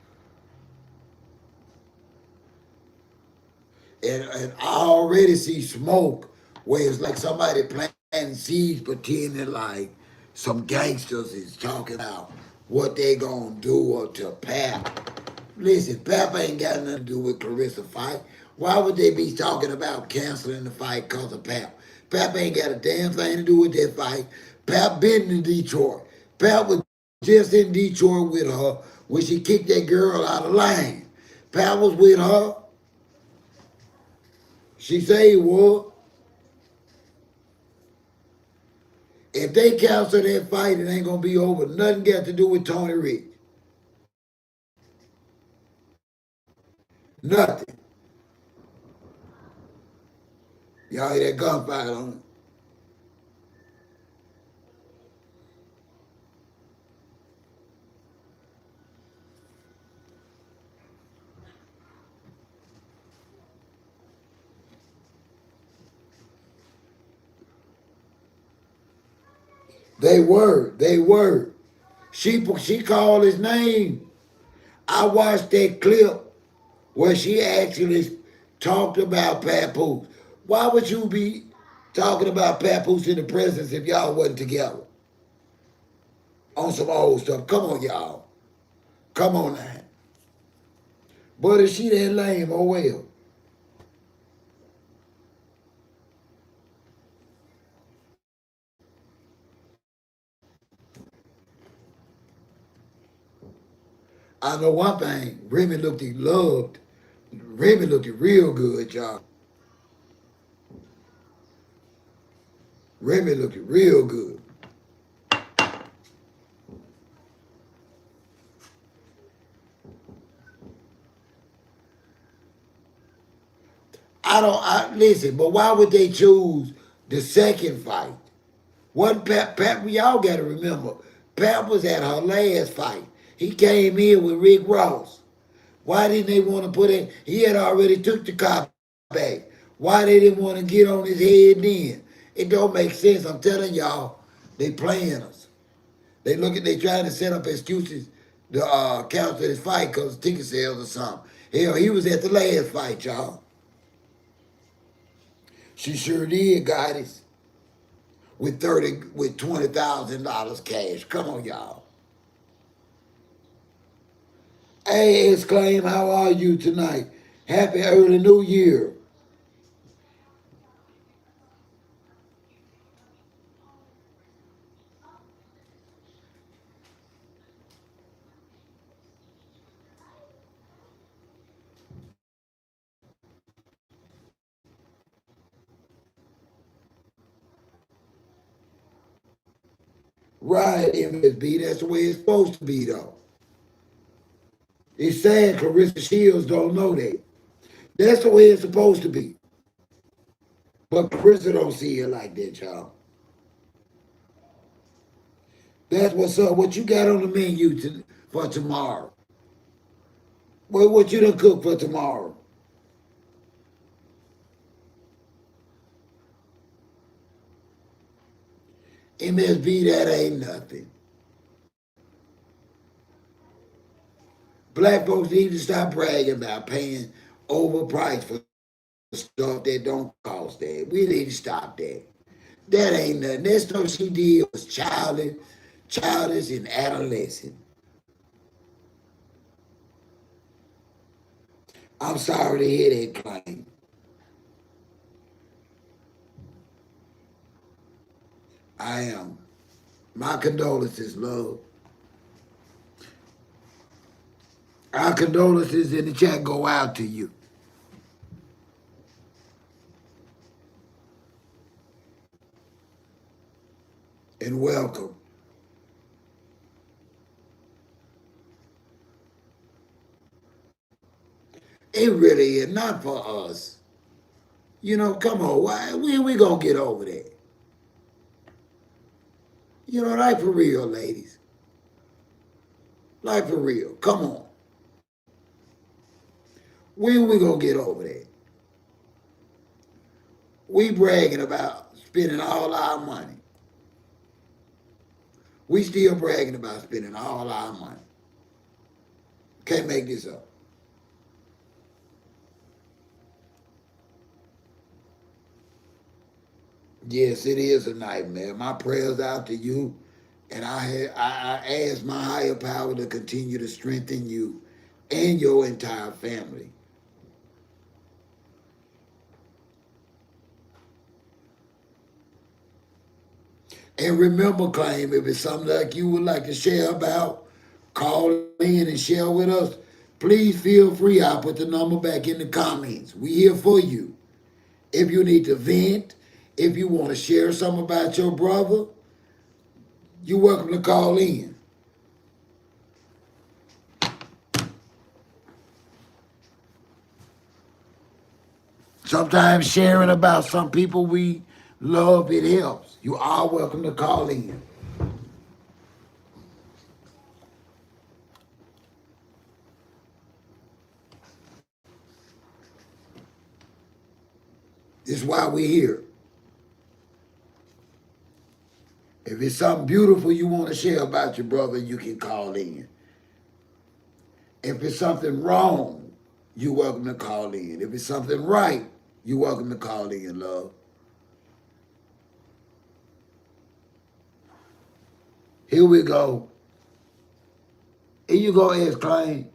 And I already see smoke where it's like somebody planting seeds, pretending like some gangsters is talking about what they gonna do or to Pap. Listen, Pap ain't got nothing to do with Clarissa fight. Why would they be talking about canceling the fight because of Pap? Pap ain't got a damn thing to do with that fight. Pap been in Detroit. Pap was just in Detroit with her when she kicked that girl out of line. Pap was with her. She say he was. If they cancel that fight, it ain't gonna be over. Nothing got to do with Tony Rich. Nothing. Y'all hear that gunfire on it? They were. She called his name. I watched that clip where she actually talked about Papoose. Why would you be talking about Papoose in the presence if y'all wasn't together? On some old stuff. Come on, y'all. Come on now. But if she that lame, oh well. I know one thing. Remy looked loved. Remy looked real good, y'all. Remy looked real good. Listen, but why would they choose the second fight? What Pat, y'all got to remember, Pat was at her last fight. He came in with Rick Ross. Why didn't they want to put in? He had already took the cop back. Why they didn't want to get on his head then? It don't make sense. I'm telling y'all, they playing us. They trying to set up excuses to cancel this fight because of ticket sales or something. Hell, he was at the last fight, y'all. She sure did, got it. With $20,000 cash. Come on, y'all. Hey, Exclaim, how are you tonight? Happy early New Year. Right, MSB, that's the way it's supposed to be, though. It's sad Clarissa Shields don't know that. That's the way it's supposed to be. But Clarissa don't see it like that, y'all. That's what's up. What you got on the menu for tomorrow? What you done cook for tomorrow? MSB, that ain't nothing. Black folks need to stop bragging about paying overpriced for stuff that don't cost that. We need to stop that. That ain't nothing. That stuff she did was childish and adolescent. I'm sorry to hear that claim. I am. My condolences, love. Our condolences in the chat go out to you. And welcome. It really is not for us. You know, come on, why we gonna get over that? You know, like for real, ladies. Like for real. Come on. When we gonna get over that? We bragging about spending all our money. We still bragging about spending all our money. Can't make this up. Yes, it is a nightmare. My prayers out to you, and I ask my higher power to continue to strengthen you and your entire family. And remember, Claim, if it's something like you would like to share about, call in and share with us. Please feel free. I'll put the number back in the comments. We here for you. If you need to vent, if you want to share something about your brother, you're welcome to call in. Sometimes sharing about some people we love, it helps. You are welcome to call in. This is why we're here. If it's something beautiful you want to share about your brother, you can call in. If it's something wrong, you're welcome to call in. If it's something right, you're welcome to call in, love. Here we go. Here you go, S-Claim.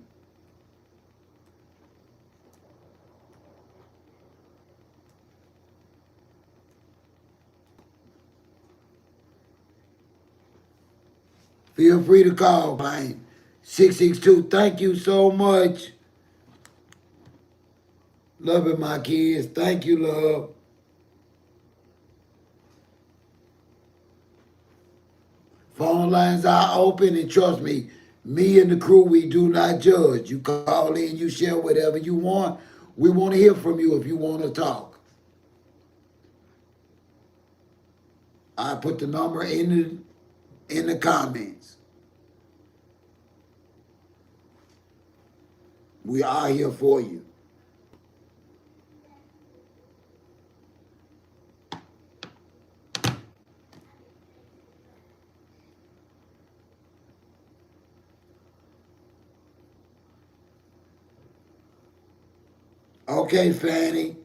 Feel free to call, Claim. 662, thank you so much. Love it, my kids. Thank you, love. Phone lines are open, and trust me, me and the crew, we do not judge. You call in, you share whatever you want. We want to hear from you if you want to talk. I put the number in the comments. We are here for you. Okay, Fanny.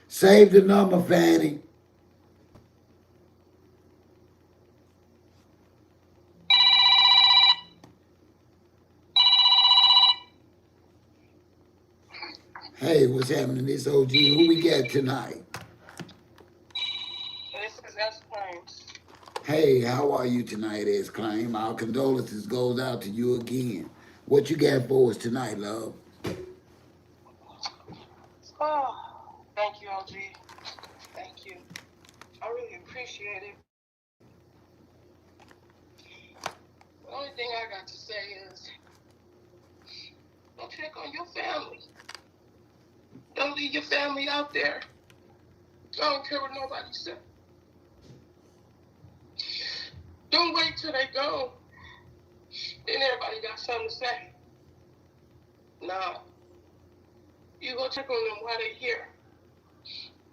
Save the number, Fanny. Hey, what's happening? This OG. Who we got tonight? This is S-Claim. Hey, how are you tonight, S-Claim? Our condolences goes out to you again. What you got for us tonight, love? Oh, thank you, OG. Thank you. I really appreciate it. The only thing I got to say is, don't check on your family. Don't leave your family out there. I don't care what nobody says. Don't wait till they go. Then everybody got something to say. Nah. You go check on them while they're here.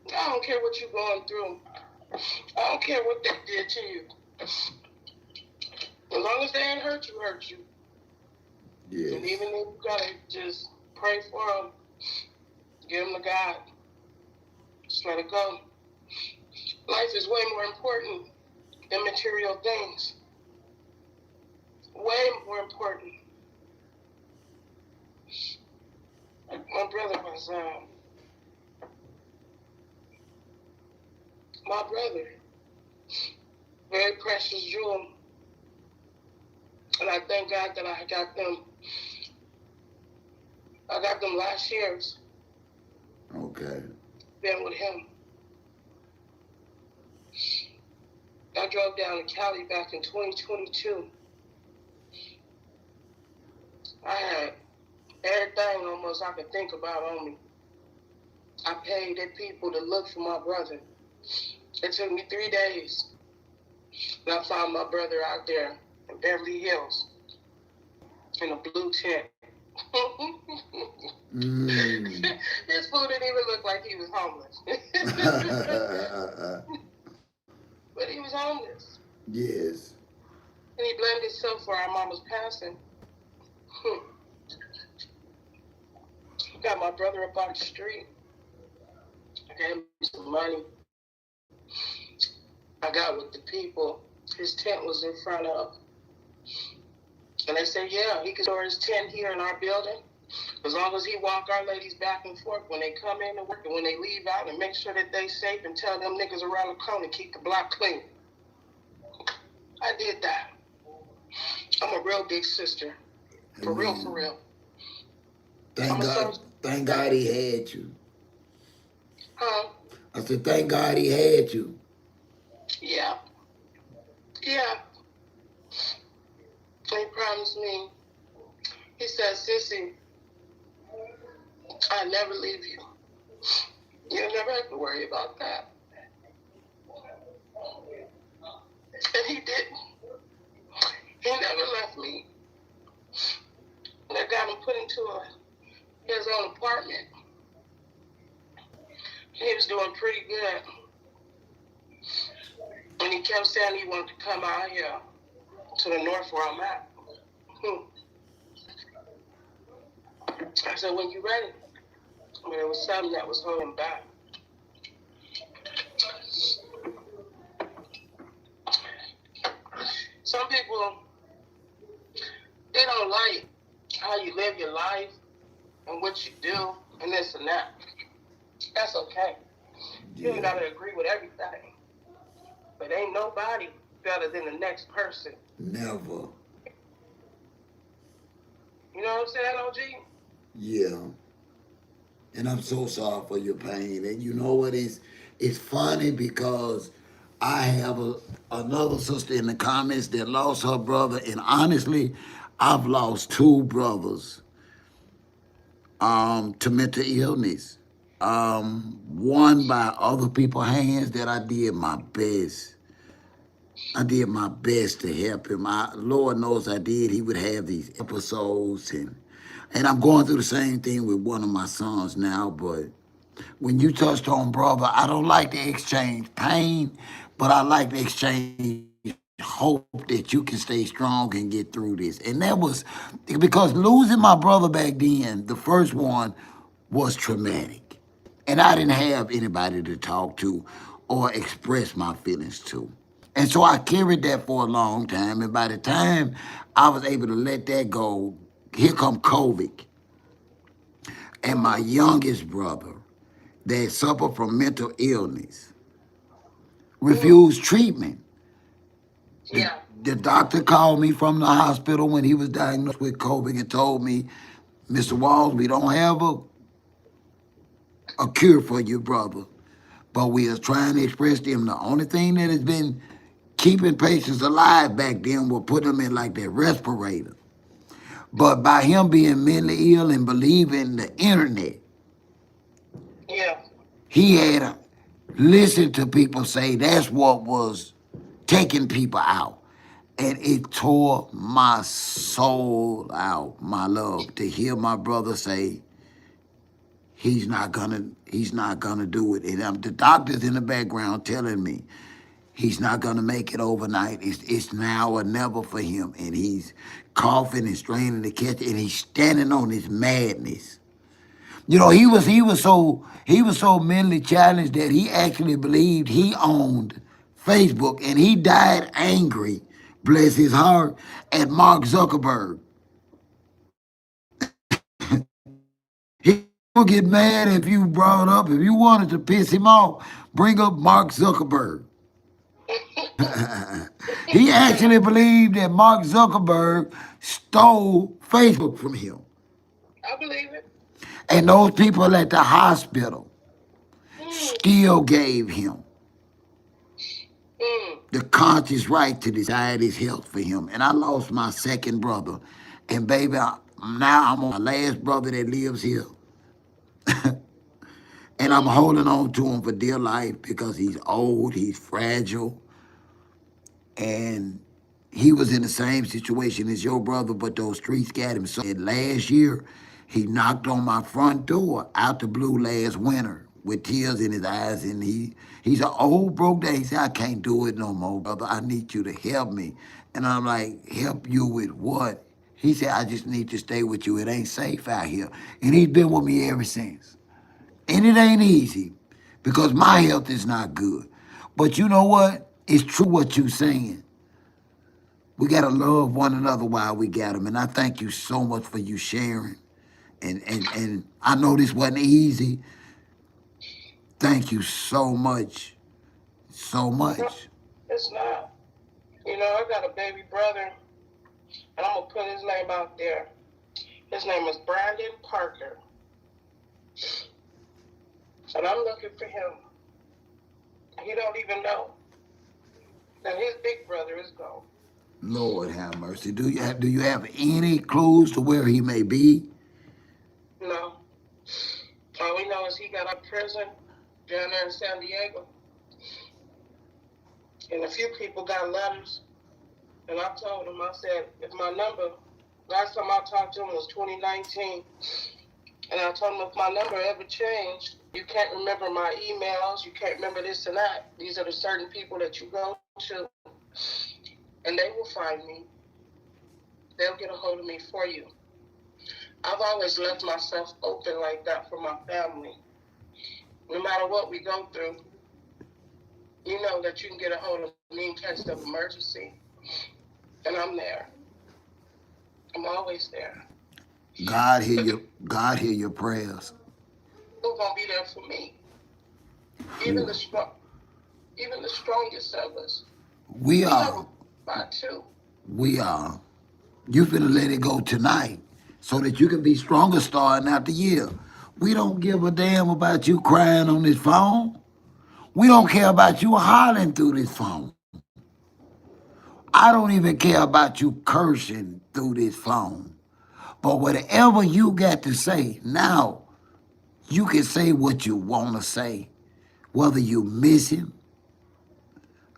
I don't care what you're going through. I don't care what they did to you. As long as they ain't hurt you. Yes. And even if you gotta just pray for them, give them to God. Just let it go. Life is way more important than material things. Way more important. My brother was, very precious jewel. And I thank God that I got them last years. Okay. Been with him. I drove down to Cali back in 2022. I had everything almost I could think about on me. I paid the people to look for my brother. It took me 3 days. And I found my brother out there in Beverly Hills in a blue tent. This fool didn't even look like he was homeless. But he was homeless. Yes. And he blamed himself for our mama's passing. Got my brother up on the street. I gave him some money. I got with the people his tent was in front of. And they said, yeah, he could store his tent here in our building. As long as he walk our ladies back and forth when they come in to work and when they leave out, and make sure that they safe and tell them niggas around the corner keep the block clean. I did that. I'm a real big sister. For real, for real. Thank God he had you. Huh? I said, thank God he had you. Yeah. Yeah. He promised me. He said, Sissy, I never leave you. You'll never have to worry about that. And he didn't. He never left me. And I got him put into his own apartment. He was doing pretty good. And he kept saying he wanted to come out here to the north where I'm at. I said, when you ready? But it was something that was holding him back. Some people, they don't like how you live your life and what you do and this and that. That's okay. You ain't gotta agree with everything. But ain't nobody better than the next person. Never. You know what I'm saying, OG? Yeah. And I'm so sorry for your pain. And you know what is? It's funny because I have another sister in the comments that lost her brother, and honestly, I've lost two brothers to mental illness. One by other people's hands that I did my best. I did my best to help him. Lord knows I did. He would have these episodes, and I'm going through the same thing with one of my sons now. But when you touched on brother, I don't like to exchange pain, but I like to exchange hope that you can stay strong and get through this. And that was because losing my brother back then, the first one, was traumatic. And I didn't have anybody to talk to or express my feelings to. And so I carried that for a long time. And by the time I was able to let that go, here come COVID. And my youngest brother that suffered from mental illness refused treatment. Yeah. The doctor called me from the hospital when he was diagnosed with COVID and told me, Mr. Walls, we don't have a cure for your brother, but we are trying to express to him the only thing that has been keeping patients alive back then will put them in like that respirator. But by him being mentally ill and believing the internet, Yeah. he had listened to people say that's what was taking people out. And it tore my soul out, my love, to hear my brother say he's not gonna do it. And the doctor's in the background telling me he's not gonna make it overnight. It's now or never for him. And he's coughing and straining to catch it, and he's standing on his madness. You know, he was so mentally challenged that he actually believed he owned Facebook, and he died angry, bless his heart, at Mark Zuckerberg. He would get mad if you brought up, if you wanted to piss him off, bring up Mark Zuckerberg. He actually believed that Mark Zuckerberg stole Facebook from him. I believe it. And those people at the hospital still gave him the conscious right to decide his health for him. And I lost my second brother. And baby, now I'm on my last brother that lives here. And I'm holding on to him for dear life because he's old, he's fragile. And he was in the same situation as your brother, but those streets got him. So last year, he knocked on my front door out the blue last winter with tears in his eyes, and he's an old broke day. He said, I can't do it no more, brother. I need you to help me. And I'm like, help you with what? He said, I just need to stay with you. It ain't safe out here. And he's been with me ever since. And it ain't easy because my health is not good. But you know what? It's true what you're saying. We got to love one another while we got them. And I thank you so much for you sharing. And I know this wasn't easy. Thank you so much. So much. No, it's not. You know, I got a baby brother, and I'm going to put his name out there. His name is Brandon Parker. And I'm looking for him. He don't even know that his big brother is gone. Lord have mercy. Do you have any clues to where he may be? No. All we know is he got out of prison down there in San Diego. And a few people got letters. And I told him, I said, if my number, last time I talked to him was 2019. And I told him if my number ever changed, you can't remember my emails, you can't remember this and that. These are the certain people that you go to, and they will find me. They'll get a hold of me for you. I've always left myself open like that for my family. No matter what we go through, you know that you can get a hold of me in case of emergency. And I'm there. I'm always there. God hear your prayers. Who's gonna be there for me? Even the strongest of us. We are. By two. We are. You finna let it go tonight so that you can be stronger starting out the year. We don't give a damn about you crying on this phone. We don't care about you hollering through this phone. I don't even care about you cursing through this phone. But whatever you got to say, now you can say what you want to say. Whether you miss him,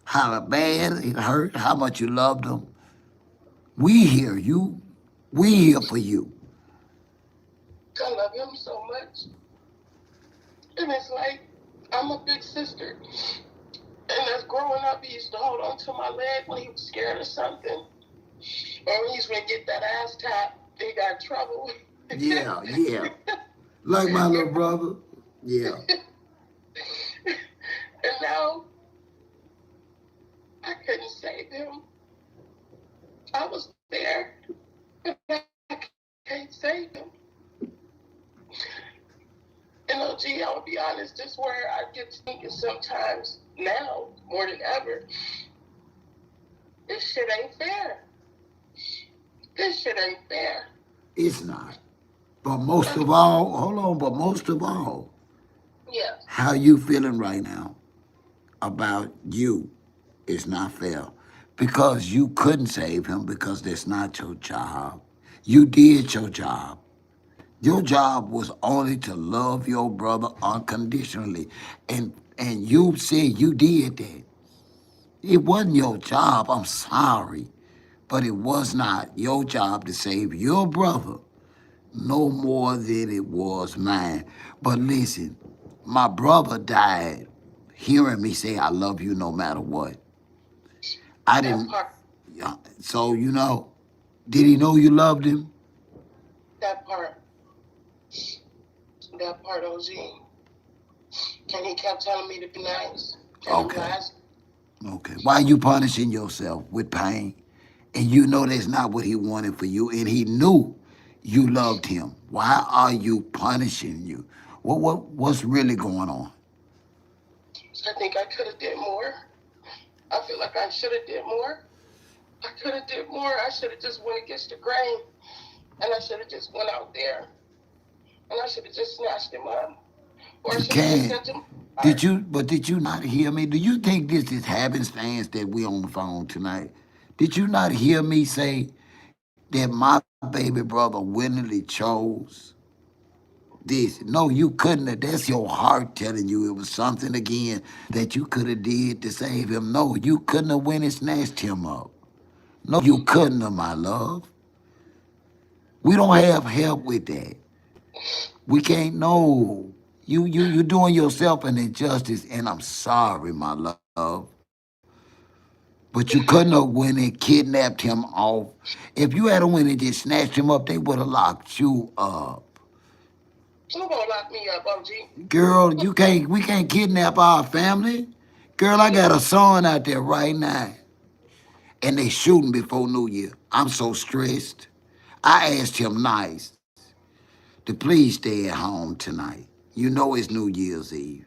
how bad it hurt, how much you loved him. We hear you. We here for you. I love him so much. And it's like, I'm a big sister. And as growing up, he used to hold on to my leg when he was scared of something. Or when he used to get that ass tap, he got in trouble. Yeah, yeah. Like my little brother. Yeah. And now, I couldn't save him. I was there, but I can't save him. And OG, I'll be honest, this is where I get to thinking sometimes, now, more than ever, this shit ain't fair. This shit ain't fair. It's not. But most of all, hold on, but most of all, Yes. how you feeling right now about you is not fair. Because you couldn't save him because that's not your job. You did your job. Your job was only to love your brother unconditionally. And you said you did that. It wasn't your job, I'm sorry. But it was not your job to save your brother no more than it was mine. But listen, my brother died hearing me say I love you no matter what. I didn't. So, you know, did he know you loved him? That part, OG. And he kept telling me to be nice. Okay. Okay. Why you punishing yourself with pain? And you know that's not what he wanted for you, and he knew you loved him. Why are you punishing you? What's really going on? I think I could have did more. I feel like I should have did more. I could have did more. I should have just went against the grain. And I should have just went out there. And I should have just snatched him up. Or I You should have just can't. sent him. Did you not hear me? Do you think this is happenstance that we on the phone tonight? Did you not hear me say that my baby brother willingly chose this? No, you couldn't have. That's your heart telling you it was something again that you could have did to save him. No, you couldn't have went and snatched him up. No, you couldn't have, my love. We don't have help with that. We can't know. You doing yourself an injustice, and I'm sorry, my love. But you couldn't have went and kidnapped him off. If you had went and just snatched him up, they would have locked you up. Who gonna lock me up, OG? Girl, we can't kidnap our family. Girl, I got a son out there right now. And they shooting before New Year. I'm so stressed. I asked him nice to please stay at home tonight. You know it's New Year's Eve.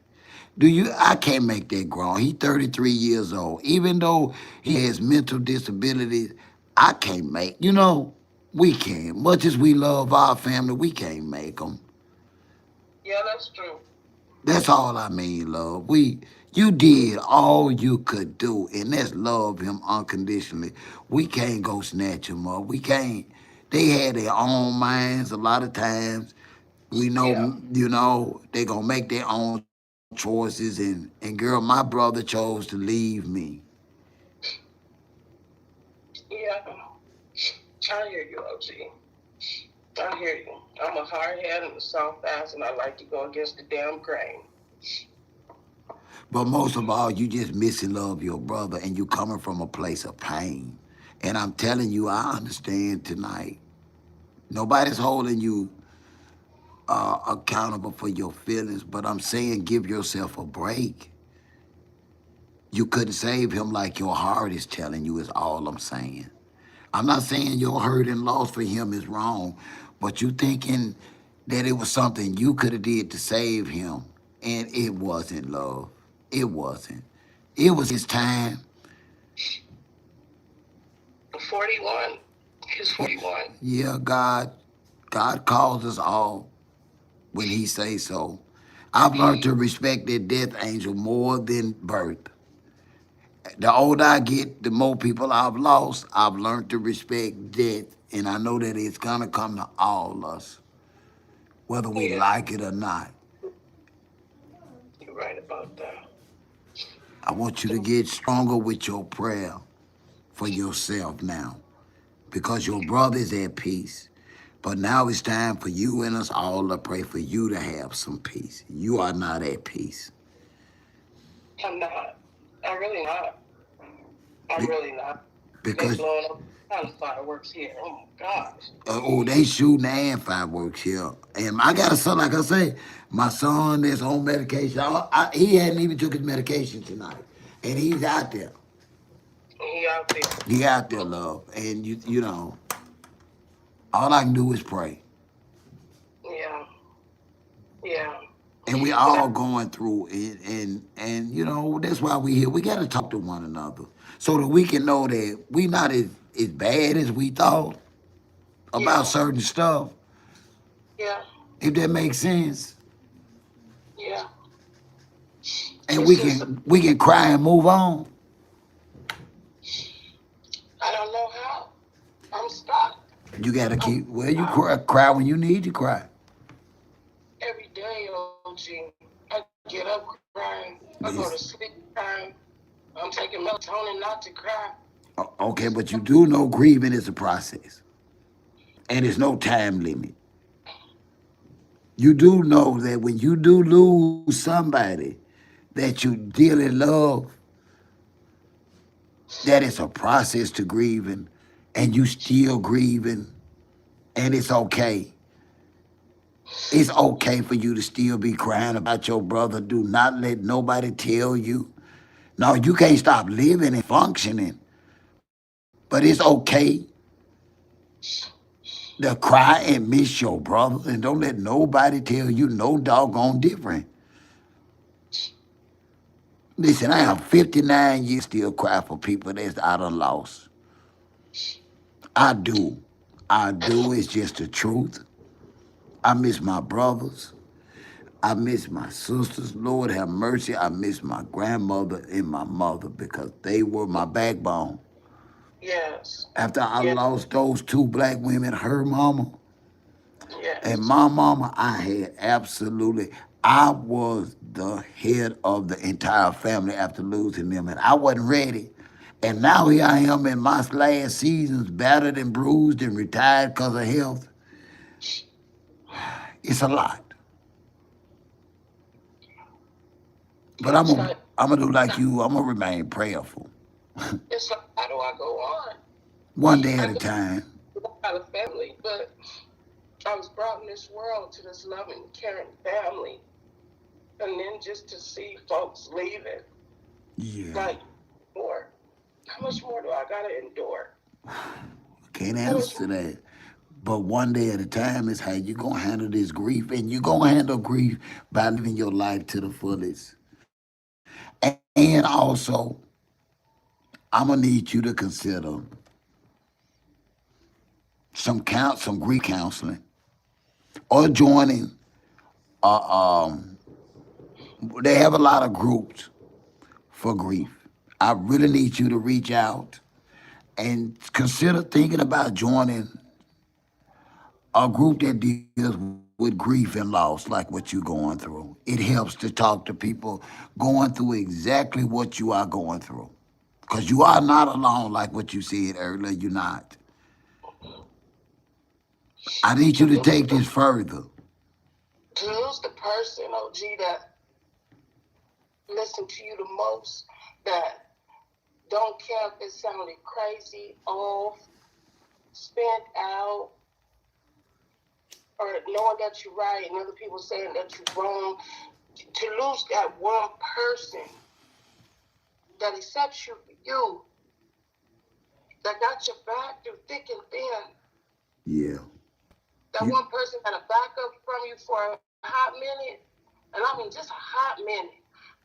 I can't make that grown. He 33 years old. Even though he has mental disabilities, I can't make, we can't. Much as we love our family, we can't make them. Yeah, that's true. That's all I mean, love. You did all you could do, and that's love him unconditionally. We can't go snatch him up. We can't. They had their own minds a lot of times. We know, they gonna make their own choices, and girl, my brother chose to leave me. Yeah, I hear you, OG. I hear you. I'm a hard head and a soft ass, and I like to go against the damn grain. But most of all, you just missing love your brother and you coming from a place of pain. And I'm telling you, I understand tonight. Nobody's holding you accountable for your feelings, but I'm saying give yourself a break. You couldn't save him like your heart is telling you, is all I'm saying. I'm not saying your hurt and loss for him is wrong, but you thinking that it was something you could have did to save him, and it wasn't, love. It wasn't. It was his time. 41. He's 41. Yeah, God calls us all when he says so. I've learned to respect that death angel more than birth. The older I get, the more people I've lost, I've learned to respect death. And I know that it's gonna come to all us, whether we Yeah, like it or not. you're right about that. I want you to get stronger with your prayer for yourself now, because your brother is at peace. But now it's time for you and us all to pray for you to have some peace. You are not at peace. I'm not. I'm really not. I'm Be- really not. They Because blowing up kind of fireworks here. Oh my gosh. they shooting and fireworks here. And I got a son, like I say, my son is on medication. He hadn't even took his medication tonight. And he's out there. He out there. He out there, love. And you know, all I can do is pray. Yeah. Yeah. And we all going through it, and you know, that's why we here. We gotta talk to one another so that we can know that we not as bad as we thought about Yeah. certain stuff. Yeah. If that makes sense. Yeah. And It's just, we can cry and move on. I don't know how. I'm stuck. You gotta keep you cry when you need to cry. Every day, OG. I get up crying. I go to sleep crying. I'm taking melatonin not to cry. Okay, but you do know grieving is a process. And there's no time limit. You do know that when you do lose somebody that you dearly love, that it's a process to grieving, and you still grieving, and it's okay. It's okay for you to still be crying about your brother. Do not let nobody tell you. No, you can't stop living and functioning, but it's okay to cry and miss your brother, and don't let nobody tell you no doggone different. Listen, I have 59 years still cry for people that I done lost. I do. I do. It's just the truth. I miss my brothers. I miss my sisters. Lord have mercy. I miss my grandmother and my mother because they were my backbone. Yes. After I Yeah. lost those two black women, her mama Yes. and my mama, I had I was the head of the entire family after losing them, and I wasn't ready. And now here I am in my last seasons, battered and bruised and retired because of health. It's a lot. But I'm It's gonna like, do like you. I'm gonna remain prayerful, it's like, how do I go on? one day I at a time. got a family, but I was brought in this world to this loving, caring family. And then just to see folks leaving, Yeah, like, more. How much more do I gotta endure? can't How much answer that. But one day at a time is how you gonna handle this grief, and you gonna handle grief by living your life to the fullest. And also, I'm gonna need you to consider some grief counseling, or joining. They have a lot of groups for grief. I really need you to reach out and consider thinking about joining a group that deals with grief and loss, like what you're going through. It helps to talk to people going through exactly what you are going through. Because you are not alone, like what you said earlier, you're not. I need you to take this further. to lose the person, OG, that listen to you the most, that don't care if it sounded crazy, off, spent out, or knowing that you're right and other people saying that you're wrong. To lose that one person that accepts you for you, that got your back through thick and thin. Yeah. That You- one person got to back up from you for a hot minute, and I mean just a hot minute,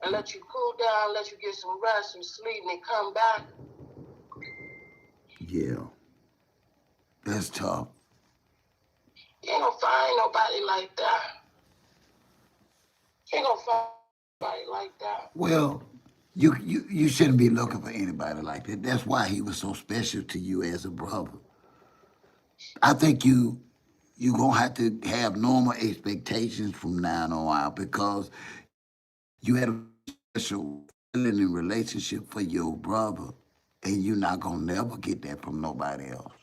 and let you cool down, let you get some rest, some sleep, and then come back. Yeah. That's tough. You ain't gonna find nobody like that. You ain't gonna find nobody like that. Well, you shouldn't be looking for anybody like that. That's why he was so special to you as a brother. I think you gonna have to have normal expectations from now on out because you had a special feeling and relationship for your brother, and you're not gonna never get that from nobody else.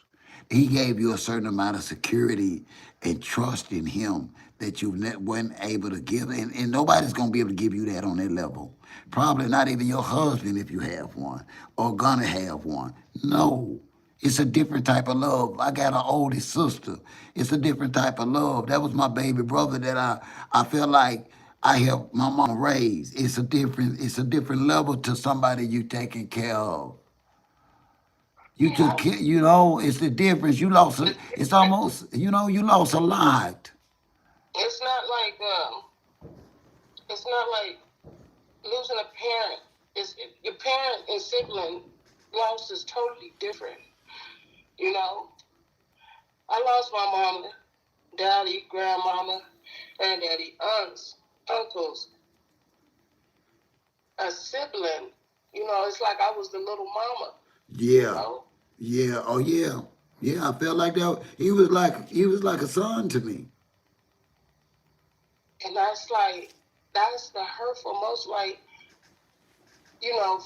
He gave you a certain amount of security and trust in him that you weren't able to give, and nobody's gonna be able to give you that on that level. Probably not even your husband if you have one, or gonna have one. No. It's a different type of love. I got an oldest sister. It's a different type of love. That was my baby brother that I feel like I helped my mom raise. It's a different level to somebody you taking care of. You took care, it's the difference. You lost it's almost, you lost a lot. It's not like losing a parent. Your parent and sibling loss is totally different. You know, I lost my mama, daddy, grandmama, granddaddy, aunts, uncles, a sibling. It's like I was the little mama. Yeah. Yeah. Oh yeah. Yeah, I felt like that. He was like a son to me. And that's the hurtful most, like,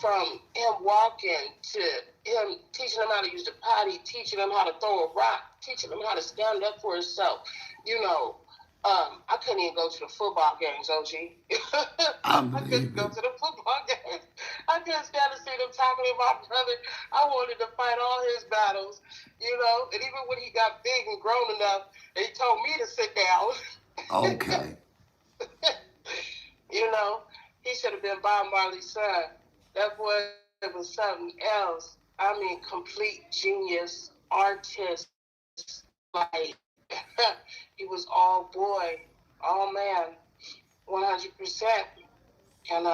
from him walking to him teaching him how to use the potty, teaching him how to throw a rock, teaching him how to stand up for himself. I couldn't even go to the football games, OG. I couldn't go to the football games. I couldn't stand to see them talking to my brother. I wanted to fight all his battles, and even when he got big and grown enough, he told me to sit down. Okay. He should have been Bob Marley's son. That boy was something else. I mean, complete genius, artist. Like, he was all boy, all man, 100%. And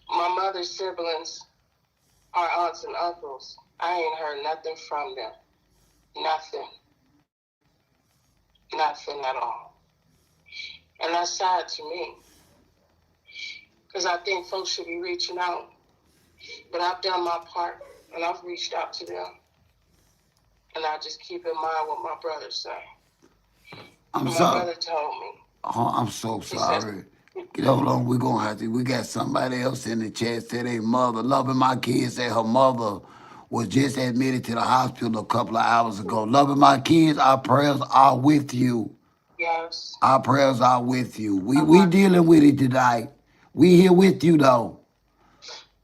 my mother's siblings are aunts and uncles. I ain't heard nothing from them. Nothing. Nothing at all. And that's sad to me. Because I think folks should be reaching out. But I've done my part, and I've reached out to them. And I just keep in mind what my brother said. I'm My sorry. brother told me. Oh, I'm so sorry. Hold on, we got somebody else in the chat said their mother, loving my kids, said her mother was just admitted to the hospital a couple of hours ago. Loving my kids, our prayers are with you. Yes. Our prayers are with you. We dealing with it tonight. We here with you though.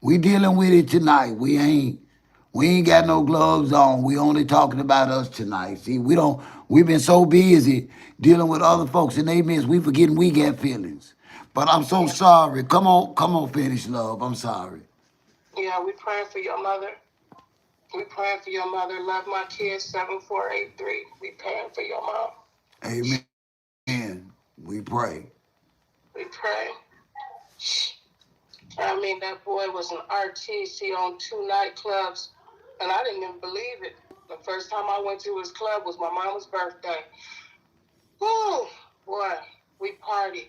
We dealing with it tonight. We ain't got no gloves on. We only talking about us tonight. See, we've been so busy dealing with other folks and they miss, we forgetting we got feelings. But I'm so sorry. Come on, finish, love. I'm sorry. Yeah, we praying for your mother. We praying for your mother. Love my kids, 7483. We praying for your mom. Amen. We pray. We pray. I mean, that boy was an artiste. He owned 2 nightclubs, and I didn't even believe it. The first time I went to his club was my mama's birthday. Whew, boy, we partied.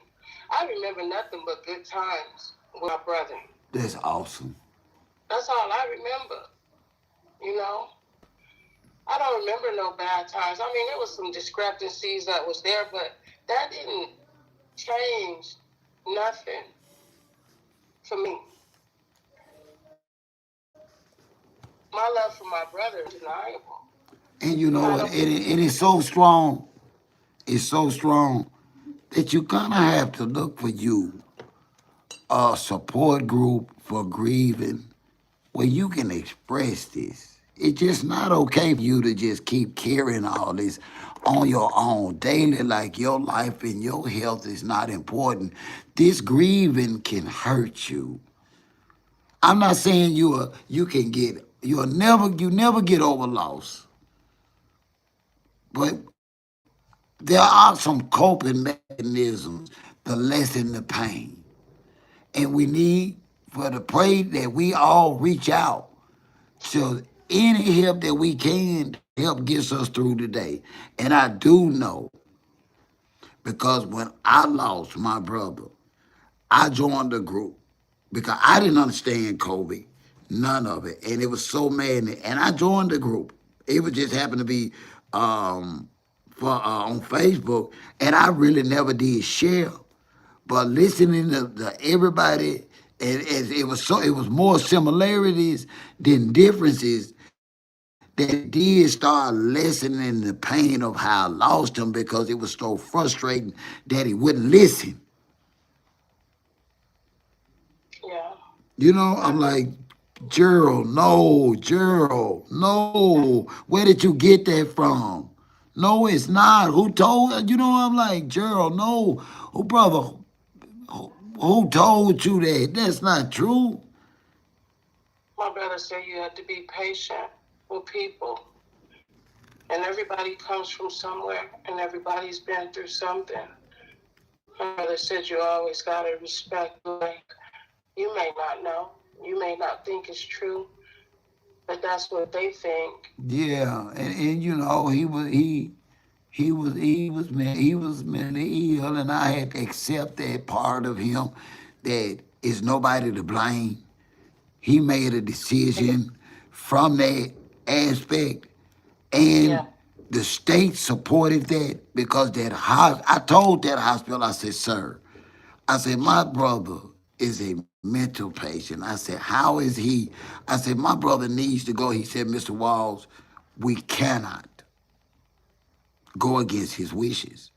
I remember nothing but good times with my brother. That's awesome. That's all I remember, I don't remember no bad times. I mean, there was some discrepancies that was there, but that didn't change nothing for me. My love for my brother is undeniable. And you know what? It is so strong. It's so strong that you kind of have to look for you a support group for grieving where you can express this. It's just not okay for you to just keep carrying all this on your own daily, like your life and your health is not important. This grieving can hurt you. I'm not saying you never get over loss, but there are some coping mechanisms to lessen the pain. And we need for the pray that we all reach out to any help that we can to help gets us through the day. And I do know because when I lost my brother, I joined the group because I didn't understand COVID, none of it, and it was so maddening. And I joined the group. It would just happen to be for on Facebook, and I really never did share. But listening to everybody, and it was more similarities than differences that did start lessening the pain of how I lost him because it was so frustrating that he wouldn't listen. Yeah. You know, I'm like, Gerald, no. Where did you get that from? No, it's not. Who told you? Know, I'm like, Gerald, no. Oh, brother, who told you that? That's not true. My brother said you have to be patient with people. And everybody comes from somewhere, and everybody's been through something. My brother said you always got to respect, like, you may not know, you may not think it's true, but that's what they think. Yeah, and you know, he was mentally ill, and I had to accept that part of him that is nobody to blame. He made a decision from that aspect, Yeah. and the state supported that because I told that hospital, I said, sir, I said, my brother is a mental patient. I said, how is he? I said, my brother needs to go. He said, Mr. Walls, we cannot go against his wishes.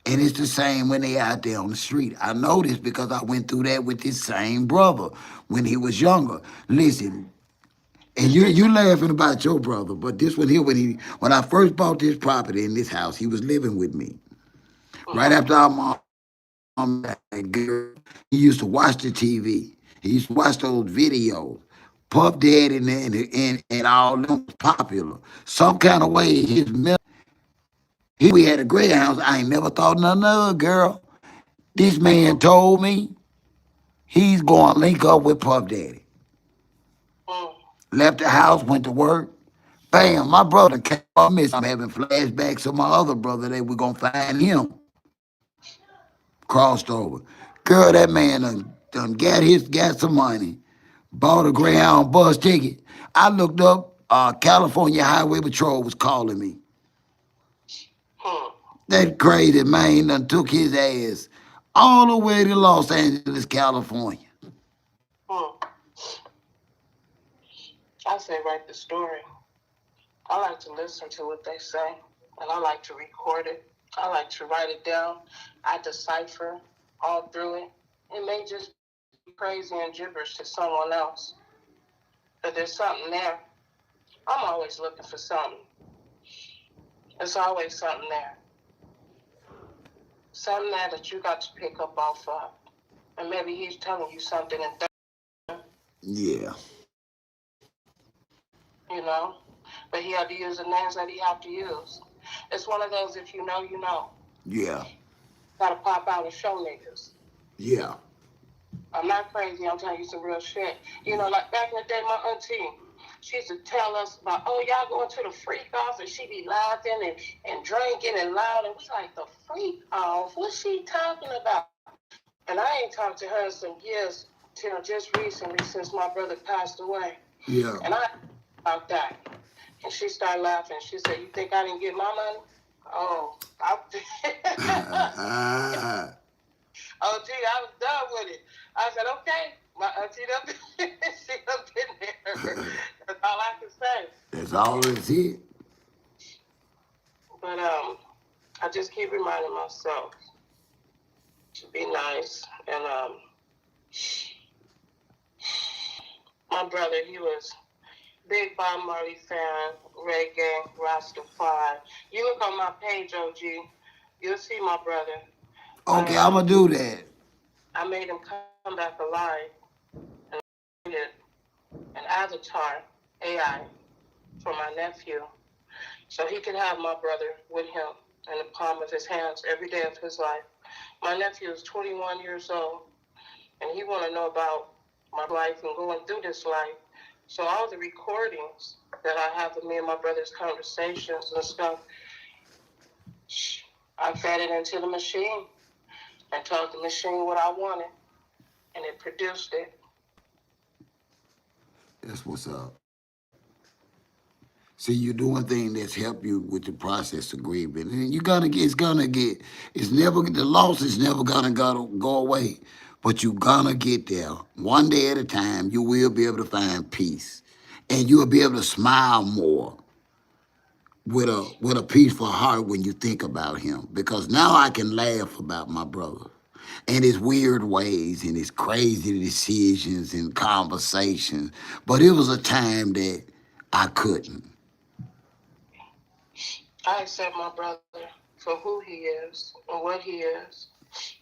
And it's the same when they out there on the street. I know this because I went through that with this same brother when he was younger. Listen, and you laughing about your brother, but this one here, when I first bought this property in this house, he was living with me. Right after our mom died, he used to watch the TV. He used to watch those videos. Puff Daddy and all them was popular. Some kind of way we had a greyhound. I ain't never thought nothing of it, girl. This man told me he's going to link up with Puff Daddy. Left the house, went to work. Bam, my brother came up missing. I'm having flashbacks of my other brother that we're going to find him. Crossed over. Girl, that man done got some money. Bought a Greyhound bus ticket. I looked up, California Highway Patrol was calling me. That crazy man done took his ass all the way to Los Angeles, California. I say write the story. I like to listen to what they say, and I like to record it. I like to write it down. I decipher all through it. It may just be crazy and gibberish to someone else, but there's something there. I'm always looking for something. There's always something there. Something there that you got to pick up off of. And maybe he's telling you something in Yeah. you know? But he had to use the names that he had to use. It's one of those, if you know, you know. Yeah. Gotta pop out and show niggas. Yeah. I'm not crazy, I'm telling you some real shit. You know, like back in the day, my auntie, she used to tell us about, oh, y'all going to the freak off, and she be laughing and drinking and loud, and we like, the freak off? What's she talking about? And I ain't talked to her in some years till just recently since my brother passed away. Yeah. And I about that. And she started laughing. She said, you think I didn't get my money? Oh, oh, gee, I was done with it. I said, okay. My auntie done she done been there. That's all I can say. That's all it's it. But I just keep reminding myself be nice. And my brother, he was big Bob Marley fan, reggae, Rastafari. You look on my page, OG, you'll see my brother. Okay, I'm gonna do that. I made him come back alive and created an avatar AI for my nephew, so he could have my brother with him in the palm of his hands every day of his life. My nephew is 21 years old, and he want to know about my life and going through this life. So all the recordings that I have of me and my brother's conversations and stuff, I fed it into the machine and told the machine what I wanted, and it produced it. That's what's up. See, you're doing things that's help you with the process of grieving, and it's never the loss is never gonna go away, but you're gonna get there one day at a time. You will be able to find peace, and you'll be able to smile more with a peaceful heart when you think about him. Because now I can laugh about my brother and his weird ways and his crazy decisions and conversations. But it was a time that I couldn't. I accept my brother for who he is and what he is.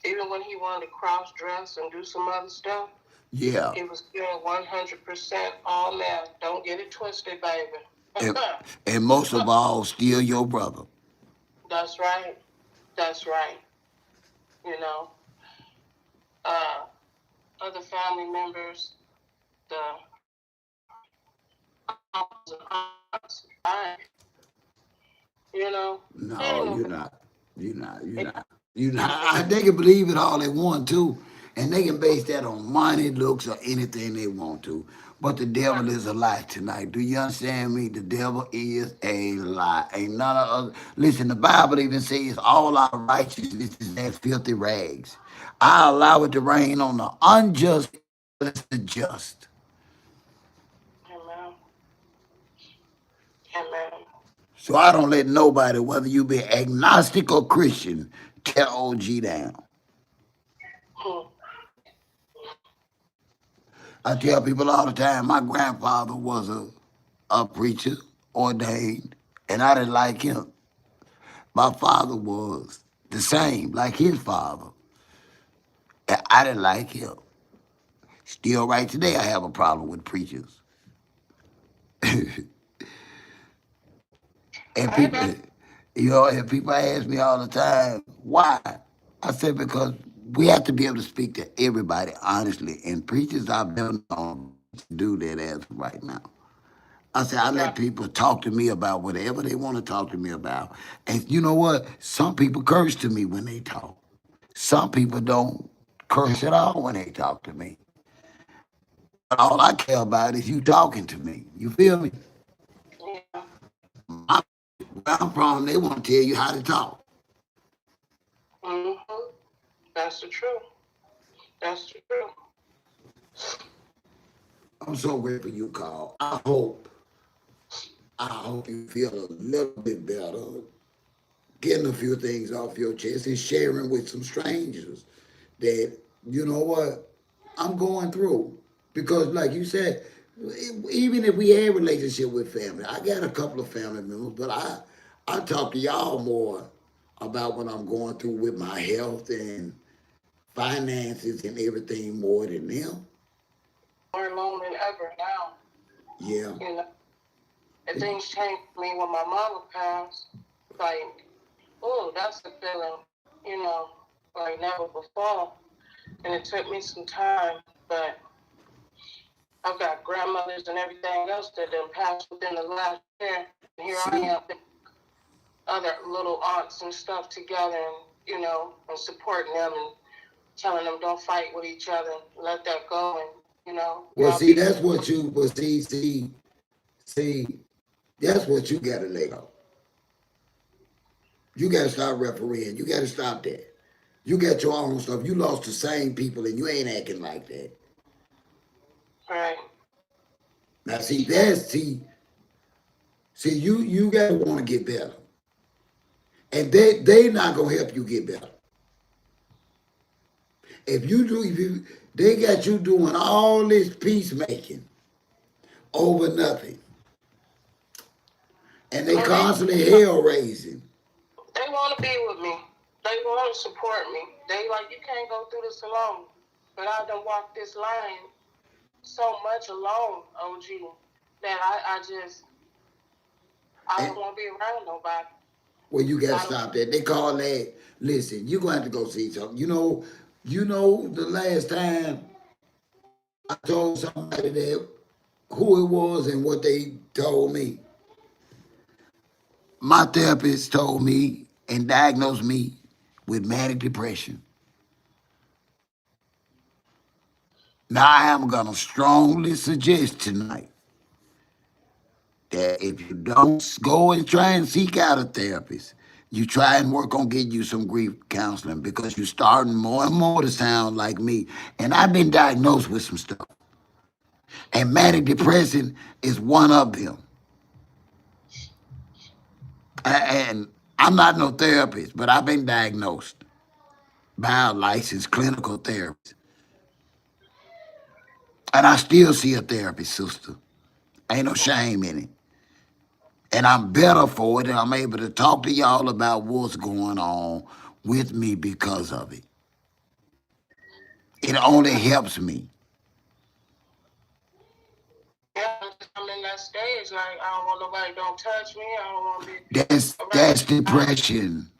Even when he wanted to cross dress and do some other stuff, Yeah. he was still 100% all man. Don't get it twisted, baby. And most of all, still your brother. That's right. That's right. You know, other family members, the uncles and aunts, you know. No, you're not. You're not. They can believe it all they want to, and they can base that on money, looks, or anything they want to. But the devil is a lie tonight. Do you understand me? The devil is a lie. Ain't none of other. Listen, the Bible even says all our righteousness is as filthy rags. I allow it to rain on the unjust as the just. Amen. Amen. So I don't let nobody, whether you be agnostic or Christian, tear OG down. I tell people all the time, my grandfather was a preacher, ordained, and I didn't like him. My father was the same, like his father, and I didn't like him. Still right today, I have a problem with preachers. And people, and people ask me all the time, why? I said, because we have to be able to speak to everybody honestly, and preachers I've been on to do that as of right now. I said, I let people talk to me about whatever they want to talk to me about. And you know what? Some people curse to me when they talk. Some people don't curse at all when they talk to me. But all I care about is you talking to me. You feel me? Yeah. Where I'm from, they want to tell you how to talk. Mm-hmm. That's the truth. That's the truth. I'm so grateful you called. I hope you feel a little bit better, getting a few things off your chest and sharing with some strangers that, you know what, I'm going through. Because like you said, even if we had relationship with family, I got a couple of family members, but I talk to y'all more about what I'm going through with my health and finances and everything more than them. More alone than ever now. Yeah. You know, and things changed for me when my mama passed. Like, oh, that's a feeling, you know, like never before. And it took me some time, but I've got grandmothers and everything else that done passed within the last year. And here I am, other little aunts and stuff together, and you know, and supporting them and telling them don't fight with each other, let that go, and you know. Well, see, that's what you. But see, that's what you got to let go. You got to stop refereeing. You got to stop that. You got your own stuff. You lost the same people, and you ain't acting like that. Right. Now, see, you got to want to get better, and they not gonna help you get better. If they got you doing all this peacemaking over nothing, and they And constantly hell raising. they want to be with me. They want to support me. They like, you can't go through this alone. But I done walked this line so much alone, OG, that I don't want to be around nobody. Well, you gotta stop that. They call that. Listen, you gonna have to go see something. The last time I told somebody that who it was and what they told me. My therapist told me and diagnosed me with manic depression. Now I am gonna strongly suggest tonight that if you don't go and try and seek out a therapist, you try and work on getting you some grief counseling because you're starting more and more to sound like me. And I've been diagnosed with some stuff. And manic depression is one of them. And I'm not no therapist, but I've been diagnosed by a licensed clinical therapist. And I still see a therapist, sister. Ain't no shame in it. And I'm better for it, and I'm able to talk to y'all about what's going on with me because of it. It only helps me. Yeah, I'm in that stage. Like, I don't want nobody don't touch me. I don't want to be That's around. depression.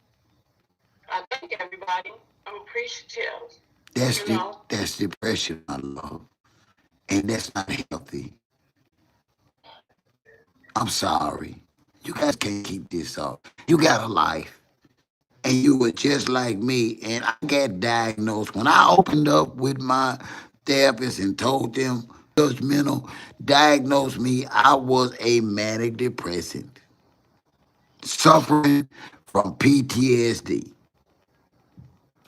I thank everybody. I'm appreciative. That's depression, my love. And that's not healthy. I'm sorry. You guys can't keep this up. You got a life. And you were just like me. And I got diagnosed. When I opened up with my therapist and told them judgmental, diagnosed me, I was a manic depressant, suffering from PTSD.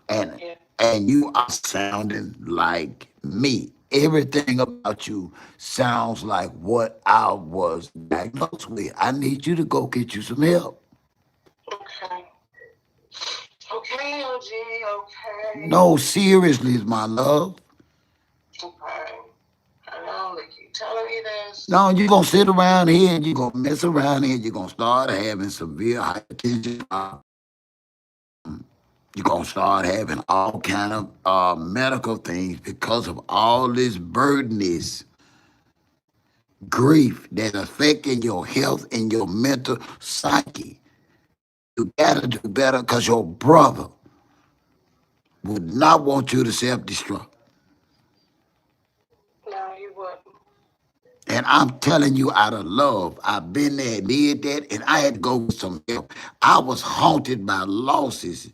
And you are sounding like me. Everything about you sounds like what I was diagnosed with. I need you to go get you some help. Okay. Okay, OG, okay. No, seriously, my love. Okay. I know they keep telling me this. No, you're going to sit around here and you're going to mess around here. You're going to start having severe hypertension. You're going to start having all kind of medical things because of all this burden, this grief that's affecting your health and your mental psyche. You got to do better because your brother would not want you to self-destruct. No, you wouldn't. And I'm telling you out of love, I've been there, did that, and I had to go with some help. I was haunted by losses.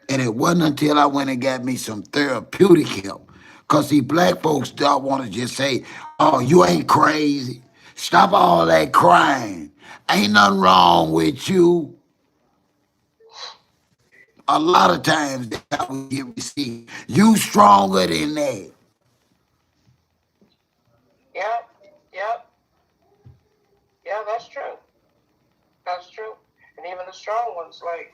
And it wasn't until I went and got me some therapeutic help. Because see, black folks don't want to just say, oh, you ain't crazy. Stop all that crying. Ain't nothing wrong with you. A lot of times that's how we get received. You stronger than that. Yep. Yeah, that's true. That's true. And even the strong ones, like.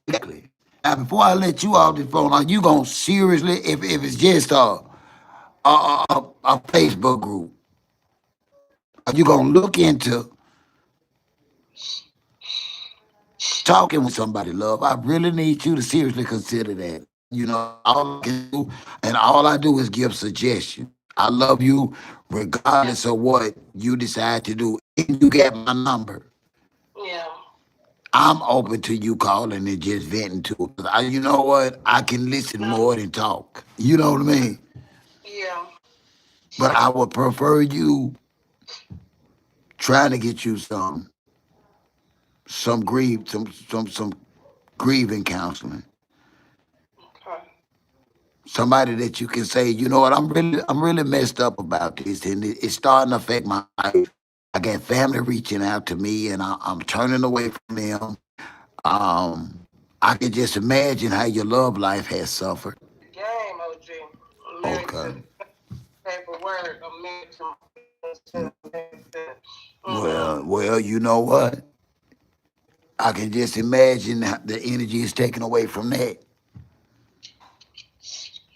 Exactly. Now, before I let you off the phone, are you gonna seriously, if it's just a Facebook group, are you gonna look into talking with somebody, love? I really need you to seriously consider that. All I can do, and all I do is give suggestions. I love you regardless of what you decide to do. And you get my number. Yeah. I'm open to you calling and just venting to it. You know what? I can listen more than talk. You know what I mean? Yeah. But I would prefer you trying to get you some grieving counseling. Okay. Somebody that you can say, you know what, I'm really messed up about this, and it's starting to affect my life. I got family reaching out to me, and I'm turning away from them. I can just imagine how your love life has suffered. Game, OG. Okay. Paperwork. I'm married to Well, you know what? I can just imagine the energy is taken away from that.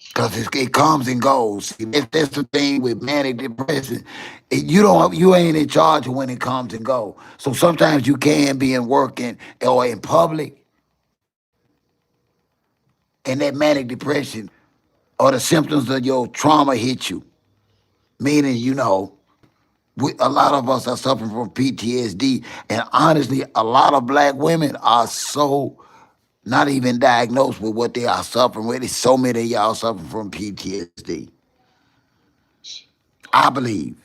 Because it comes and goes. See, that's the thing with manic depression. You ain't in charge of when it comes and go. So sometimes you can be in working or in public, and that manic depression or the symptoms of your trauma hit you. Meaning, a lot of us are suffering from PTSD, and honestly, a lot of black women are so not even diagnosed with what they are suffering with. It's so many of y'all suffering from PTSD. I believe.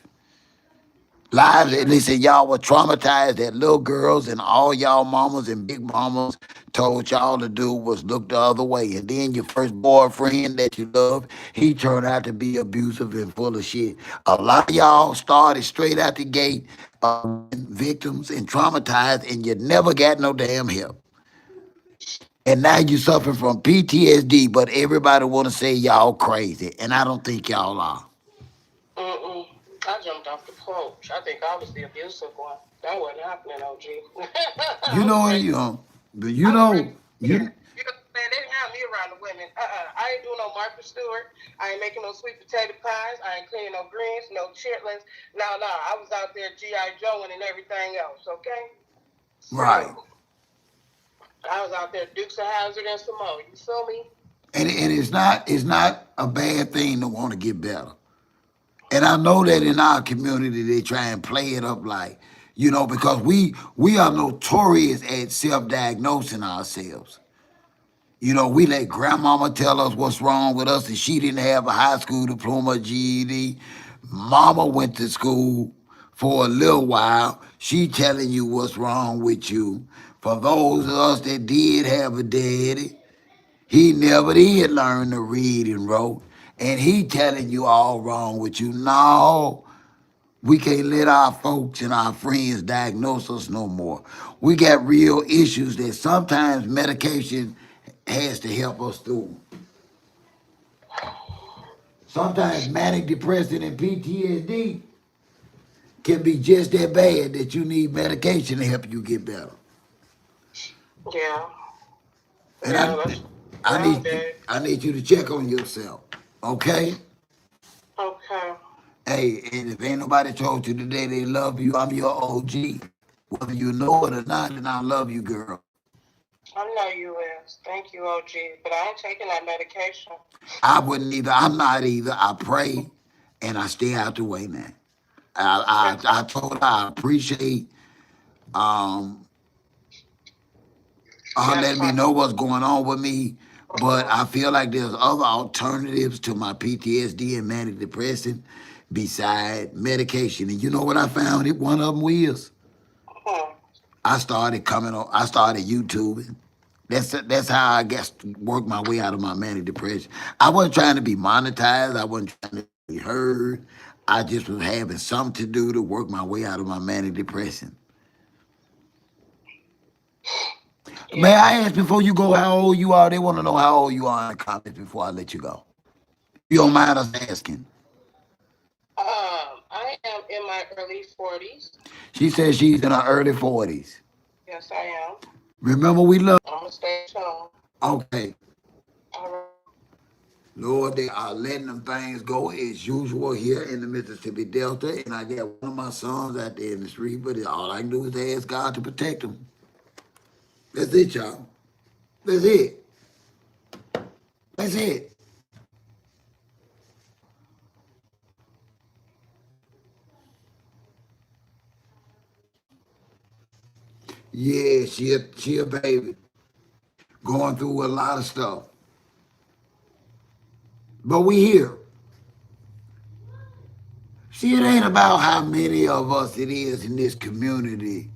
Lives, listen, y'all were traumatized that little girls and all y'all mamas and big mamas told y'all to do was look the other way. And then your first boyfriend that you loved, he turned out to be abusive and full of shit. A lot of y'all started straight out the gate victims and traumatized, and you never got no damn help. And now you suffering from PTSD, but everybody want to say y'all crazy, and I don't think y'all are. Mm-mm. I jumped off the porch. I think I was the abusive one. That wasn't happening, OG. You know what but you know You know, man, they didn't have me around the women. I ain't doing no Martha Stewart. I ain't making no sweet potato pies. I ain't cleaning no greens, no chitlins. No. I was out there G.I. Joeing and everything else, okay? right. So, I was out there Dukes of Hazzard and some more. You feel me? And it's not a bad thing to want to get better. And I know that in our community they try and play it up like, because we are notorious at self-diagnosing ourselves. We let grandmama tell us what's wrong with us, and she didn't have a high school diploma, GED. Mama went to school for a little while. She telling you what's wrong with you. For those of us that did have a daddy, he never did learn to read and wrote, and he telling you all wrong with you. No, we can't let our folks and our friends diagnose us no more. We got real issues that sometimes medication has to help us through. Sometimes manic depression and PTSD can be just that bad that you need medication to help you get better. Yeah. And Yeah, I need you to check on yourself. Okay? Okay. Hey, and if ain't nobody told you today they love you, I'm your OG. Whether you know it or not, and I love you, girl. I know you is. Thank you, OG. But I ain't taking that medication. I wouldn't either. I'm not either. I pray and I stay out the way now. I told her I appreciate her letting me know what's going on with me, but I feel like there's other alternatives to my PTSD and manic depression beside medication. And you know what I found? One of them was I started YouTubing. That's how I guess work my way out of my manic depression. I wasn't trying to be monetized. I wasn't trying to be heard. I just was having something to do to work my way out of my manic depression. Yeah. May I ask before you go how old you are? They want to know how old you are in the comments before I let you go. You don't mind us asking? I am in my early 40s. She says she's in her early 40s. Yes, I am. Remember, we love. I'm going to stay tuned. Okay. All right. Lord, they are letting them things go as usual here in the Mississippi Delta. And I got one of my sons out there in the street, but all I can do is ask God to protect them. That's it, y'all. That's it. That's it. Yeah, she a baby. Going through a lot of stuff. But we here. See, it ain't about how many of us it is in this community,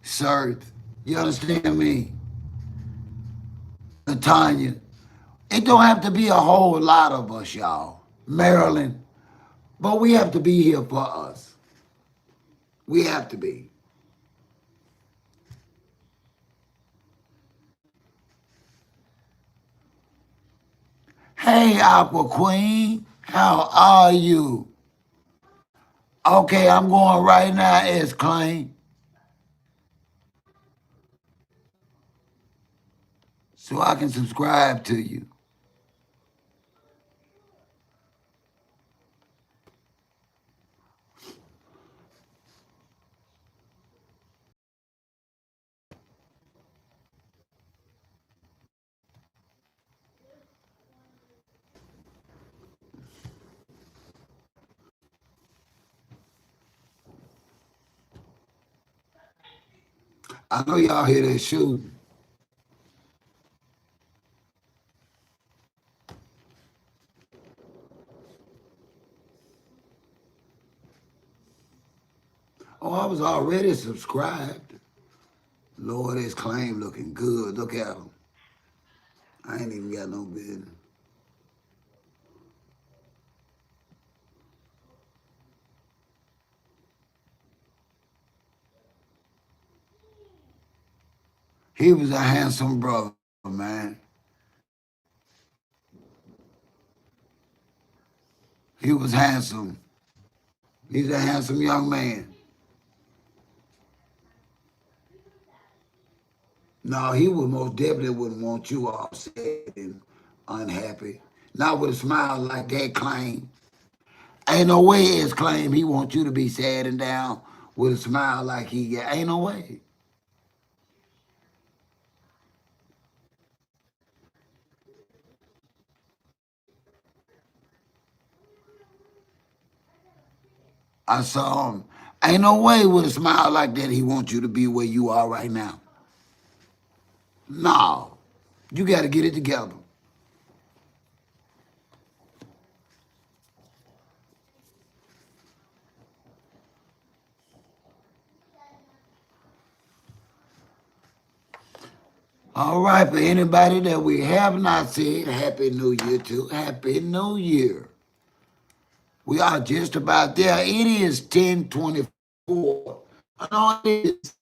sir. You understand me? Tanya, it don't have to be a whole lot of us, y'all. Maryland. But we have to be here for us. We have to be. Hey, Aqua Queen, how are you? Okay, I'm going right now, S. Claim. so I can subscribe to you. I know y'all hear that shooting. Oh, I was already subscribed. Lord, his claim looking good. Look at him. I ain't even got no business. He was a handsome brother, man. He was handsome. He's a handsome young man. No, he would most definitely wouldn't want you upset and unhappy. Not with a smile like that claim. Ain't no way his claim he wants you to be sad and down with a smile like he got. Ain't no way. I saw him. Ain't no way with a smile like that he wants you to be where you are right now. No. You got to get it together. All right, for anybody that we have not said, Happy New Year to. Happy New Year. We are just about there. It is 10:24. I know it is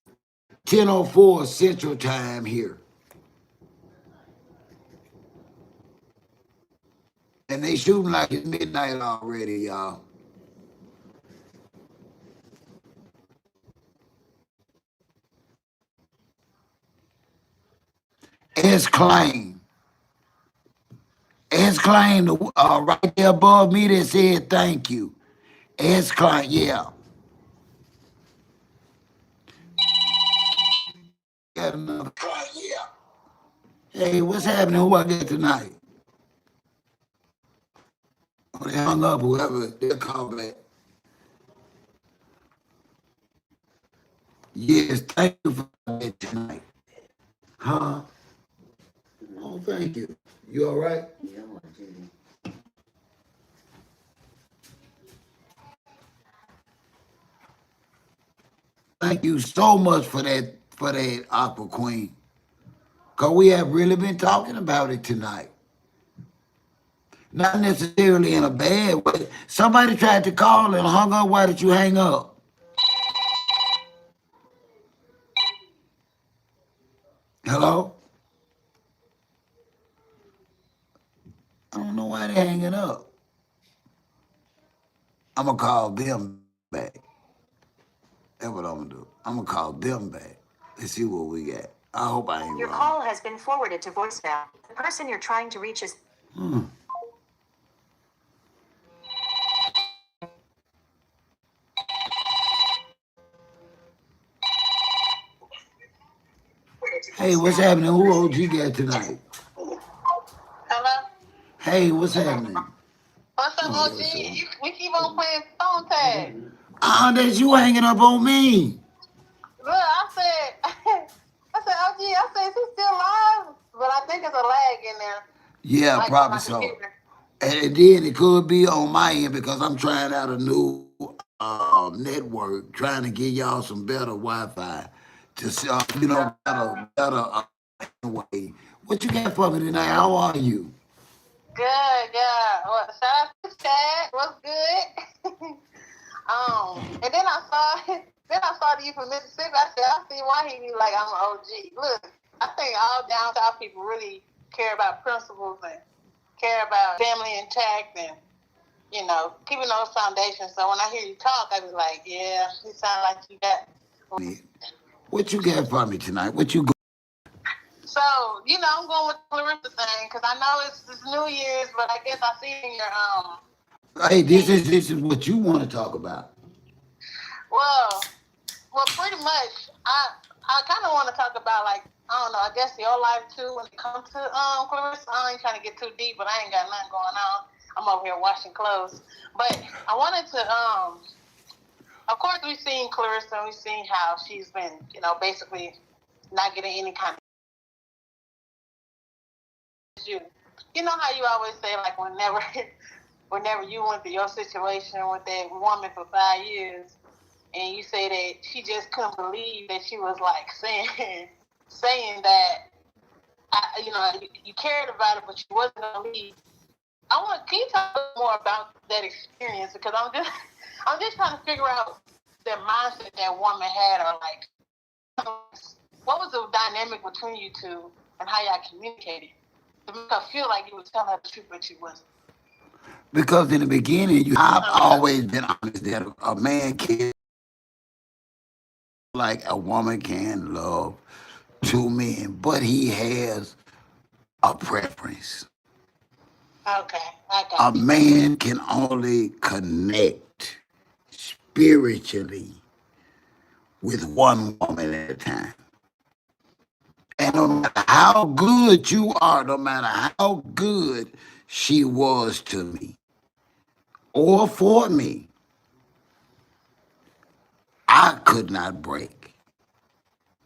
10:04 Central Time here. And they shooting like it's midnight already, y'all. S claim. S claim right there above me that said thank you. S claim, yeah. Got another client, yeah. Hey, what's happening? Who I got tonight? Oh, they hung up, whoever, they'll call back. Yes, thank you for that tonight. Huh? Oh, thank you. You all right? Thank you so much for that Aqua Queen. Because we have really been talking about it tonight. Not necessarily in a bad way. Somebody tried to call and hung up. Why did you hang up? Hello? I don't know why they're hanging up. I'm going to call them back. That's what I'm going to do. I'm going to call them back. Let's see what we got. I hope I ain't Your wrong. call has been forwarded to voicemail. The person you're trying to reach is... Hey, what's happening? Who OG got tonight? Hello? Hey, what's happening? What's up, Oh, OG? that's so- We keep on playing phone tag. That's you hanging up on me. Look, I said, OG, I said, is he still live? But I think there's a lag in there. Yeah, Like probably my so. computer. And then it could be on my end because I'm trying out a new network, trying to get y'all some better Wi-Fi to better way. What you got for me tonight? How are you? Good, good. What, shout out to Chad. What's good? And then I saw you from Mississippi. I said, I see why he be like, I'm an OG. Look, I think all down south people really care about principles and care about family intact and, keeping those foundations. So when I hear you talk, I be like, yeah, you sound like you got. What you got for me tonight? What you got? So, you know, I'm going with the Clarissa thing because I know it's New Year's, but I guess I see in your Hey, this is what you want to talk about. well, pretty much. I kind of want to talk about like I don't know. I guess your life too when it comes to Clarissa. I ain't trying to get too deep, but I ain't got nothing going on. I'm over here washing clothes, but I wanted to Of course, we've seen Clarissa. We've seen how she's been, you know, basically not getting any kind of you know how you always say like whenever you went through your situation with that woman for 5 years, and you say that she just couldn't believe that she was like saying that you know you cared about it, but you wasn't gonna leave. Can you talk more about that experience? Because I'm just trying to figure out the mindset that woman had, or like what was the dynamic between you two and how y'all communicated to make her feel like you was telling her the truth, but you wasn't. Because in the beginning, I've always been honest that a man can like a woman can love two men, but he has a preference. Okay, I A got you. man can only connect spiritually with one woman at a time. And no matter how good you are, no matter how good she was to me or for me, I could not break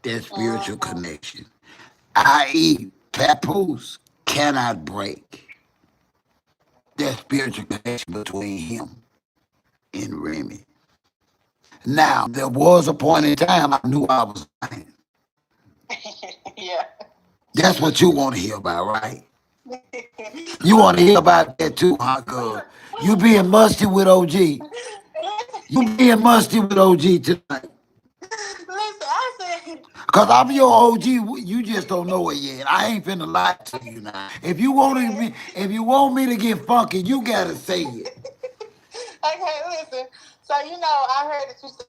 that spiritual connection. I.e., Papoose cannot break that spiritual connection between him and Remy. Now, there was a point in time I knew I was lying. Yeah. That's what you want to hear about, right? You want to hear about that too, huh? Cause you being musty with OG. You being musty with OG tonight. Listen, I said. Cause I'm your OG. You just don't know it yet. I ain't finna lie to you now. If you want me to get funky, you gotta say it. Okay, listen. So you know, I heard that you said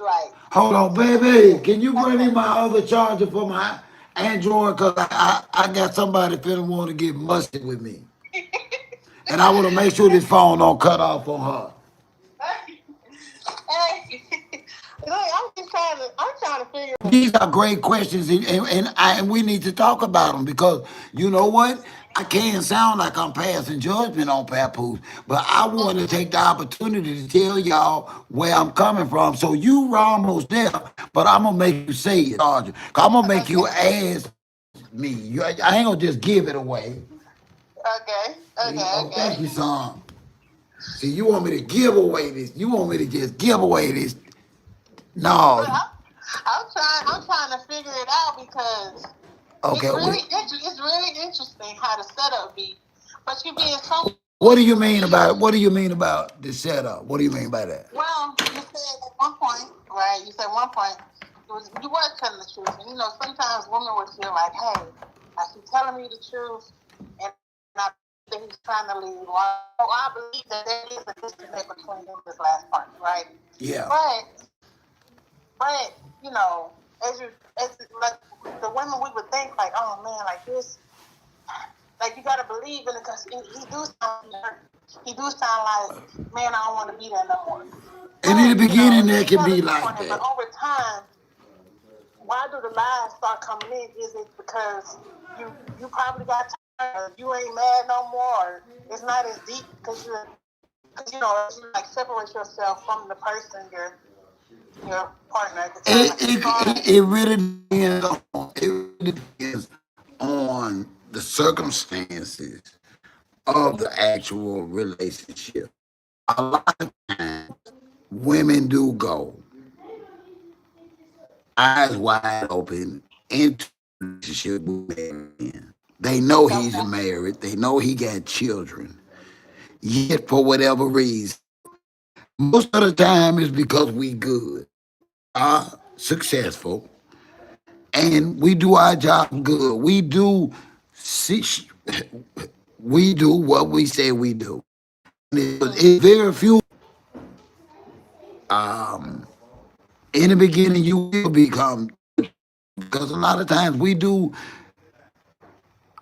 like. Hold on, baby. Can you bring me my other charger for my Android? Cause I got somebody finna want to get musty with me, and I want to make sure this phone don't cut off on her. Hey, look, I'm trying to figure. These are great questions, and we need to talk about them because you know what? I can't sound like I'm passing judgment on Papoose, but I want to take the opportunity to tell y'all where I'm coming from. So you were almost there, but I'm gonna make you say it, Roger. I'm gonna make you ask me. I ain't gonna just give it away. Okay. Oh, thank you, son. See, you want me to give away this? You want me to just give away this? No. I'm trying to figure it out because Okay. it's really interesting how the setup be. But you being so. What do you mean about the setup? What do you mean by that? Well, you said at one point, right? You said one point you were telling the truth, and you know sometimes women would feel like, hey, she's telling me the truth, and I think he's trying to leave. Well, I believe that there is a disconnect between them this last part, right? Yeah. But you know, as like the women, we would think like, oh man, like this, like you gotta believe in it because he do sound like, man, I don't want to be there no more. And in the beginning, that can be like But that. over time, why do the lies start coming in? Is it because you probably got tired, you ain't mad no more, it's not as deep because you like separate yourself from the person, your partner at the time. It really depends on the circumstances of the actual relationship. A lot of times, women do go eyes wide open into a relationship with men. They know he's married. They know he got children. Yet, for whatever reason, most of the time it's because we good, are successful, and we do our job good. We do what we say we do. It's very few. In the beginning, you will become, because a lot of times we do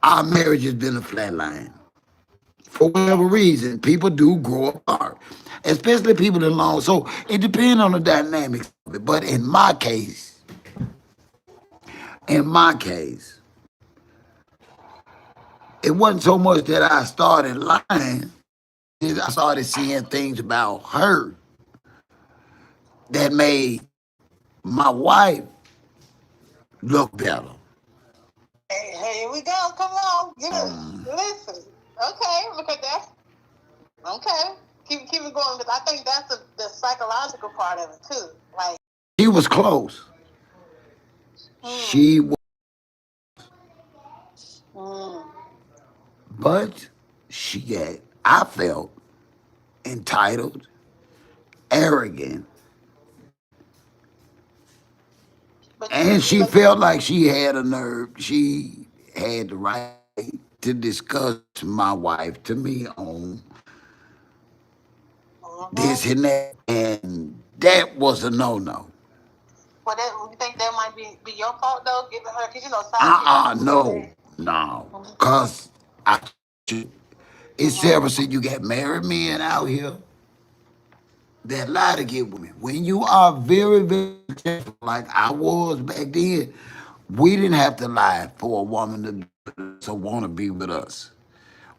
our marriage has been a flat line. For whatever reason, people do grow apart, especially people in law. So it depends on the dynamics of it. But in my case, it wasn't so much that I started lying. I started seeing things about her that made my wife look better. Hey, here we go. Come on. Listen. Okay, because that's okay. Keep it going because I think that's the psychological part of it too. Like She was close. She was, but I felt entitled, arrogant, and she felt like she had a nerve. She had the right to discuss my wife to me on this and that, and that was a no-no. Well, you think that might be your fault though, giving her because No, cause it's several said you got married men out here that lie to get women. When you are very, very careful, like I was back then, we didn't have to lie for a woman to want to be with us.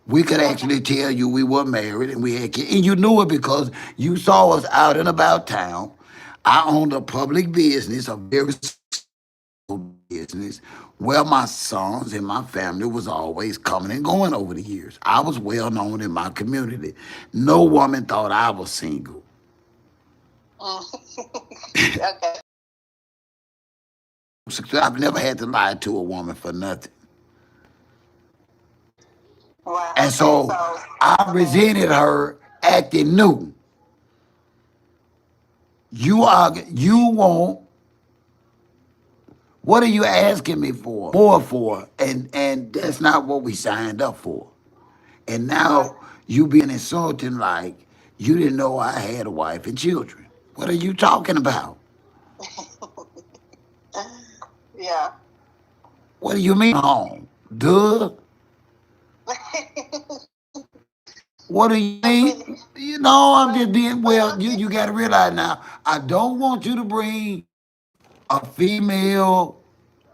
We could actually tell you we were married and we had kids. And you knew it because you saw us out and about town. I owned a public business, a very successful business, where my sons and my family was always coming and going over the years. I was well known in my community. No woman thought I was single. Okay. I've never had to lie to a woman for nothing. Wow. And so I resented her acting new. You want, what are you asking me for? More for, and that's not what we signed up for. And now you being insulting like you didn't know I had a wife and children. What are you talking about? Yeah. What do you mean home? Duh. What do you mean? You know, I'm just being, well, you got to realize now, I don't want you to bring a female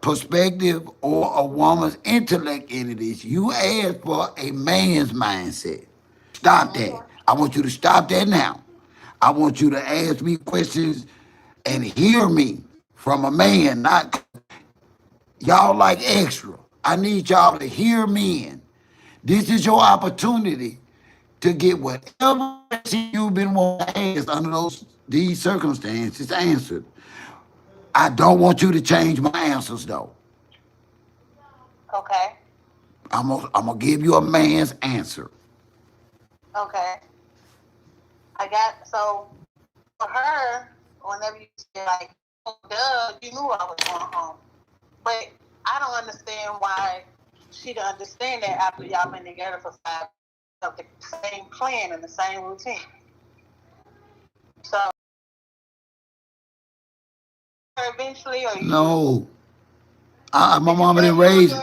perspective or a woman's intellect into this. You asked for a man's mindset. Stop that. I want you to stop that now. I want you to ask me questions and hear me from a man, not y'all like extra. I need y'all to hear me in. This is your opportunity to get whatever you've been wanting to ask under these circumstances answered. I don't want you to change my answers though. Okay. I'm gonna give you a man's answer. Okay. So for her, whenever you say like, oh, duh, you knew I was going home. But I don't understand why she don't understand that after y'all been together for 5 years, the same plan and the same routine. So eventually, or No. My mama didn't raise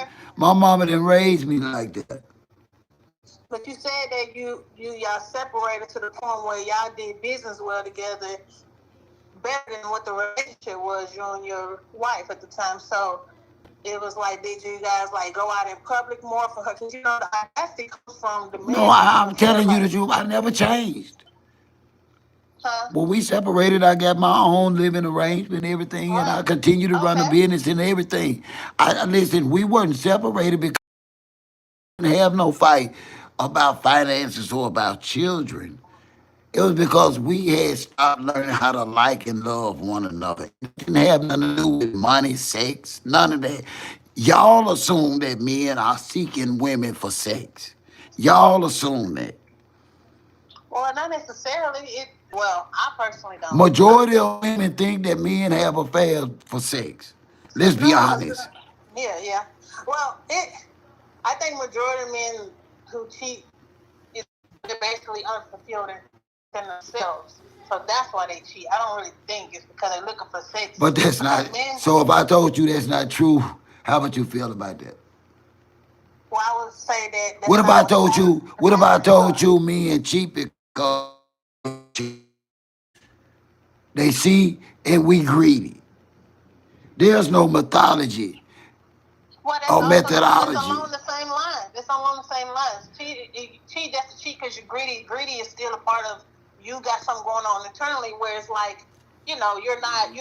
me like that. But you said that y'all separated to the point where y'all did business well together better than what the relationship was, you and your wife at the time. So it was like, did you guys like go out in public more for her? Because you know the audacity comes from the man. No, I'm telling you the truth. I never changed. Huh? When we separated, I got my own living arrangement and everything, and I continue to run the business and everything. Listen, we weren't separated because we didn't have no fight about finances or about children. It was because we had stopped learning how to like and love one another. It didn't have nothing to do with money, sex, none of that. Y'all assume that men are seeking women for sex. Y'all assume that. Well, not necessarily. Well, I personally don't. Majority of women think that men have affairs for sex. Let's be honest. Yeah. Well, I think majority of men who cheat, they're basically unfulfilled in themselves. So that's why they cheat. I don't really think it's because they're looking for sex. But that's not. So if I told you that's not true, how would you feel about that? Well, I would say that. What if I told you? What if I told you me and cheap because they see and we greedy? There's no mythology Well, or it's methodology. along the same lines. It's along the same lines. Cheat just to cheat because you're greedy. Greedy is still a part of you got something going on internally where it's like, you're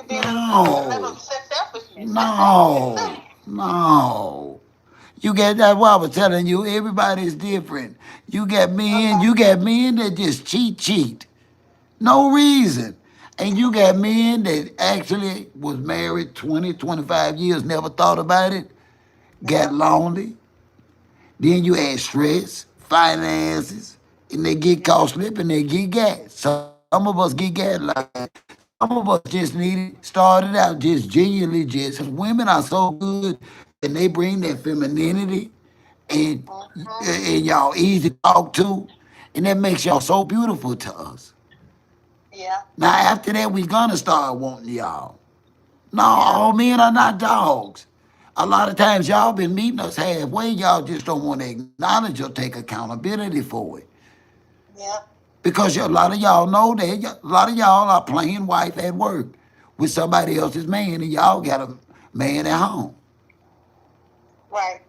being a level of selfishness. No. You get that? What I was telling you, everybody's different. You got men that just cheat. No reason. And you got men that actually was married 20, 25 years, never thought about it, got lonely. Then you add stress, finances, and they get caught slipping, they get gas. Some of us get gas like that. Some of us just started out just genuinely just. Women are so good and they bring that femininity and y'all easy to talk to, and that makes y'all so beautiful to us. Yeah. Now after that, we gonna start wanting y'all. No, all men are not dogs. A lot of times y'all been meeting us halfway. Y'all just don't want to acknowledge or take accountability for it. Yeah. Because a lot of y'all know that. A lot of y'all are playing wife at work with somebody else's man, and y'all got a man at home. Right.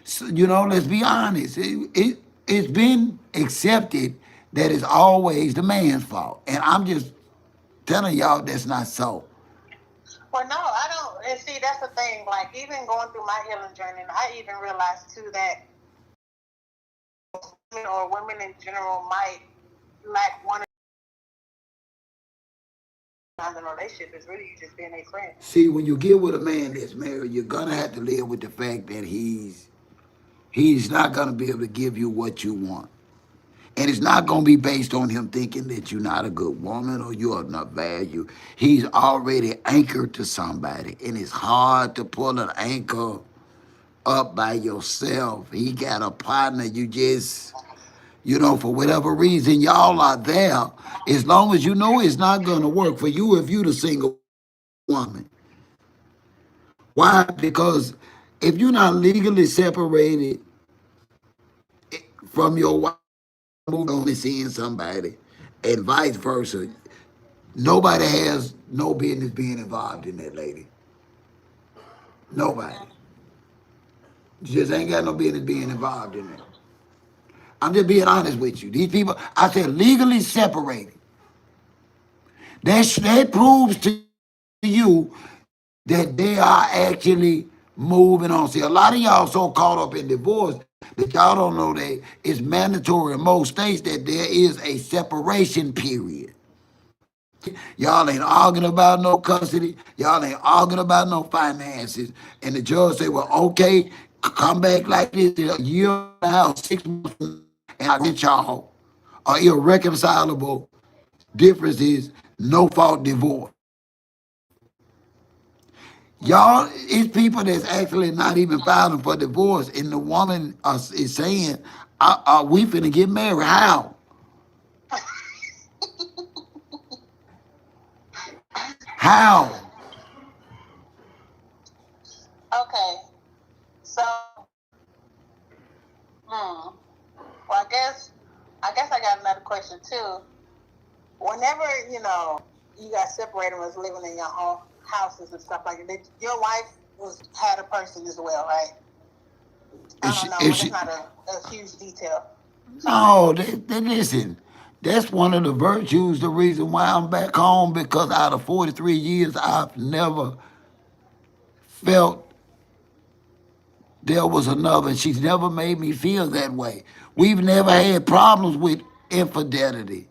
So, let's be honest. It's been accepted that it's always the man's fault. And I'm just telling y'all that's not so. Well, no, I don't. And see, that's the thing. Like, even going through my healing journey, I even realized, too, that women in general might lack one in a relationship. It's really you just being a friend. See, when you get with a man that's married, you're going to have to live with the fact that he's not going to be able to give you what you want. And it's not going to be based on him thinking that you're not a good woman or you're of not value. He's already anchored to somebody, and it's hard to pull an anchor up by yourself. He got a partner. You just, for whatever reason, y'all are there. As long as you know it's not going to work for you if you're the single woman. Why? Because if you're not legally separated from your wife, only seeing somebody, and vice versa, nobody has no business being involved in that, lady. Nobody. Just ain't got no business being involved in that. I'm just being honest with you. These people, I said legally separated. That proves to you that they are actually moving on. See, a lot of y'all so caught up in divorce that y'all don't know that it's mandatory in most states that there is a separation period. Y'all ain't arguing about no custody. Y'all ain't arguing about no finances. And the judge say, well, okay, come back like this in a year now, 6 months, and I get y'all irreconcilable differences, no fault divorce. Y'all, it's people that's actually not even filing for divorce, and the woman is saying, are we finna get married? How? How? Okay. So, well, I guess I got another question, too. Whenever, you got separated and was living in your own houses and stuff like that, your wife had a person as well, right? I don't know, but it's not a huge detail. No, listen. That's one of the virtues, the reason why I'm back home, because out of 43 years, I've never felt there was another. She's never made me feel that way. We've never had problems with infidelity.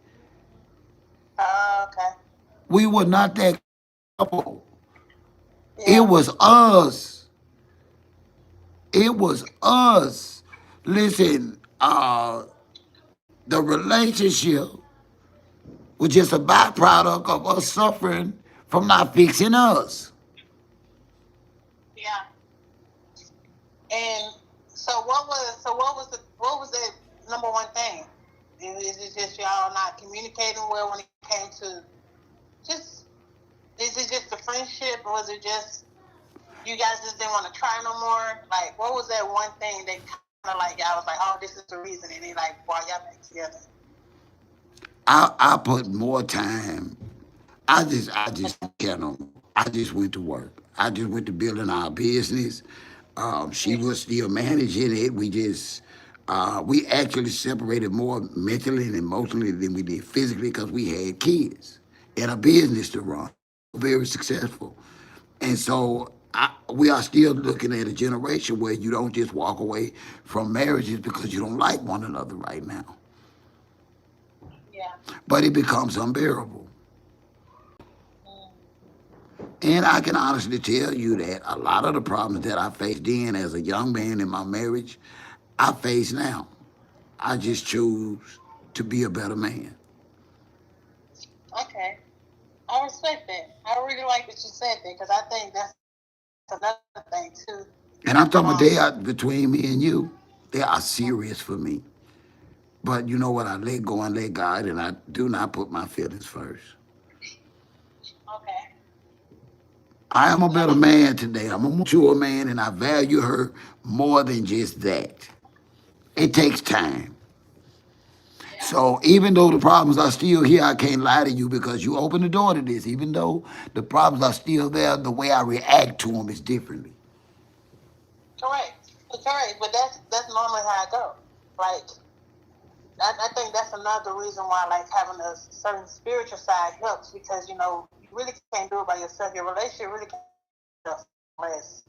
Okay. We were not that couple. Yeah. It was us. It was us. Listen, the relationship was just a byproduct of us suffering from not fixing us. Yeah. And so what was the number one thing? Is it just y'all not communicating well when it came to is it just the friendship, or was it just you guys just didn't want to try no more? Like, what was that one thing that of like I was like, oh, this is the reason, and they like, why y'all back together? I put more time. I just kind of, I just went to work. I just went to building our business. She was still managing it. We actually separated more mentally and emotionally than we did physically because we had kids and a business to run. Very successful. And so we are still looking at a generation where you don't just walk away from marriages because you don't like one another right now. Yeah. But it becomes unbearable. And I can honestly tell you that a lot of the problems that I faced then as a young man in my marriage, I face now. I just choose to be a better man. Okay. I respect that. I really like that you said that because I think that's another thing too. And I'm talking about they are between me and you. They are serious for me. But you know what? I let go and let God, and I do not put my feelings first. Okay. I am a better man today. I'm a mature man, and I value her more than just that. It takes time. So even though the problems are still here, I can't lie to you because you opened the door to this. Even though the problems are still there, the way I react to them is differently. Correct. Correct. But that's normally how I go. Like I think that's another reason why like having a certain spiritual side helps because you know you really can't do it by yourself. Your relationship really can't do it unless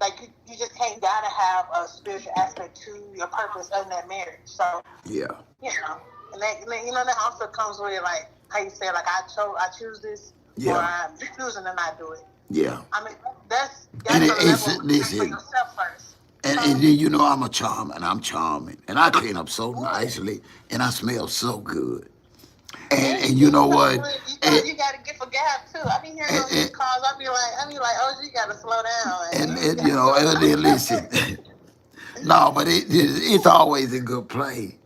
like you just can't gotta have a spiritual aspect to your purpose of that marriage. So Yeah. you know, and that you know that also comes with like how you say like I choose this or Yeah. I'm choosing to not do it. Yeah. I mean that's And a it's level of respect for listen, yourself first. and then you know I'm a charmer, and I'm charming, and I clean up so nicely, and I smell so good. And you know what? You gotta get for gab too. I be hearing on these calls. I be like, oh, you gotta slow down. And you know, and then listen. No, but it's always a good play.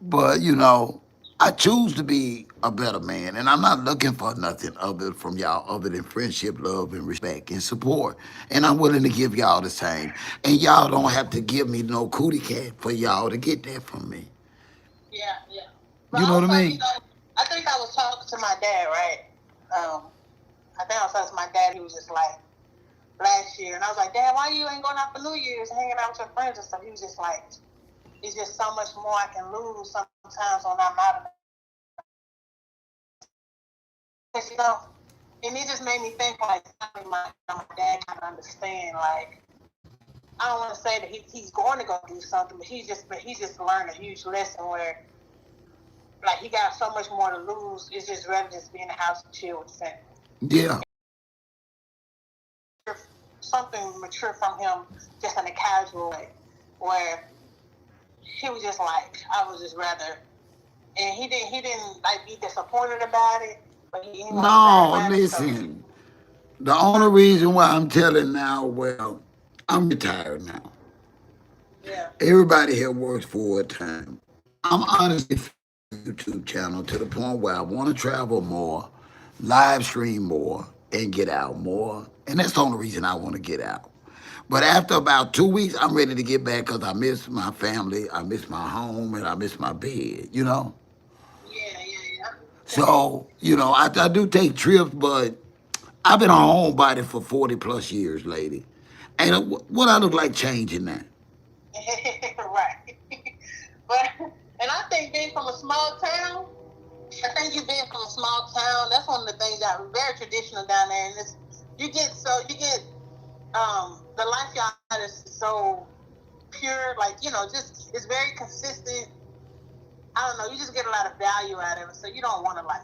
But you know, I choose to be a better man, and I'm not looking for nothing other from y'all other than friendship, love, and respect and support. And I'm willing to give y'all the same. And y'all don't have to give me no cootie cat for y'all to get that from me. Yeah. You know what I mean? You know, I think I was talking to my dad, right? I think I was talking to my dad. He was just like last year, and I was like, Dad, why you ain't going out for New Year's, hanging out with your friends and stuff? He was just like, it's just so much more I can lose sometimes when I'm out of it. You know, and it just made me think like my dad kind of understand like. I don't want to say that he's going to go do something, but he's just learned a huge lesson where like he got so much more to lose. It's just rather just be in the house and chill with family. Yeah. Something mature from him, just in a casual way, where he was just like, I was just rather, and he didn't like be disappointed about it, but he No, listen. The only reason why I'm telling now, well, I'm retired now. Yeah. Everybody here works full time. I'm honestly YouTube channel to the point where I want to travel more, live stream more, and get out more. And that's the only reason I want to get out. But after about 2 weeks, I'm ready to get back because I miss my family, I miss my home, and I miss my bed, you know? Yeah. So, you know, I do take trips, but I've been a homebody for 40 plus years, lady. And what I look like changing that? Right. But and I think being from a small town, that's one of the things that are very traditional down there. And you get the life y'all had is so pure, like, you know, just it's very consistent. I don't know, you just get a lot of value out of it, so you don't want to like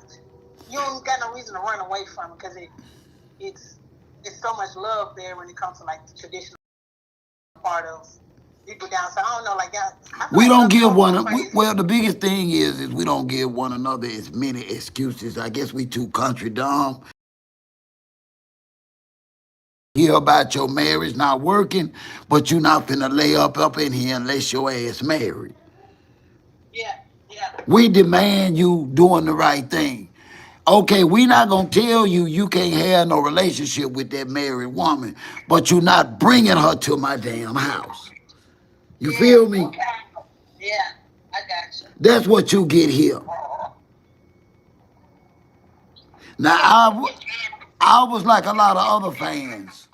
you don't got no reason to run away from it because it's so much love there when it comes to like the traditional part of people down. So I don't know, like that. We don't give well, the biggest thing is we don't give one another as many excuses. I guess we too country dumb. Hear about your marriage not working, but you're not finna lay up in here unless your ass married. Yeah. We demand you doing the right thing. Okay, we not gonna tell you can't have no relationship with that married woman, but you're not bringing her to my damn house. You feel me? Okay. Yeah, I got you. That's what you get here. Now, I was like a lot of other fans.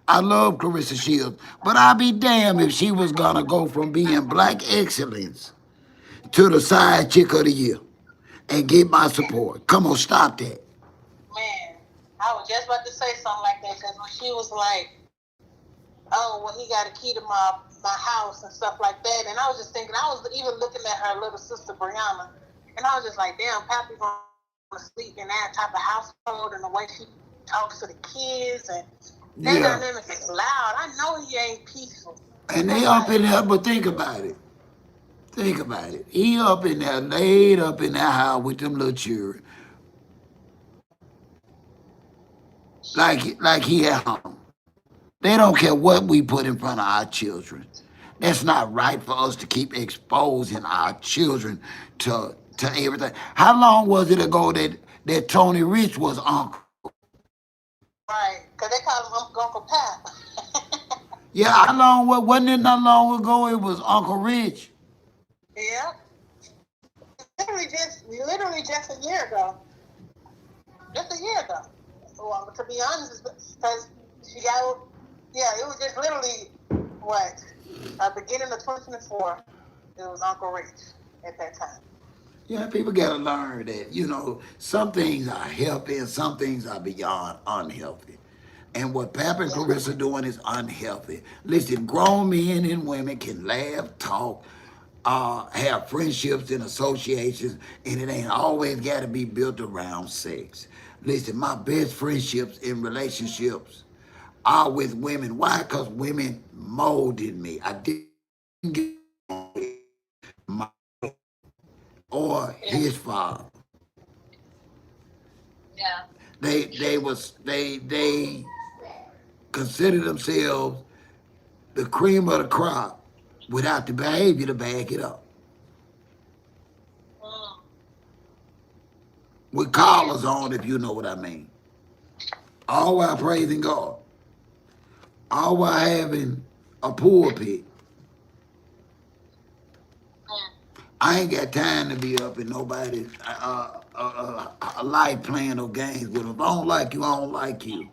I love Clarissa Shields, but I'd be damned if she was gonna go from being black excellence to the side chick of the year and get my support. Come on, stop that. Man, I was just about to say something like that because when she was like, "Oh, well, he got a key to my house and stuff like that," and I was just thinking, I was even looking at her little sister Brianna, and I was just like, "Damn, Pappy gonna sleep in that type of household and the way she talks to the kids and that Yeah. dynamic is loud. I know he ain't peaceful." And they up in there, but think about it. Think about it. He up in there, laid up in that house with them little children. Like he at home. They don't care what we put in front of our children. That's not right for us to keep exposing our children to everything. How long was it ago that Tony Rich was uncle? Right, because they call him Uncle Pap. Yeah, how long wasn't it not long ago it was Uncle Rich? Yeah. Literally just a year ago. Just a year ago. Well, to be honest, because she got, yeah, it was just literally, what, beginning of 2024, it was Uncle Rich at that time. Yeah, people gotta learn that, some things are healthy and some things are beyond unhealthy. And what Pap and Clarissa doing is unhealthy. Listen, grown men and women can laugh, talk, have friendships and associations, and it ain't always got to be built around sex. Listen, my best friendships and relationships are with women. Why? Because women molded me. I didn't get my or his father. Yeah. They consider themselves the cream of the crop without the behavior to back it up. With collars on, if you know what I mean. All while praising God. All while having a pulpit. I ain't got time to be up in nobody's life playing no games with them. If I don't like you, I don't like you.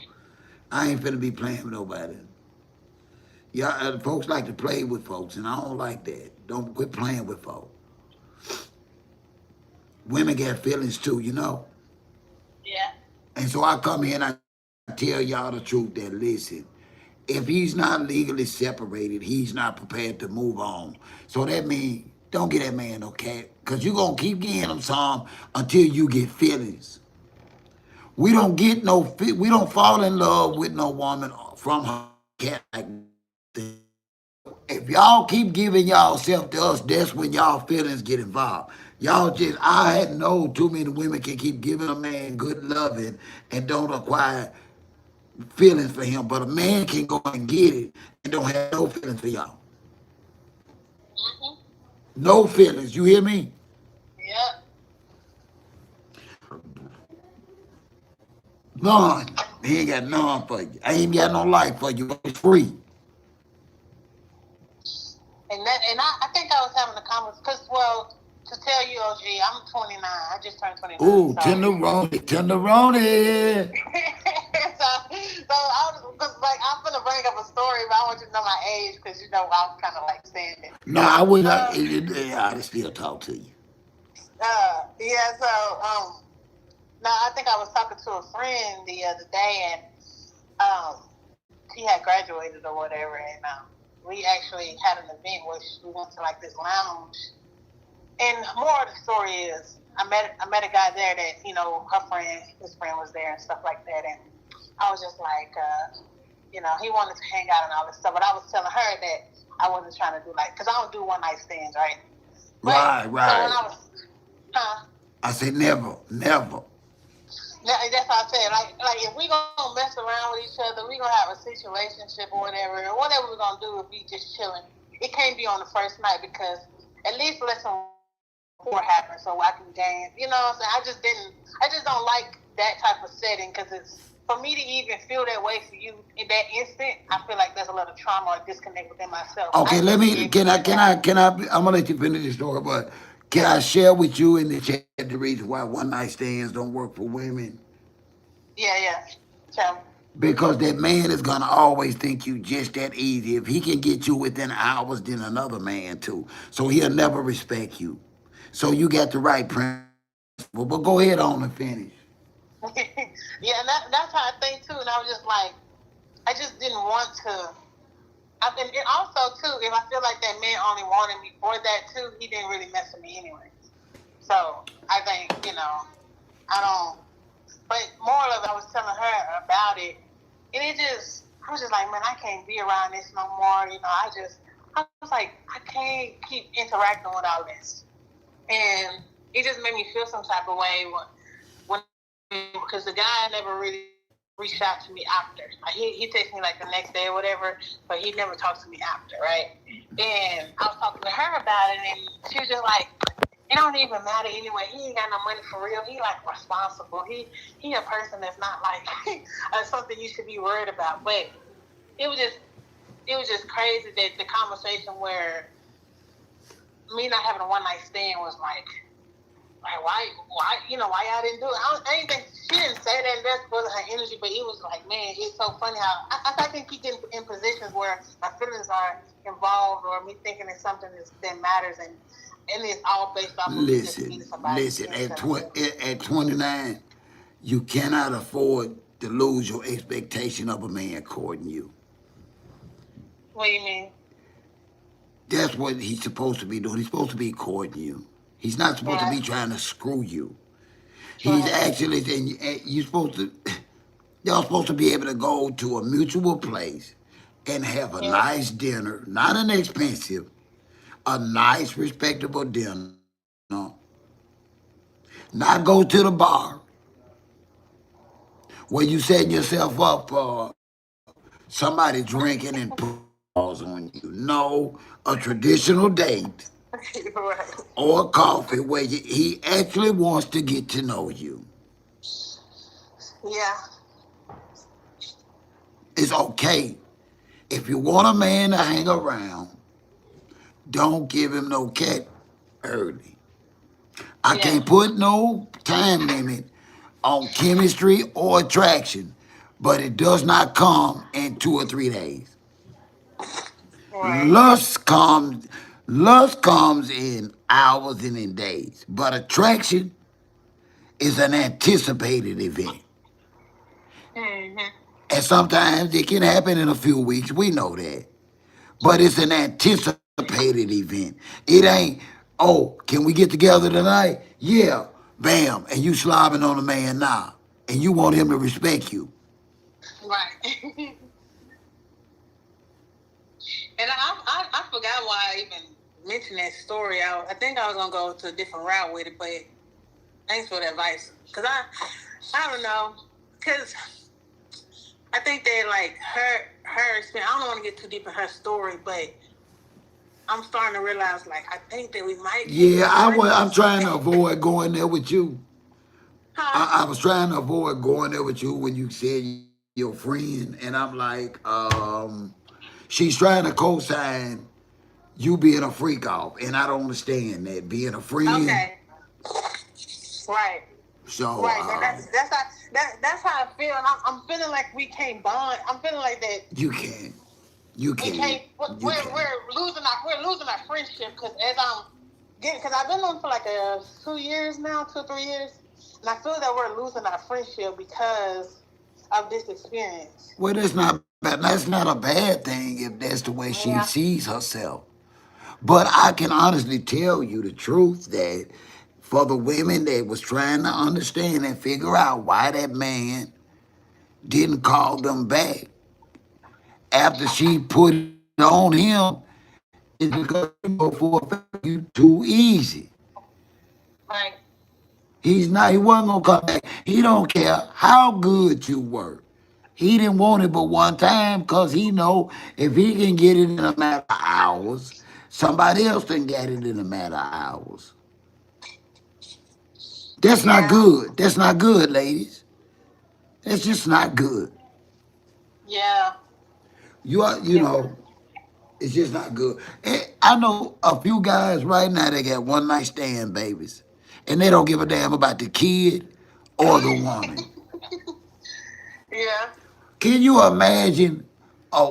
I ain't finna be playing with nobody. Yeah, folks like to play with folks, and I don't like that. Don't quit playing with folks. Women got feelings too, Yeah. And so I come here and I tell y'all the truth that, listen, if he's not legally separated, he's not prepared to move on. So that means don't get that man no cat, because you're going to keep getting him some until you get feelings. We don't fall in love with no woman from her cat like that. If y'all keep giving y'allself to us, that's when y'all feelings get involved. I had know too many women can keep giving a man good loving and don't acquire feelings for him, but a man can go and get it and don't have no feelings for y'all. Mm-hmm. No feelings, you hear me? Yep. None. He ain't got none for you. I ain't got no life for you. It's free. And I think I was having a conversation, because, well, to tell you, OG, I'm 29. I just turned 29. Ooh, so. tenderoni. So I was, because, like, I'm going to bring up a story, but I want you to know my age, because, I was kind of, like, saying it. No, I would not. I'd still talk to you. Yeah, so, no, I think I was talking to a friend the other day, and she had graduated or whatever, and we actually had an event where we went to like this lounge. And more of the story is, I met a guy there that, his friend was there and stuff like that, and I was just like, he wanted to hang out and all this stuff, but I was telling her that I wasn't trying to do because I don't do one night stands, right? Right. So when I was, I say never. That's what I said. Like if we gonna mess around with each other, we gonna have a situationship or whatever we're gonna do if we just chilling. It can't be on the first night, because at least let some rapport happen so I can gain. You know what I'm saying? I just don't like that type of setting, because for me to even feel that way for you in that instant, I feel like there's a lot of trauma or disconnect within myself. Okay, let me. Can I? I'm gonna let you finish the story, but can I share with you in the chat the reason why one night stands don't work for women? Yeah. So, Because that man is gonna always think you just that easy. If he can get you within hours, then another man too. So he'll never respect you. So you got the right principle. But go ahead on and finish. yeah, and that's how I think too. And I was just like, I just didn't want to. And also too, if I feel like that man only wanted me for that too, he didn't really mess with me anyway. So I think, I don't. But moral of it, I was telling her about it, and I was just like, man, I can't be around this no more. I was like, I can't keep interacting with all this, and it just made me feel some type of way because the guy never really reached out to me after. Like, he texted me like the next day or whatever, but he never talked to me after, right? And I was talking to her about it, and she was just like, it don't even matter anyway. He ain't got no money for real. He like responsible. He a person that's not like something you should be worried about. But it was just crazy that the conversation where me not having a one night stand was like why y'all didn't do it? I ain't think she didn't say that. That wasn't her energy, but it was like, man, it's so funny how I can keep getting in positions where my feelings are involved or me thinking it's something that matters and it's all based off of Listen. At 29, you cannot afford to lose your expectation of a man courting you. What do you mean? That's what he's supposed to be doing. He's supposed to be courting you. He's not supposed to be trying to screw you. He's actually saying y'all supposed to be able to go to a mutual place and have a nice dinner, not an expensive, a nice, respectable dinner. Not go to the bar where you setting yourself up for somebody drinking and paws on you. No, a traditional date or a coffee where he actually wants to get to know you. Yeah. It's okay. If you want a man to hang around, don't give him no cat early. I can't put no time limit on chemistry or attraction, but it does not come in 2 or 3 days. Right. Lust comes in hours and in days, but attraction is an anticipated event. Mm-hmm. And sometimes it can happen in a few weeks. We know that. But it's an anticipated event. It ain't, oh, can we get together tonight? Yeah. Bam. And you slobbing on a man now. And you want him to respect you. Right. And I forgot why I even mentioned that story. I think I was going to go to a different route with it, but thanks for the advice. Because I don't know. Because I think that, like, her experience, I don't want to get too deep in her story, but I'm starting to realize, like, I think that we might. Yeah, I'm trying to avoid going there with you. Huh? I was trying to avoid going there with you when you said your friend, and I'm like, she's trying to co-sign you being a freak off, and I don't understand that being a friend. Okay. Right. So right. That's how I feel, and I'm feeling like we can't bond. I'm feeling like that. You can. You can. We can't. We're losing our friendship because I've been on for like 2 years now, 2 or 3 years, and I feel that we're losing our friendship because of this experience. Well, that's not a bad thing if that's the way she sees herself. But I can honestly tell you the truth that for the women that was trying to understand and figure out why that man didn't call them back after she put it on him, it's because you too easy. Right. He wasn't gonna come back. He don't care how good you were. He didn't want it but one time because he know if he can get it in a matter of hours, somebody else can get it in a matter of hours. That's not good. That's not good, ladies. It's just not good. Yeah. You know, it's just not good. And I know a few guys right now that got one night stand babies, and they don't give a damn about the kid or the woman. Yeah. Can you imagine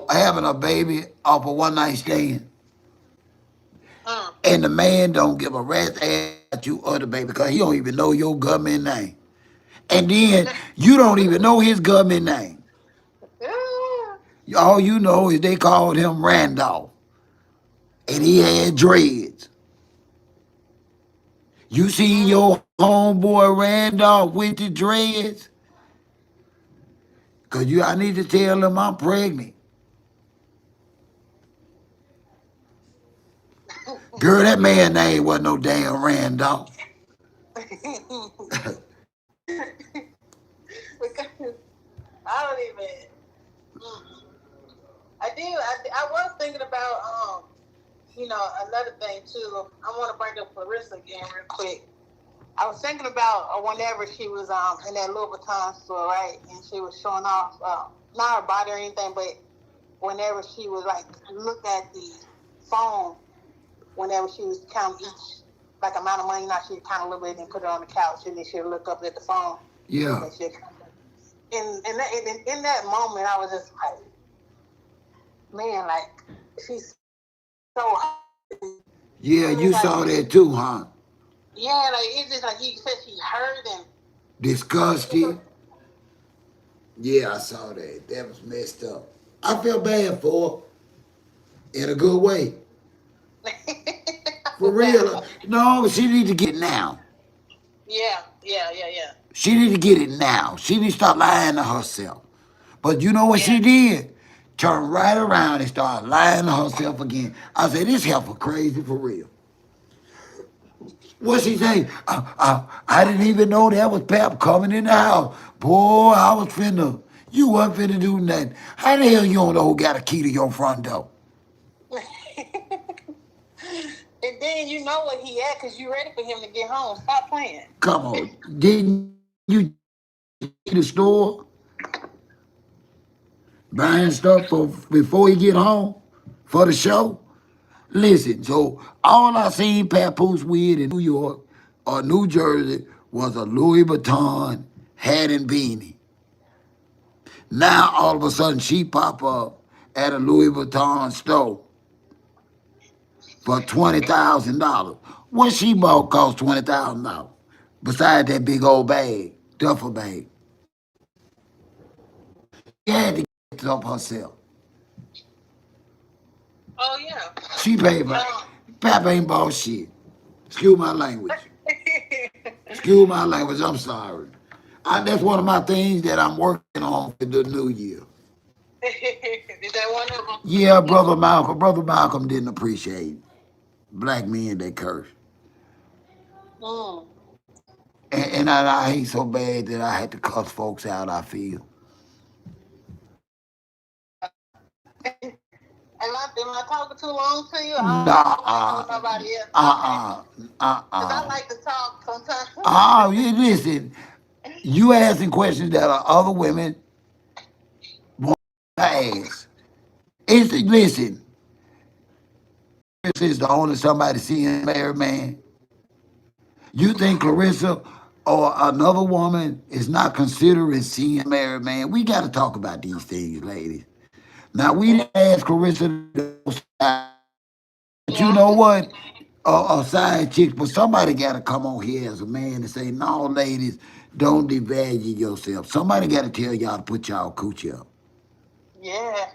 having a baby off a one night stand, Mm. and the man don't give a rat's ass about you or the baby because he don't even know your government name, and then you don't even know his government name. All you know is they called him Randolph, and he had dreads. You see your homeboy Randolph with the dreads? Cause I need to tell him I'm pregnant. Girl, that man name wasn't no damn Randolph. Because I don't even. Mm. I was thinking about another thing too. I want to bring up Clarissa again real quick. I was thinking about whenever she was in that Louis Vuitton store, right, and she was showing off not her body or anything, but whenever she would like look at the phone, whenever she was counting each like amount of money, now she'd count a little bit and put it on the couch, and then she'd look up at the phone. Yeah. And she'd in that moment, I was just like, man, like she's so. Yeah, you saw that too, huh? Yeah, like it's just like you said, she hurt and Disgusting. Yeah, I saw that. That was messed up. I felt bad for her in a good way. For real. No, she need to get it now. Yeah. She need to get it now. She need to stop lying to herself. But you know what she did? Turn right around and start lying to herself again. I said, this heifer crazy for real. What she say? I didn't even know that was Pap coming in the house. Boy, I was finna. You wasn't finna do nothing. How the hell you don't know who got a key to your front door? And then you know what he at because you ready for him to get home. Stop playing. Come on. Didn't you see the store? Buying stuff for before he get home for the show? Listen, so all I seen Papoose with in New York or New Jersey was a Louis Vuitton hat and beanie. Now all of a sudden she pop up at a Louis Vuitton store for $20,000. What she bought cost $20,000. Besides that big old bag, duffel bag. She had to get it up herself. Oh yeah. She paid for it. Pap ain't bought shit. Excuse my language. Excuse my language, I'm sorry. That's one of my things that I'm working on for the new year. Is that one of them? Yeah, Brother Malcolm. Brother Malcolm didn't appreciate black men that curse. Mm. And I hate so bad that I had to cuss folks out, I feel. Am I talking too long to you? Nah, Nobody else. Because I uh. like to talk sometimes. Oh, you listen. You asking questions that other women want to ask. Listen. This is the only somebody seeing a married man. You think Clarissa or another woman is not considering seeing a married man? We got to talk about these things, ladies. Now, we didn't ask Clarissa to but you know what? A side chick, but somebody got to come on here as a man and say, no, ladies, don't devalue yourself. Somebody got to tell y'all to put y'all coochie up. Yeah.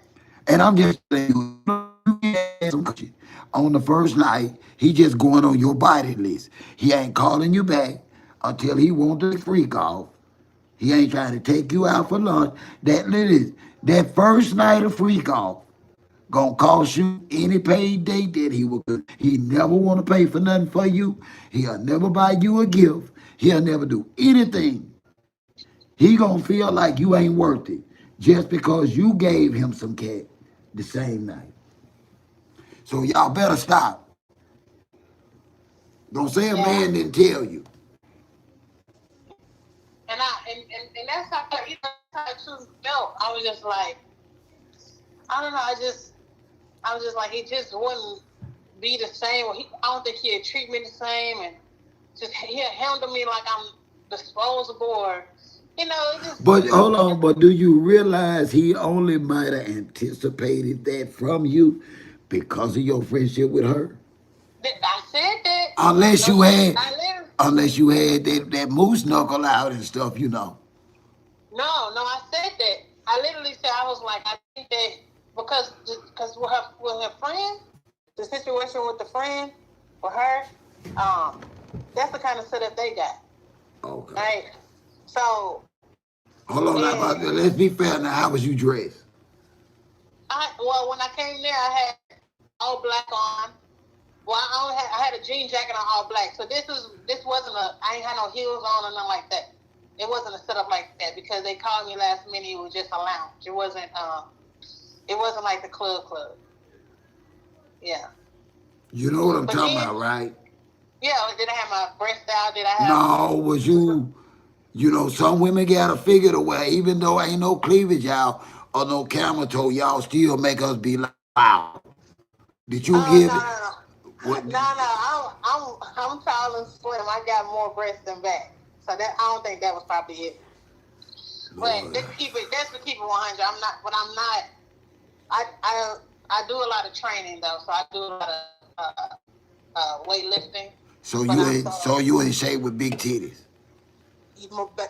And I'm just saying, you get some coochie. On the first night, he just going on your body list. He ain't calling you back until he wants to freak off. He ain't trying to take you out for lunch. That first night of freak off gonna cost you any paid date that he will. He never want to pay for nothing for you. He'll never buy you a gift. He'll never do anything. He gonna feel like you ain't worth it just because you gave him some cat the same night. So y'all better stop. Don't say a man didn't tell you. And that's how I truly felt. I was just like, I don't know. I was just like, he just wouldn't be the same. I don't think he'd treat me the same, and just he'd handle me like I'm disposable. Or, you know, it just. But hold on, but do you realize he only might have anticipated that from you because of your friendship with her? I said that. Unless you had, I literally. unless you had that moose knuckle out and stuff, you know. No, I said that. I literally said, I was like, I think that because with her friend, the situation with the friend, with her, that's the kind of setup they got. Okay. Right? So. Hold on, now, let's be fair now. How was you dressed? Well, when I came there, I had all black on. Well, I had a jean jacket on all black. So this wasn't I ain't had no heels on or nothing like that. It wasn't a setup like that because they called me last minute. It was just a lounge. It wasn't like the club. Yeah. You know what I'm talking about, right? Yeah. Did I have my breast out? Did I have? No, was you? You know, some women got a figure the way, even though ain't no cleavage out or no camel toe, y'all still make us be like, wow. Did you give no. it? What? No. I'm tall and slim. I got more breast than back. So that I don't think that was probably it. But that's to keep it 100. I'm not. I do a lot of training though, so I do a lot of weightlifting. So you in shape with big titties?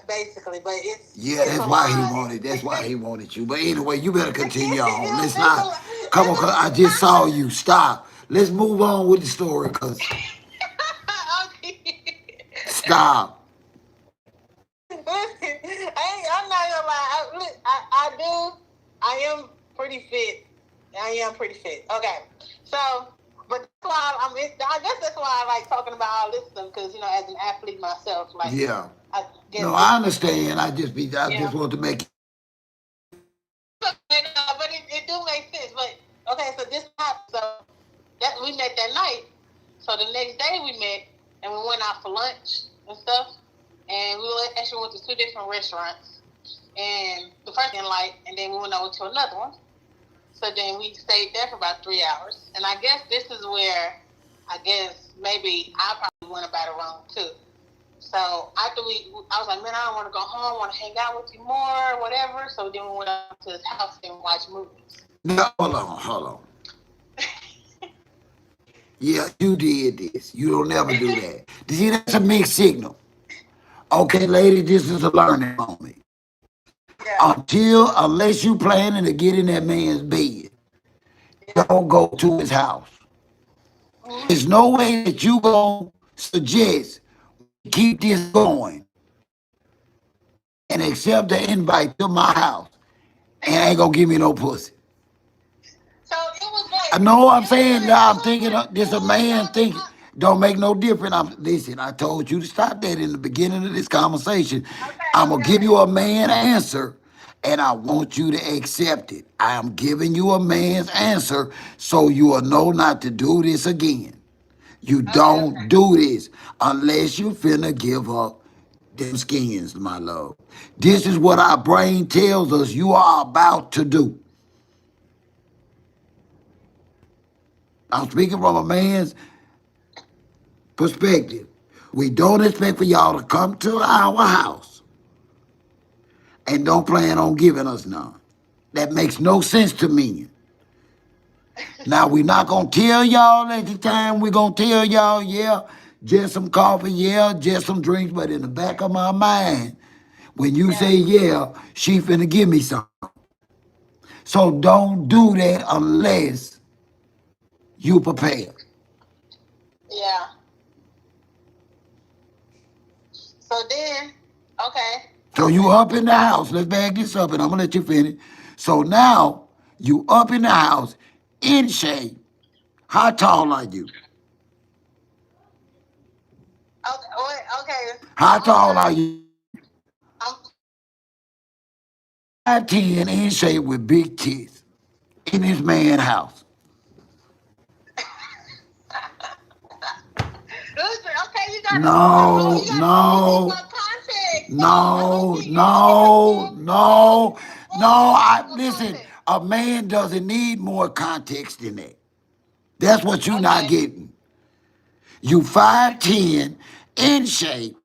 Basically, but it's that's why he wanted. That's why he wanted you. But anyway, you better continue on. Let's not. Come on, 'cause I just saw you. Stop. Let's move on with the story, cause. Stop. I'm not gonna lie. I am pretty fit. Okay, so, but that's why I guess that's why I like talking about all this stuff because as an athlete myself, like Yeah. I understand. I just want to make. But it do make sense. But okay, so this happened. So that we met that night. So the next day we met and we went out for lunch and stuff. And we actually went to 2 different restaurants. And the first one and then we went over to another one. So then we stayed there for about 3 hours. And I guess this is where maybe I probably went about it wrong too. So after I was like, man, I don't want to go home. I want to hang out with you more, whatever. So then we went up to his house and watched movies. No, hold on. Yeah, you did this. You don't never do that. See, that's a mixed signal. Okay, lady, this is a learning moment. Yeah. Unless you planning to get in that man's bed, don't go to his house. There's no way that you gonna suggest keep this going and accept the invite to my house and ain't gonna give me no pussy. So it was like I know what I'm saying. Now I'm thinking this a man thinking. Don't make no difference. Listen, I told you to stop that in the beginning of this conversation. I'm going to give you a man answer, and I want you to accept it. I am giving you a man's answer so you will know not to do this again. You don't do this unless you finna give up them skins, my love. This is what our brain tells us you are about to do. I'm speaking from a man's perspective. We don't expect for y'all to come to our house and don't plan on giving us none. That makes no sense to me. Now, we're not going to tell y'all at the time. We're going to tell y'all, just some coffee, just some drinks. But in the back of my mind, when you say, she finna give me something. So don't do that unless you prepare. Yeah. So then, okay. So you up in the house. Let's back this up, and I'm going to let you finish. So now, you up in the house, in shape. How tall are you? Okay. How tall are you? I'm 5'10", in shape with big tits, in this man's house. Okay, you got No. No, no, I More listen, context. a man doesn't need more context than that. That's what you're not Okay. getting. You 5'10", in shape.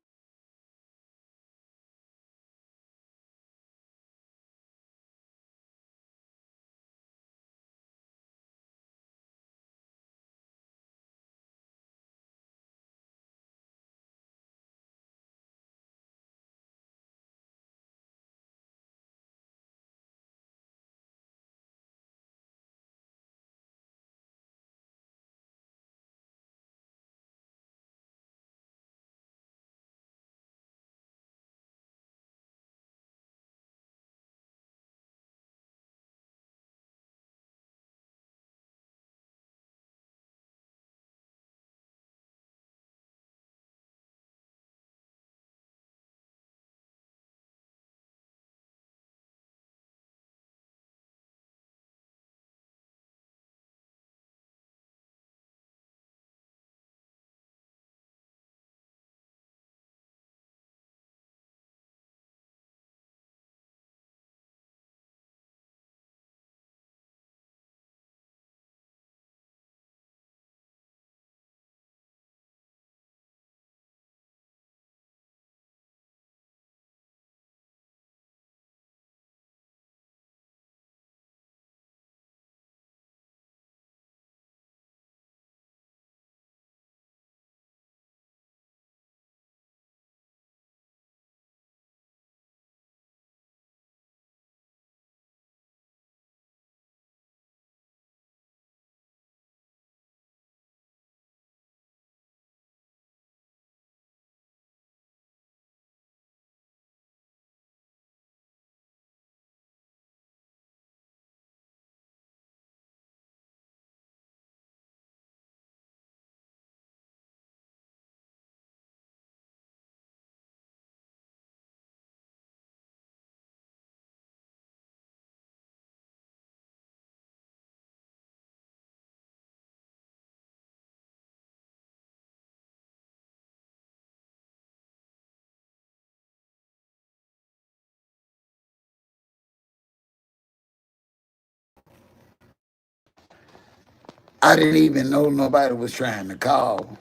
I didn't even know nobody was trying to call.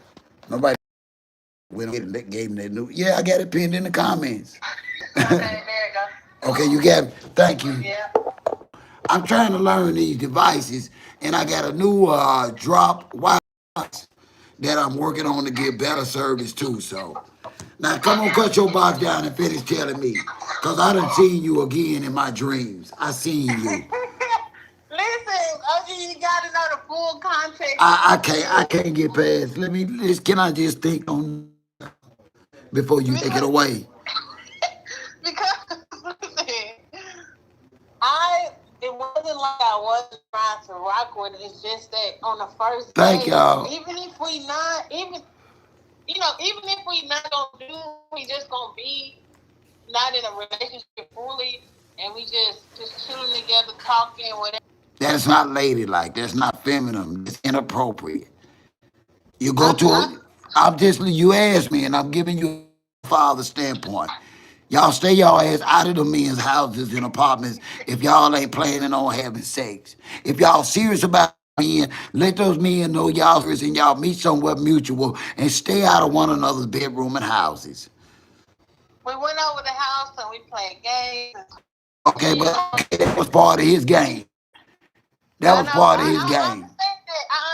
Nobody went and gave me that new. Yeah, I got it pinned in the comments. Okay, there you go. Okay, you got it. Thank you. Yeah. I'm trying to learn these devices, and I got a new drop watch that I'm working on to get better service too. So now come on, cut your box down and finish telling me, cause I done seen you again in my dreams. I seen you. Listen, OG, you gotta know the full context. I can't get past. Can I just think on before you take it away? Because listen, it wasn't like I wasn't trying to rock with it. It's just that on the first Thank day, y'all. even if we not gonna do, we just gonna be not in a relationship fully, and we just chilling together, talking, whatever. That's not ladylike. That's not feminine. That's inappropriate. You go to a, I'm just, you asked me, and I'm giving you a father standpoint. Y'all stay y'all ass out of the men's houses and apartments if y'all ain't planning on having sex. If y'all serious about men, let those men know y'all serious and y'all meet somewhere mutual and stay out of one another's bedroom and houses. We went over the house and we played games. Okay, but okay, that was part of his game. That was part of his I game.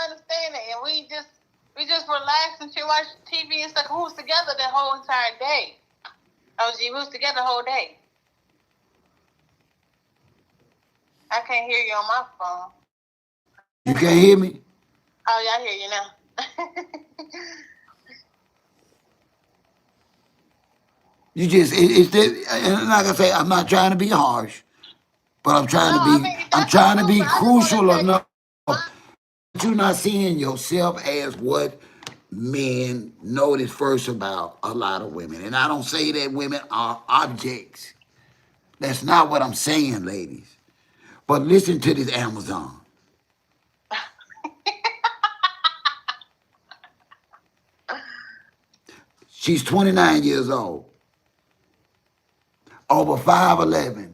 understand that, and we just relaxed and she watched TV and stuff. Who was together the whole entire day? OG, we was together the whole day. I can't hear you on my phone. You can't hear me? Oh, yeah, I hear you now. You just it's that, and like I say, I'm not trying to be harsh, but I'm trying to be crucial enough. You're not seeing yourself as what men notice first about a lot of women. And I don't say that women are objects. That's not what I'm saying, ladies. But listen to this Amazon. She's 29 years old, over 5'11",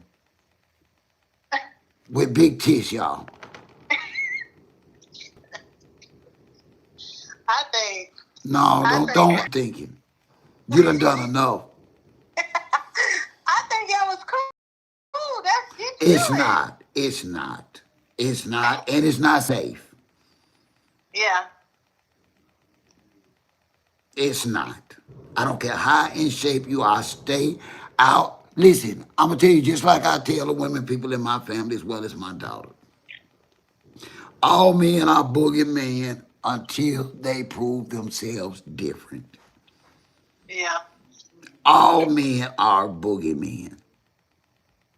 with big tits, y'all. I think. No, I don't think. don't thinking. You done enough. I think that was cool. That's get It's to it. not. It's not. It's not, and it's not safe. Yeah. It's not. I don't care how in shape you are. Stay out. Listen, I'm gonna tell you just like I tell the women, people in my family as well as my daughter. All men are boogeymen until they prove themselves different. Yeah. All men are boogeymen.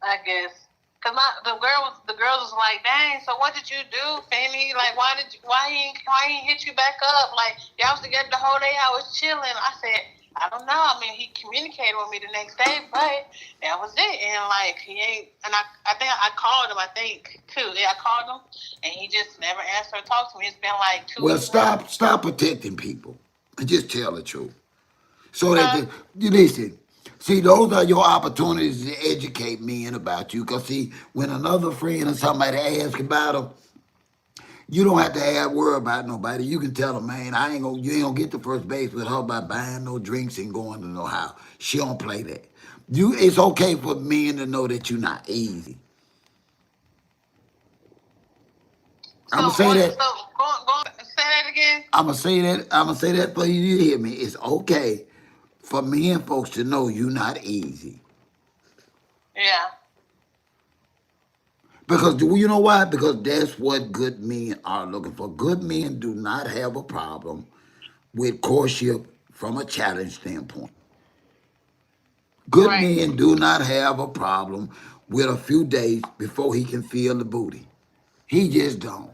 I guess. Cause the girls was like, dang. So what did you do, Fanny? Like, why he ain't hit you back up? Like, y'all was together the whole day. I was chilling. I said, I don't know. I mean, he communicated with me the next day, but that was it. And like, he ain't. And I think I called him. I think too. Yeah, I called him, and he just never answered or talked to me. It's been like 2 Well, weeks now. stop protecting people and just tell the truth. So that Huh? you listen. See, those are your opportunities to educate men about you. Cause see, when another friend or somebody asks about them, you don't have to worry about nobody. You can tell them, man, you ain't gonna get to first base with her by buying no drinks and going to no house. She don't play that. It's okay for men to know that you're not easy. I'm So gonna say what? that. So go say that again. I'm gonna say that. I'm gonna say that for you to hear me. It's okay for men folks to know you're not easy. Yeah. Because you know why? Because that's what good men are looking for. Good men do not have a problem with courtship from a challenge standpoint. Good Right. men do not have a problem with a few days before he can feel the booty. He just don't.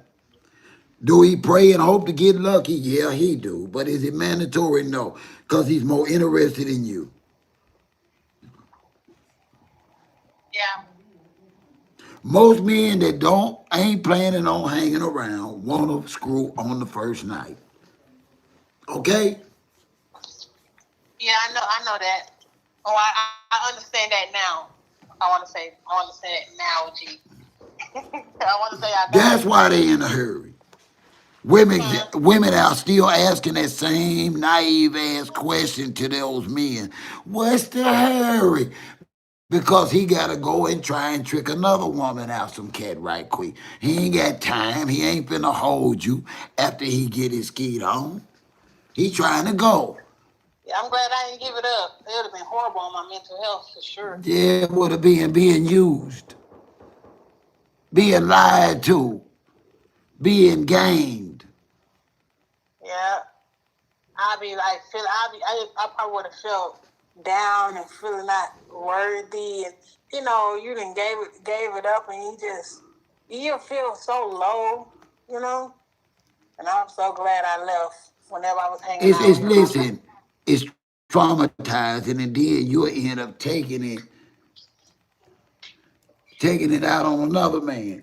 Do he pray and hope to get lucky? Yeah, he do. But is it mandatory? No, because he's more interested in you. Yeah. Most men that ain't planning on hanging around want to screw on the first night. Okay? Yeah, I know that. Oh, I understand that now. I understand it now, G. I want to say I got That's it. why they in a hurry. Women, Hmm. women are still asking that same naive ass question to those men. What's the hurry? Because he got to go and try and trick another woman out some cat right quick. He ain't got time. He ain't finna hold you after he get his skeet on. He trying to go. Yeah, I'm glad I didn't give it up. It would have been horrible on my mental health for sure. Yeah, would have being used, being lied to, being gamed. Yeah, I probably would have felt down and feeling not worthy, and you didn't gave it up, and you feel so low, you know. And I'm so glad I left whenever I was hanging out It's with him. listen, it's traumatizing, and then you'll end up taking it out on another man.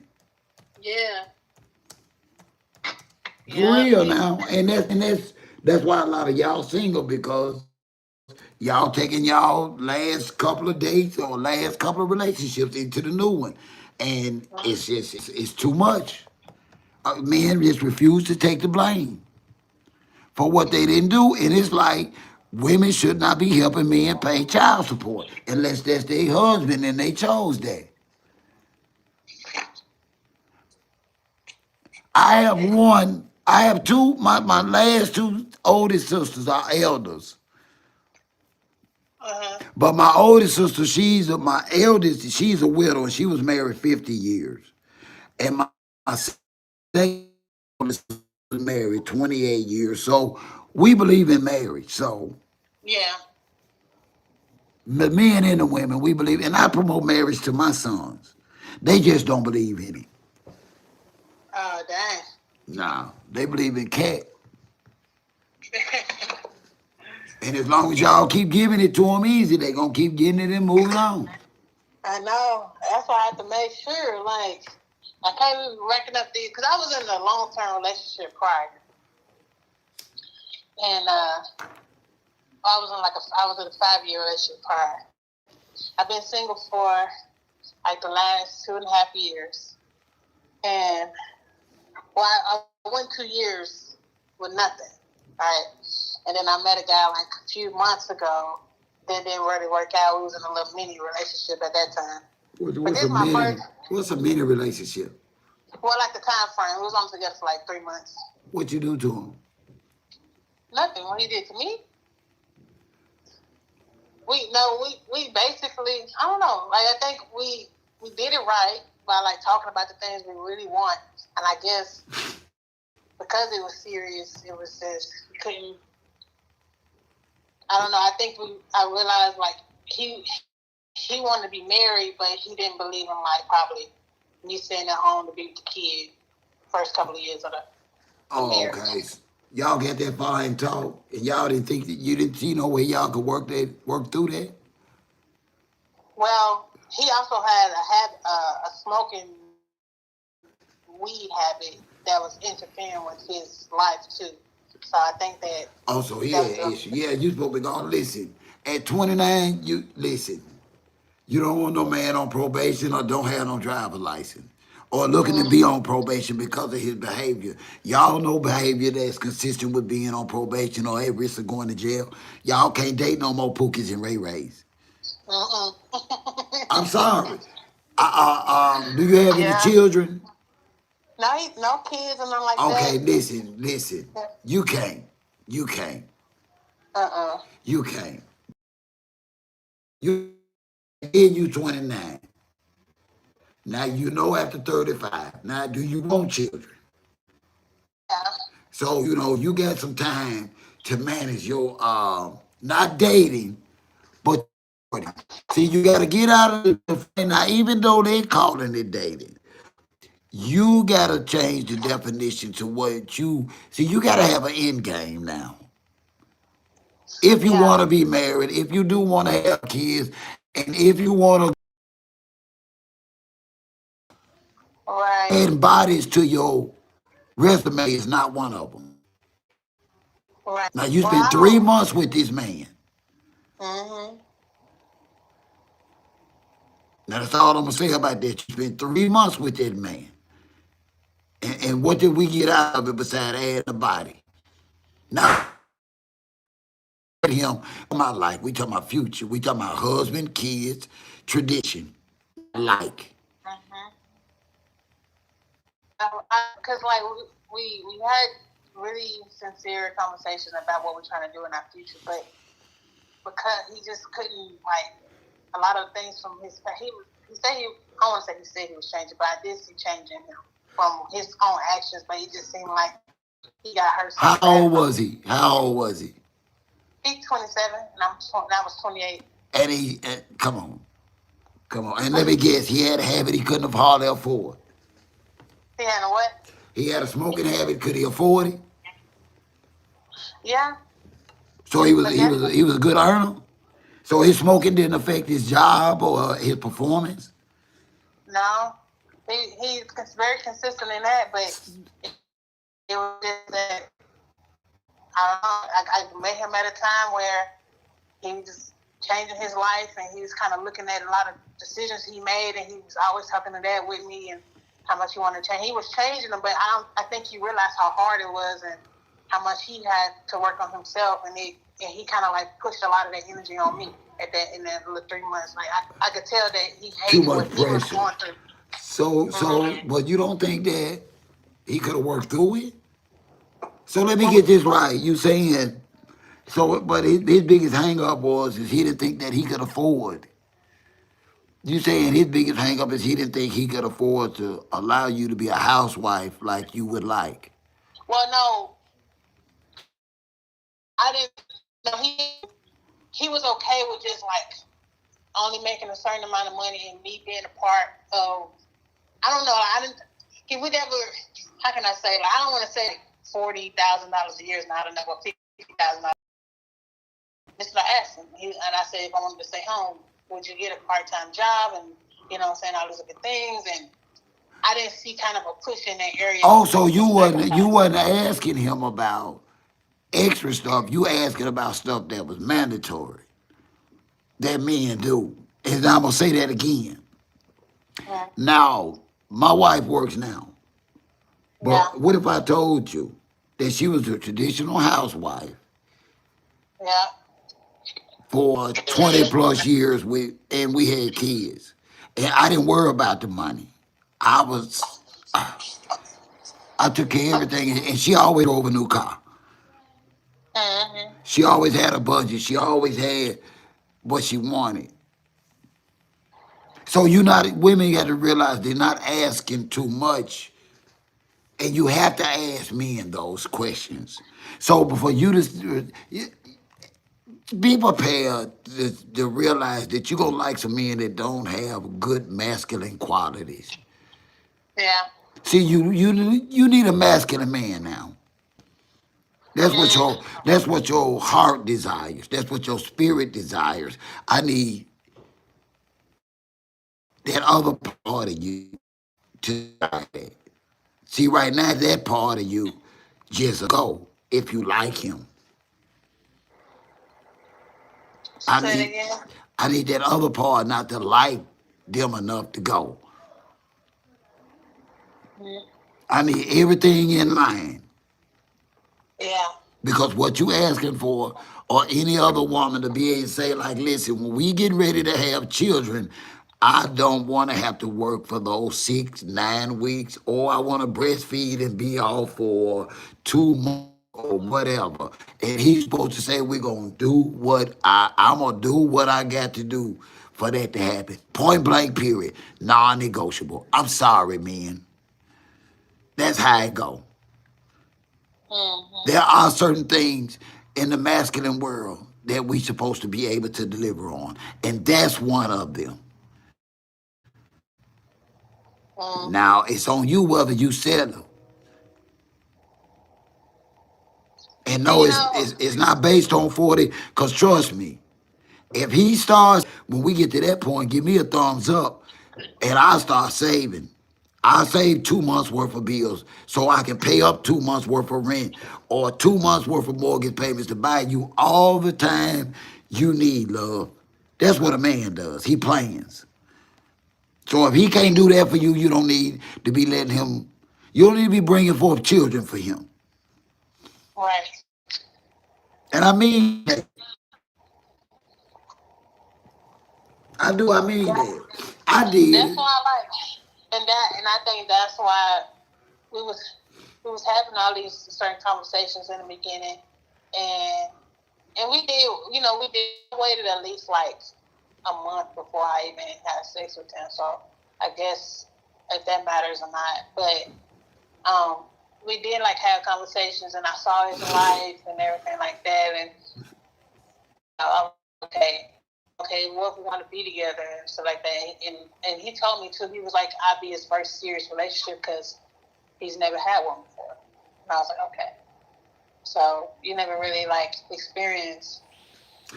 Yeah. For Yeah. real now. And that's why a lot of y'all single because y'all taking y'all last couple of dates or last couple of relationships into the new one. And it's too much. Men just refuse to take the blame for what they didn't do. And it's like women should not be helping men pay child support unless that's their husband and they chose that. I have two, my last two oldest sisters are elders. Uh-huh. But my oldest sister, my eldest, she's a widow and she was married 50 years. And my second oldest was married 28 years. So we believe in marriage. So Yeah. the men and the women, we believe, and I promote marriage to my sons. They just don't believe in it. Oh, dang. Nah, they believe in cat. And as long as y'all keep giving it to them easy, they gonna keep getting it and moving on. I know. That's why I have to make sure, like, I can't even reckon up these, because I was in a long-term relationship prior. And I was in a 5-year relationship prior. I've been single for, like, the last 2.5 years. And well, I went 2 years with nothing, right? And then I met a guy like a few months ago. That didn't really work out. We was in a little mini relationship at that time. What's a mini relationship? Well, like the time frame. We was on together for like 3 months. What you do to him? Nothing. What he did to me? We basically, I don't know. Like, I think we did it right by like talking about the things we really want. And I guess because it was serious, it was just, we couldn't, I don't know. I think I realized like he wanted to be married, but he didn't believe in like probably me staying at home to be with the kid first couple of years of the marriage. Okay. Y'all get that far and talk, and y'all didn't think that you didn't see no way y'all could work through that? Well, he also had a smoking weed habit that was interfering with his life too. So I think that. Also, he had an issue. Yeah, you supposed to go listen. At 29, you listen. You don't want no man on probation or don't have no driver's license or looking to be on probation because of his behavior. Y'all know behavior that's consistent with being on probation or at risk of going to jail. Y'all can't date no more Pookies and Ray Rays. I'm sorry. Do you have any children? No kids and nothing like that. Okay, listen. You can't. You can't. You 29. Now you know after 35. Now do you want children? Yeah. So you got some time to manage your not dating, but see you gotta get out of the now even though they calling it dating. You gotta change the definition to what you gotta have an end game now. If you want to be married, if you do want to have kids, and if you want to add bodies to your resume, is not one of them. Right. Now you spent 3 months with this man. Mm-hmm. Now that's all I'm gonna say about that. You spent 3 months with that man. And what did we get out of it besides adding a body? Now, him, my life, we talking about future. We talking about husband, kids, tradition, like. Because like we had really sincere conversations about what we're trying to do in our future, but because he just couldn't like a lot of things from his he said I don't want to say he said he was changing, but I did see changing him from his own actions, but it just seemed like he got hurt. How old was he? He's 27, and I was 28. And he, come on. And let me guess, he had a habit he couldn't have hardly afford. He had a what? He had a smoking habit. Could he afford it? Yeah. So he was a good earner. So his smoking didn't affect his job or his performance. No, he's very consistent in that, but it was just that I met him at a time where he was just changing his life, and he was kind of looking at a lot of decisions he made, and he was always talking to that with me and how much he wanted to change. He was changing them, but I think he realized how hard it was and how much he had to work on himself, and he kind of like pushed a lot of that energy on me in that little 3 months. Like I could tell that he hated what he was going through. So, but you don't think that he could have worked through it? So let me get this right. You saying so? But his biggest hang up is he didn't think that he could afford. You saying his biggest hang up is he didn't think he could afford to allow you to be a housewife like you would like. Well, no, I didn't. No, he was okay with just like only making a certain amount of money and me being a part of. I don't know. I didn't. He would never. How can I say? Like I don't want to say $40,000 a year is not enough, or $50,000. Mr. asked him, and I said if I wanted to stay home, would you get a part-time job? And you know, what I'm saying all these other things, and I didn't see kind of a push in that area. Oh, so you wasn't asking him about extra stuff. You asking about stuff that was mandatory that men do. And I'm gonna say that again. Yeah. Now, my wife works now. But what if I told you that she was a traditional housewife Yeah. for 20 plus years and we had kids. And I didn't worry about the money. I was I took care of everything and she always drove a new car. Mm-hmm. She always had a budget. She always had what she wanted. So women got to realize they're not asking too much. And you have to ask men those questions. So before you to be prepared to realize that you're gonna like some men that don't have good masculine qualities. Yeah. See, you need a masculine man now. That's what your heart desires. That's what your spirit desires. I need that other part of you to see right now that part of you just go if you like him. I Say it need again. I need that other part not to like them enough to go. I need everything in line. Yeah. Because what you asking for, or any other woman to be able to say, like, listen, when we get ready to have children, I don't want to have to work for those 6, 9 weeks, or I want to breastfeed and be off for 2 months or whatever. And he's supposed to say, we're gonna do I'm gonna do what I got to do for that to happen. Point blank, period. Non-negotiable. I'm sorry, man. That's how it go. Mm-hmm. There are certain things in the masculine world that we supposed to be able to deliver on, and that's one of them. Mm-hmm. Now it's on you whether you settle. And no, You know, it's not based on 40. Cause trust me, if he starts when we get to that point, give me a thumbs up, and I start saving. I save 2 months worth of bills so I can pay up 2 months worth of rent or 2 months worth of mortgage payments to buy you all the time you need, love. That's what a man does. He plans. So if he can't do that for you, you don't need to be letting him. You don't need to be bringing forth children for him. right. And I mean that. I do. I mean that. I did That's it. why I like, and I think that's why we was having all these certain conversations in the beginning, and we did, waited at least like a month before I even had sex with him. So I guess if that matters or not, but we did like have conversations, and I saw his life and everything like that, and I was okay, what if we want to be together and stuff like that. And he told me too, he was like, I'd be his first serious relationship because he's never had one before. And I was like, okay. So you never really like experience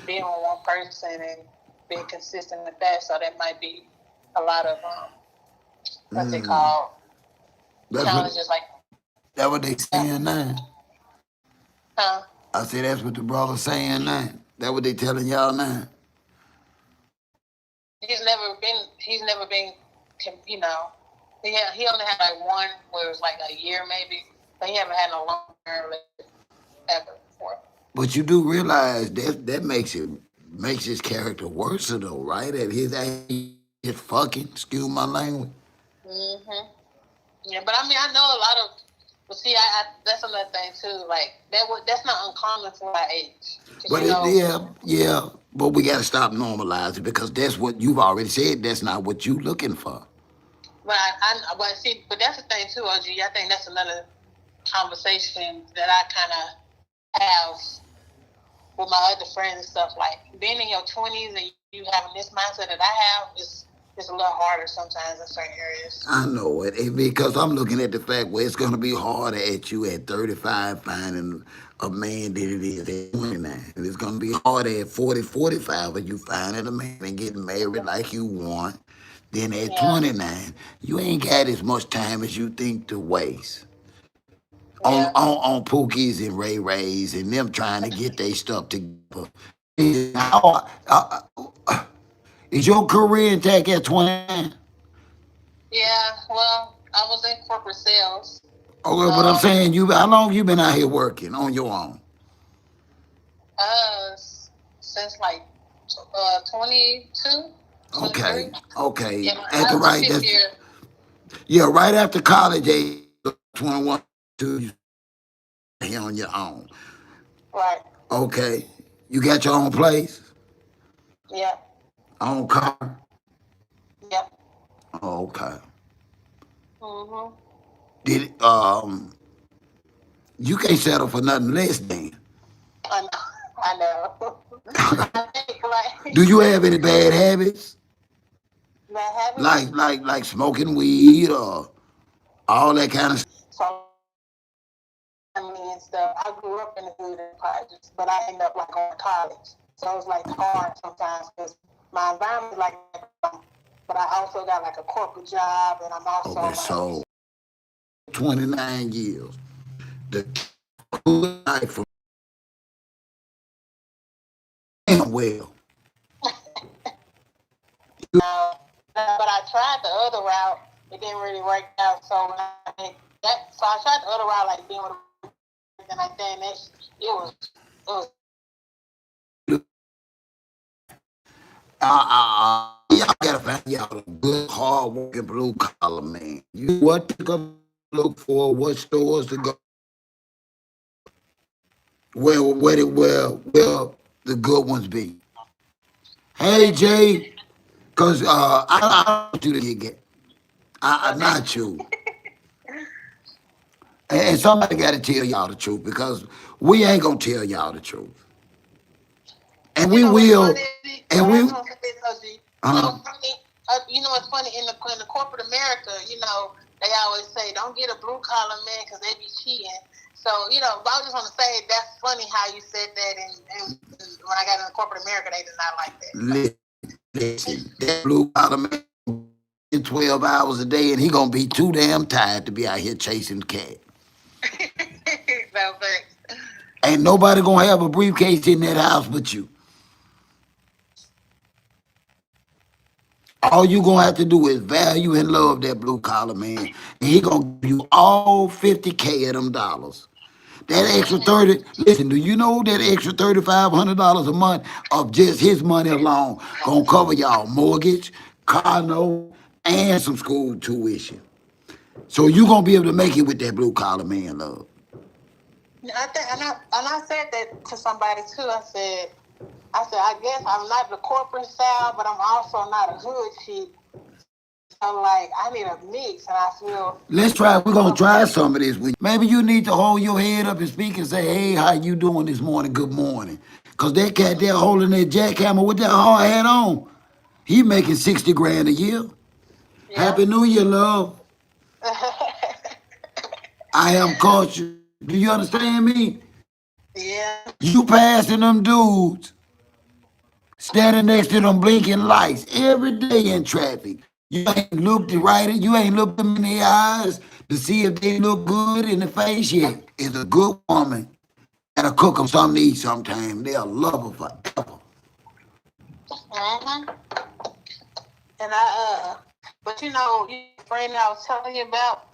being with one person and being consistent with that. So that might be a lot of what they call challenges. That's what they saying now. Huh? I say that's what the brother's saying now. That what they telling y'all now. He's never been, he only had like one where it was like a year maybe, but he haven't had no long-term relationship ever before. But you do realize that makes his character worse though, right? At his age, it's fucking, excuse my language. Mm-hmm. Yeah, but I mean, I know a lot of, but see, I that's another thing too. Like that's not uncommon for our age. But yeah. But we gotta stop normalizing because that's what you've already said. That's not what you looking for. But but that's the thing too, OG. I think that's another conversation that I kind of have with my other friends and stuff. Like being in your 20s and you having this mindset that I have is a little harder sometimes in certain areas. I know it because I'm looking at the fact where it's gonna be harder at you at 35 finding a man than it is at 29. And it's gonna be harder at 40, 45 when you finding a man and getting married like you want. Then at 29, you ain't got as much time as you think to waste. On Pookies and Ray Rays and them trying to get their stuff together. Is your career intact at 29? Yeah, well, I was in corporate sales. Okay, but I'm saying how long you been out here working on your own? Since like 22, 23. Okay. Yeah, my At the right, fifth that's year. yeah, right after college age, 21, you here on your own. Right. Okay. You got your own place, Yep. own car. Yep. Oh, okay. Mhm. Did you can't settle for nothing less than. I know. I know. I think like Do you have any bad habits? that habits. Like smoking weed or all that kind of stuff? So I mean and stuff. I grew up in the hood in projects, but I ended up like going to college. So it's like hard sometimes because my environment is like, but I also got like a corporate job, and I'm also Okay, like, so 29 years. The good life from well. but I tried the other route. It didn't really work out. So when I tried the other route, like being with and like that, and it was Y'all gotta find y'all a good, hard working blue collar man. You what pick up, look for, what stores to go. Where the good ones be. Hey Jay, cause I want you to get not you. And somebody gotta tell y'all the truth because we ain't gonna tell y'all the truth. And we will and we you know, it's funny in the corporate America. You know, they always say, "Don't get a blue collar man because they be cheating." So, you know, but I just want to say that's funny how you said that. And when I got into corporate America, they did not like that. Listen, that blue collar man 12 hours a day, and he gonna be too damn tired to be out here chasing cat. No thanks. Ain't nobody gonna have a briefcase in that house but you. All you gonna have to do is value and love that blue collar man, and he gonna give you all 50K of them dollars. That extra 30, listen, do you know that extra $3,500 a month of just his money alone gonna cover y'all mortgage, car note, and some school tuition? So you gonna be able to make it with that blue collar man, love. I think, and I said that to somebody too. I said, I guess I'm not the corporate style, but I'm also not a hood chick. So like, I need a mix, and I feel. Let's try. We're gonna try some of this. Maybe you need to hold your head up and speak and say, "Hey, how you doing this morning? Good morning." Cause that cat there holding that jackhammer with that hard hat on, he making 60 grand a year. Yeah. Happy New Year, love. I am culture. Do you understand me? Yeah. You passing them dudes, standing next to them blinking lights every day in traffic. You ain't looked right. You ain't looked them in the eyes to see if they look good in the face yet. It's a good woman. Gotta cook them something to eat sometime. They'll love her forever. Mm-hmm. And but you know, your friend I was telling you about,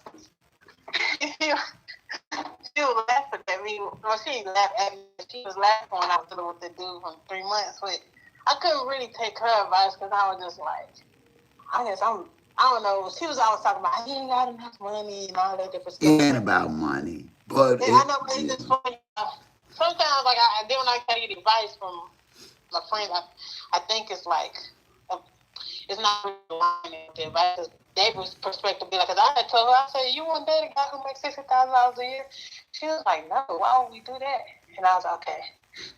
she was laughing at me. Well, she didn't laugh at me. She was laughing when I was dealing with the dude for 3 months. But I couldn't really take her advice because I was just like, I don't know. She was always talking about, he ain't got enough money and all that different stuff. It ain't about money. But yeah, I know, but it's just funny. Sometimes, like, then when I get advice from my friends, I think it's like, it's not really aligned with the advice. David's perspective be like, because I had told her, I said, you want to date a guy who makes $60,000 a year? She was like, no, why would we do that? And I was like, okay.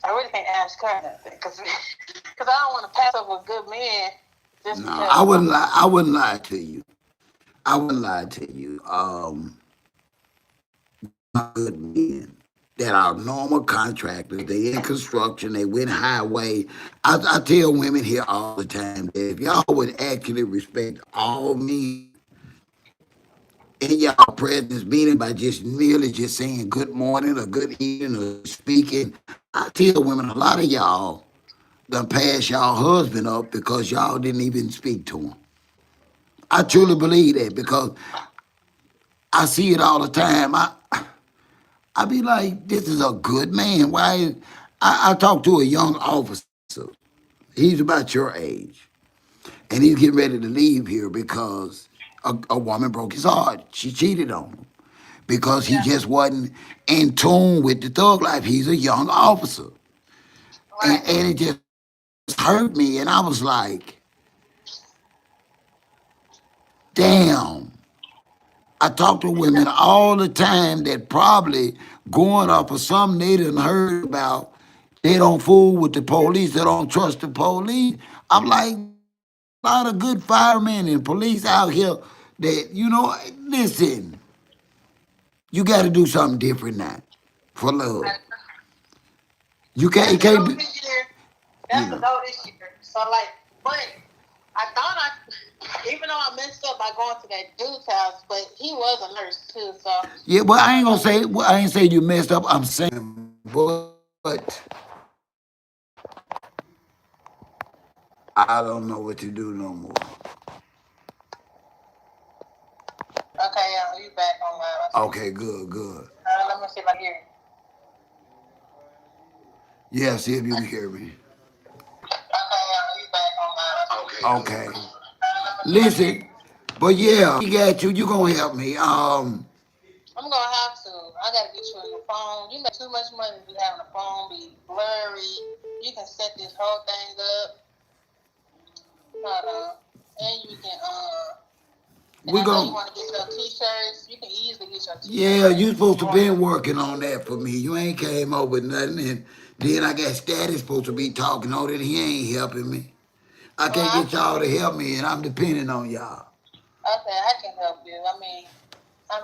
I really can't ask her nothing because I don't want to pass up a good man. Just no, I wouldn't lie. I wouldn't lie to you. I wouldn't lie to you. Good men that are normal contractors. They in construction. They win highway. I tell women here all the time that if y'all would actually respect all men in y'all presence, meaning by just merely just saying good morning or good evening or speaking, I tell women a lot of y'all done pass y'all husband up because y'all didn't even speak to him. I truly believe that because I see it all the time. I be like, this is a good man. Why? I talked to a young officer. He's about your age, and he's getting ready to leave here because a woman broke his heart. She cheated on him because he just wasn't in tune with the thug life. He's a young officer, and it just hurt me. And I was like, damn. I talk to women all the time that probably going off of something they done heard about. They don't fool with the police. They don't trust the police. I'm like, a lot of good firemen and police out here that, listen, you got to do something different now for love. You can't, it can't be, This year, you that's the know. goal this year. So like, but I thought even though I messed up by going to that dude's house, but he was a nurse too, so. Yeah, but I ain't gonna say, I ain't saying you messed up. I'm saying, but I don't know what to do no more. Okay, yeah, you back online. Okay, good. Let me see if I hear you. Yeah, see if you can hear me. Okay, yeah, you back online. Okay. Listen, but yeah, he got you. You gonna help me. I'm gonna have to. I gotta get you on the phone. You make too much money to be having the phone be blurry. You can set this whole thing up. Hold on. And you can we I know you gonna. want to get your t-shirts. You can easily get your t-shirts. Yeah, you supposed to been working on that for me. You ain't came up with nothing, and then I got Status supposed to be talking on it. He ain't helping me. I can't get y'all to help me, and I'm depending on y'all. Okay, I can help you. I mean, I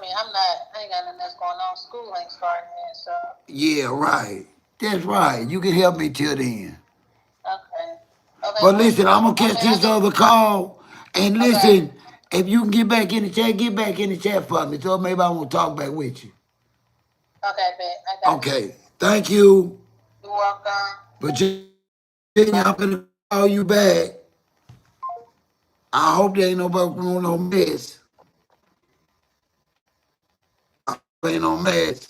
ain't got nothing else going on. School ain't starting yet, so. Yeah, right. That's right. You can help me till then. Okay. Okay. But listen, I'm gonna catch this other call. And listen, if you can get back in the chat for me. So maybe I won't talk back with you. Okay, bet. I got you. Okay. Thank you. You're welcome. Virginia, I'm gonna call you back. I hope there ain't nobody doing no mess. Ain't no mess.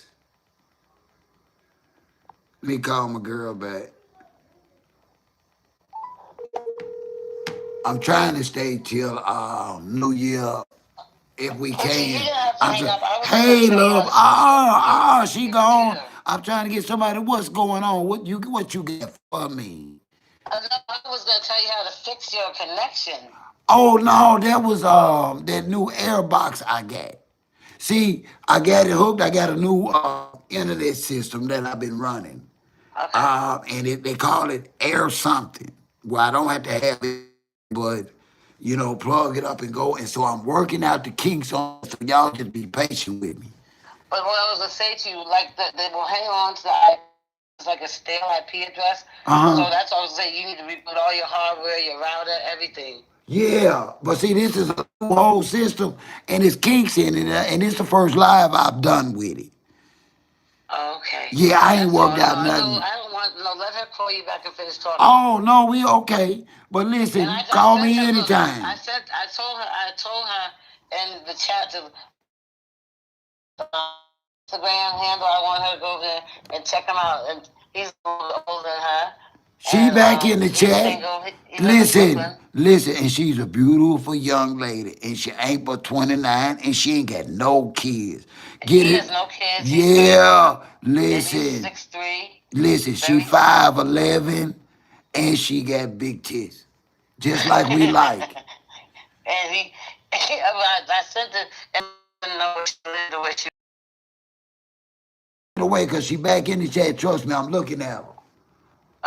Let me call my girl back. I'm trying to stay till New Year if we can. Hey, love. She gone. I'm trying to get somebody. What's going on? What you got for me? I was gonna tell you how to fix your connection. Oh no, that was that new Airbox I got. See, I got it hooked. I got a new internet system that I've been running. Okay. And they call it Air something. Well, I don't have to have it, but plug it up and go. And so I'm working out the kinks on. So y'all just be patient with me. But what I was gonna say to you, like they will hang on to it's like a stale IP address. So that's what I was saying. You need to reboot all your hardware, your router, everything. Yeah, but see, this is a whole system, and it's kinks in it, and it's the first live I've done with it. Okay. Yeah, I ain't worked out nothing. I don't want. No, let her call you back and finish talking. Oh no, we okay. But listen, call me anytime. I told her in the chat to Instagram handle. I want her to go there and check him out. And he's older than her. She back in the chat. Listen, and she's a beautiful young lady, and she ain't but 29, and she ain't got no kids. Get it? No kids. Yeah. Listen. He's 6'3". Listen, she 5'11", and she got big tits, just like we like. And I sent it and the way she. Away, cause she back in the chat. Trust me, I'm looking at her.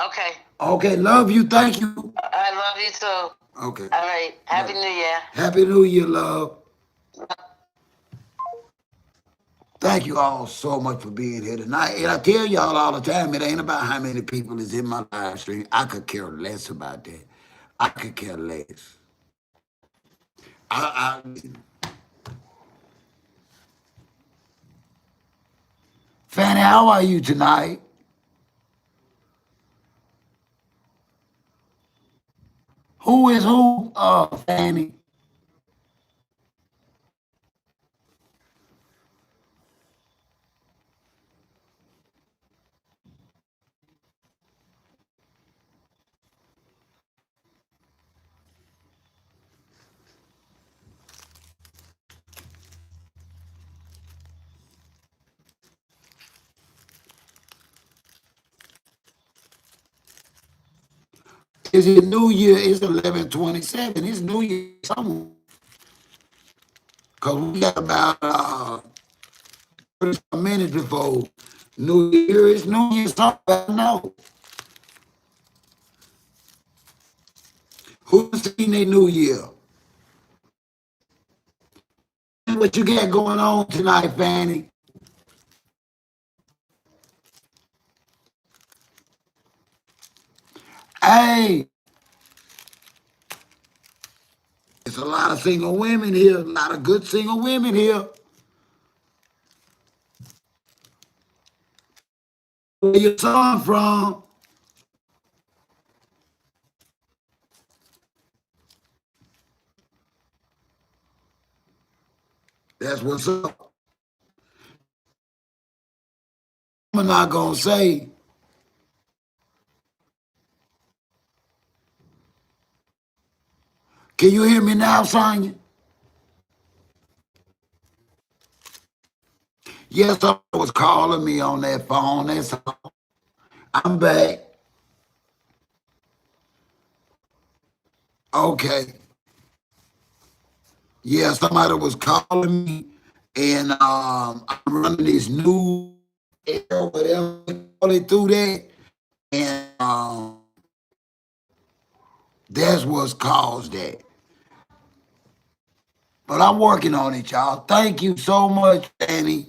Okay. Okay, love you. Thank you. I love you too. Okay. All right. Happy New Year. Happy New Year, love. Thank you all so much for being here tonight. And I tell y'all all the time, it ain't about how many people is in my live stream. I could care less about that. I could care less. Fanny, how are you tonight? Who is who? Fanny. Is it New Year? It's 11/27. It's New Year somewhere. Cause we got about 30 minutes before New Year. It's New Year somewhere. I know. Who's seen their New Year? What you got going on tonight, Fanny? Hey, there's a lot of single women here, a lot of good single women here. Where your son from? That's what's up. I'm not gonna say. Can you hear me now, Sonya? Yes, someone was calling me on that phone. That's all. I'm back. Okay. Yeah, somebody was calling me, and I'm running this new air, whatever you call it, through that, and that's what's caused that. But I'm working on it, y'all. Thank you so much, Danny.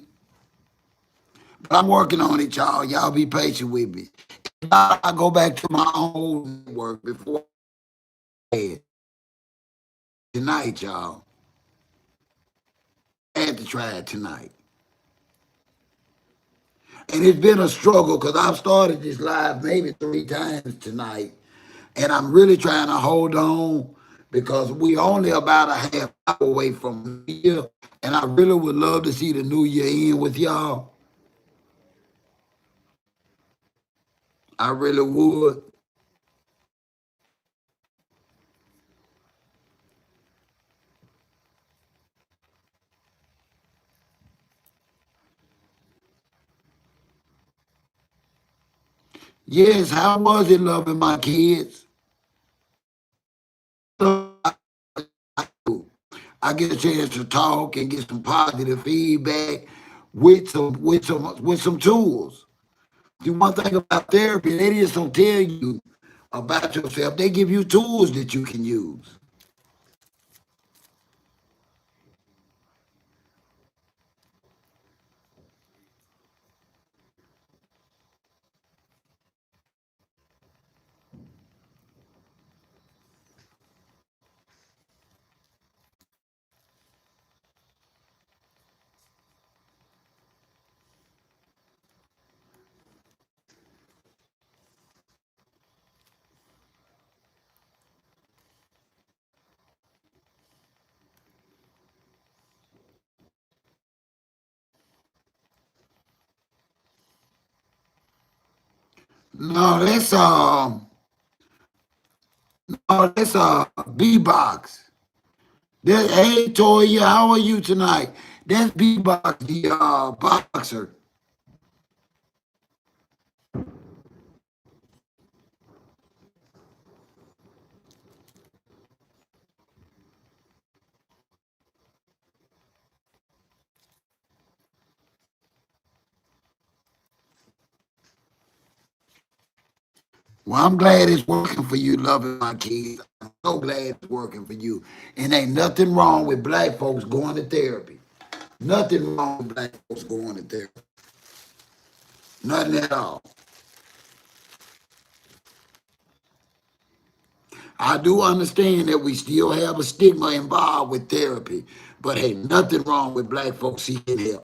But I'm working on it, y'all. Y'all be patient with me. I go back to my own work before bed tonight, y'all. I had to try it tonight. And it's been a struggle because I've started this live maybe 3 times tonight. And I'm really trying to hold on because we only about a half hour away from New Year. And I really would love to see the New Year end with y'all. I really would. Yes, how was it loving my kids? I get a chance to talk and get some positive feedback with some tools. The one thing about therapy, they just don't tell you about yourself. They give you tools that you can use. No, that's B-Box. Hey Toya, how are you tonight? That's B-Box, the boxer. Well, I'm glad it's working for you, loving my kids. I'm so glad it's working for you. And ain't nothing wrong with black folks going to therapy. Nothing wrong with black folks going to therapy. Nothing at all. I do understand that we still have a stigma involved with therapy, but ain't nothing wrong with black folks seeking help.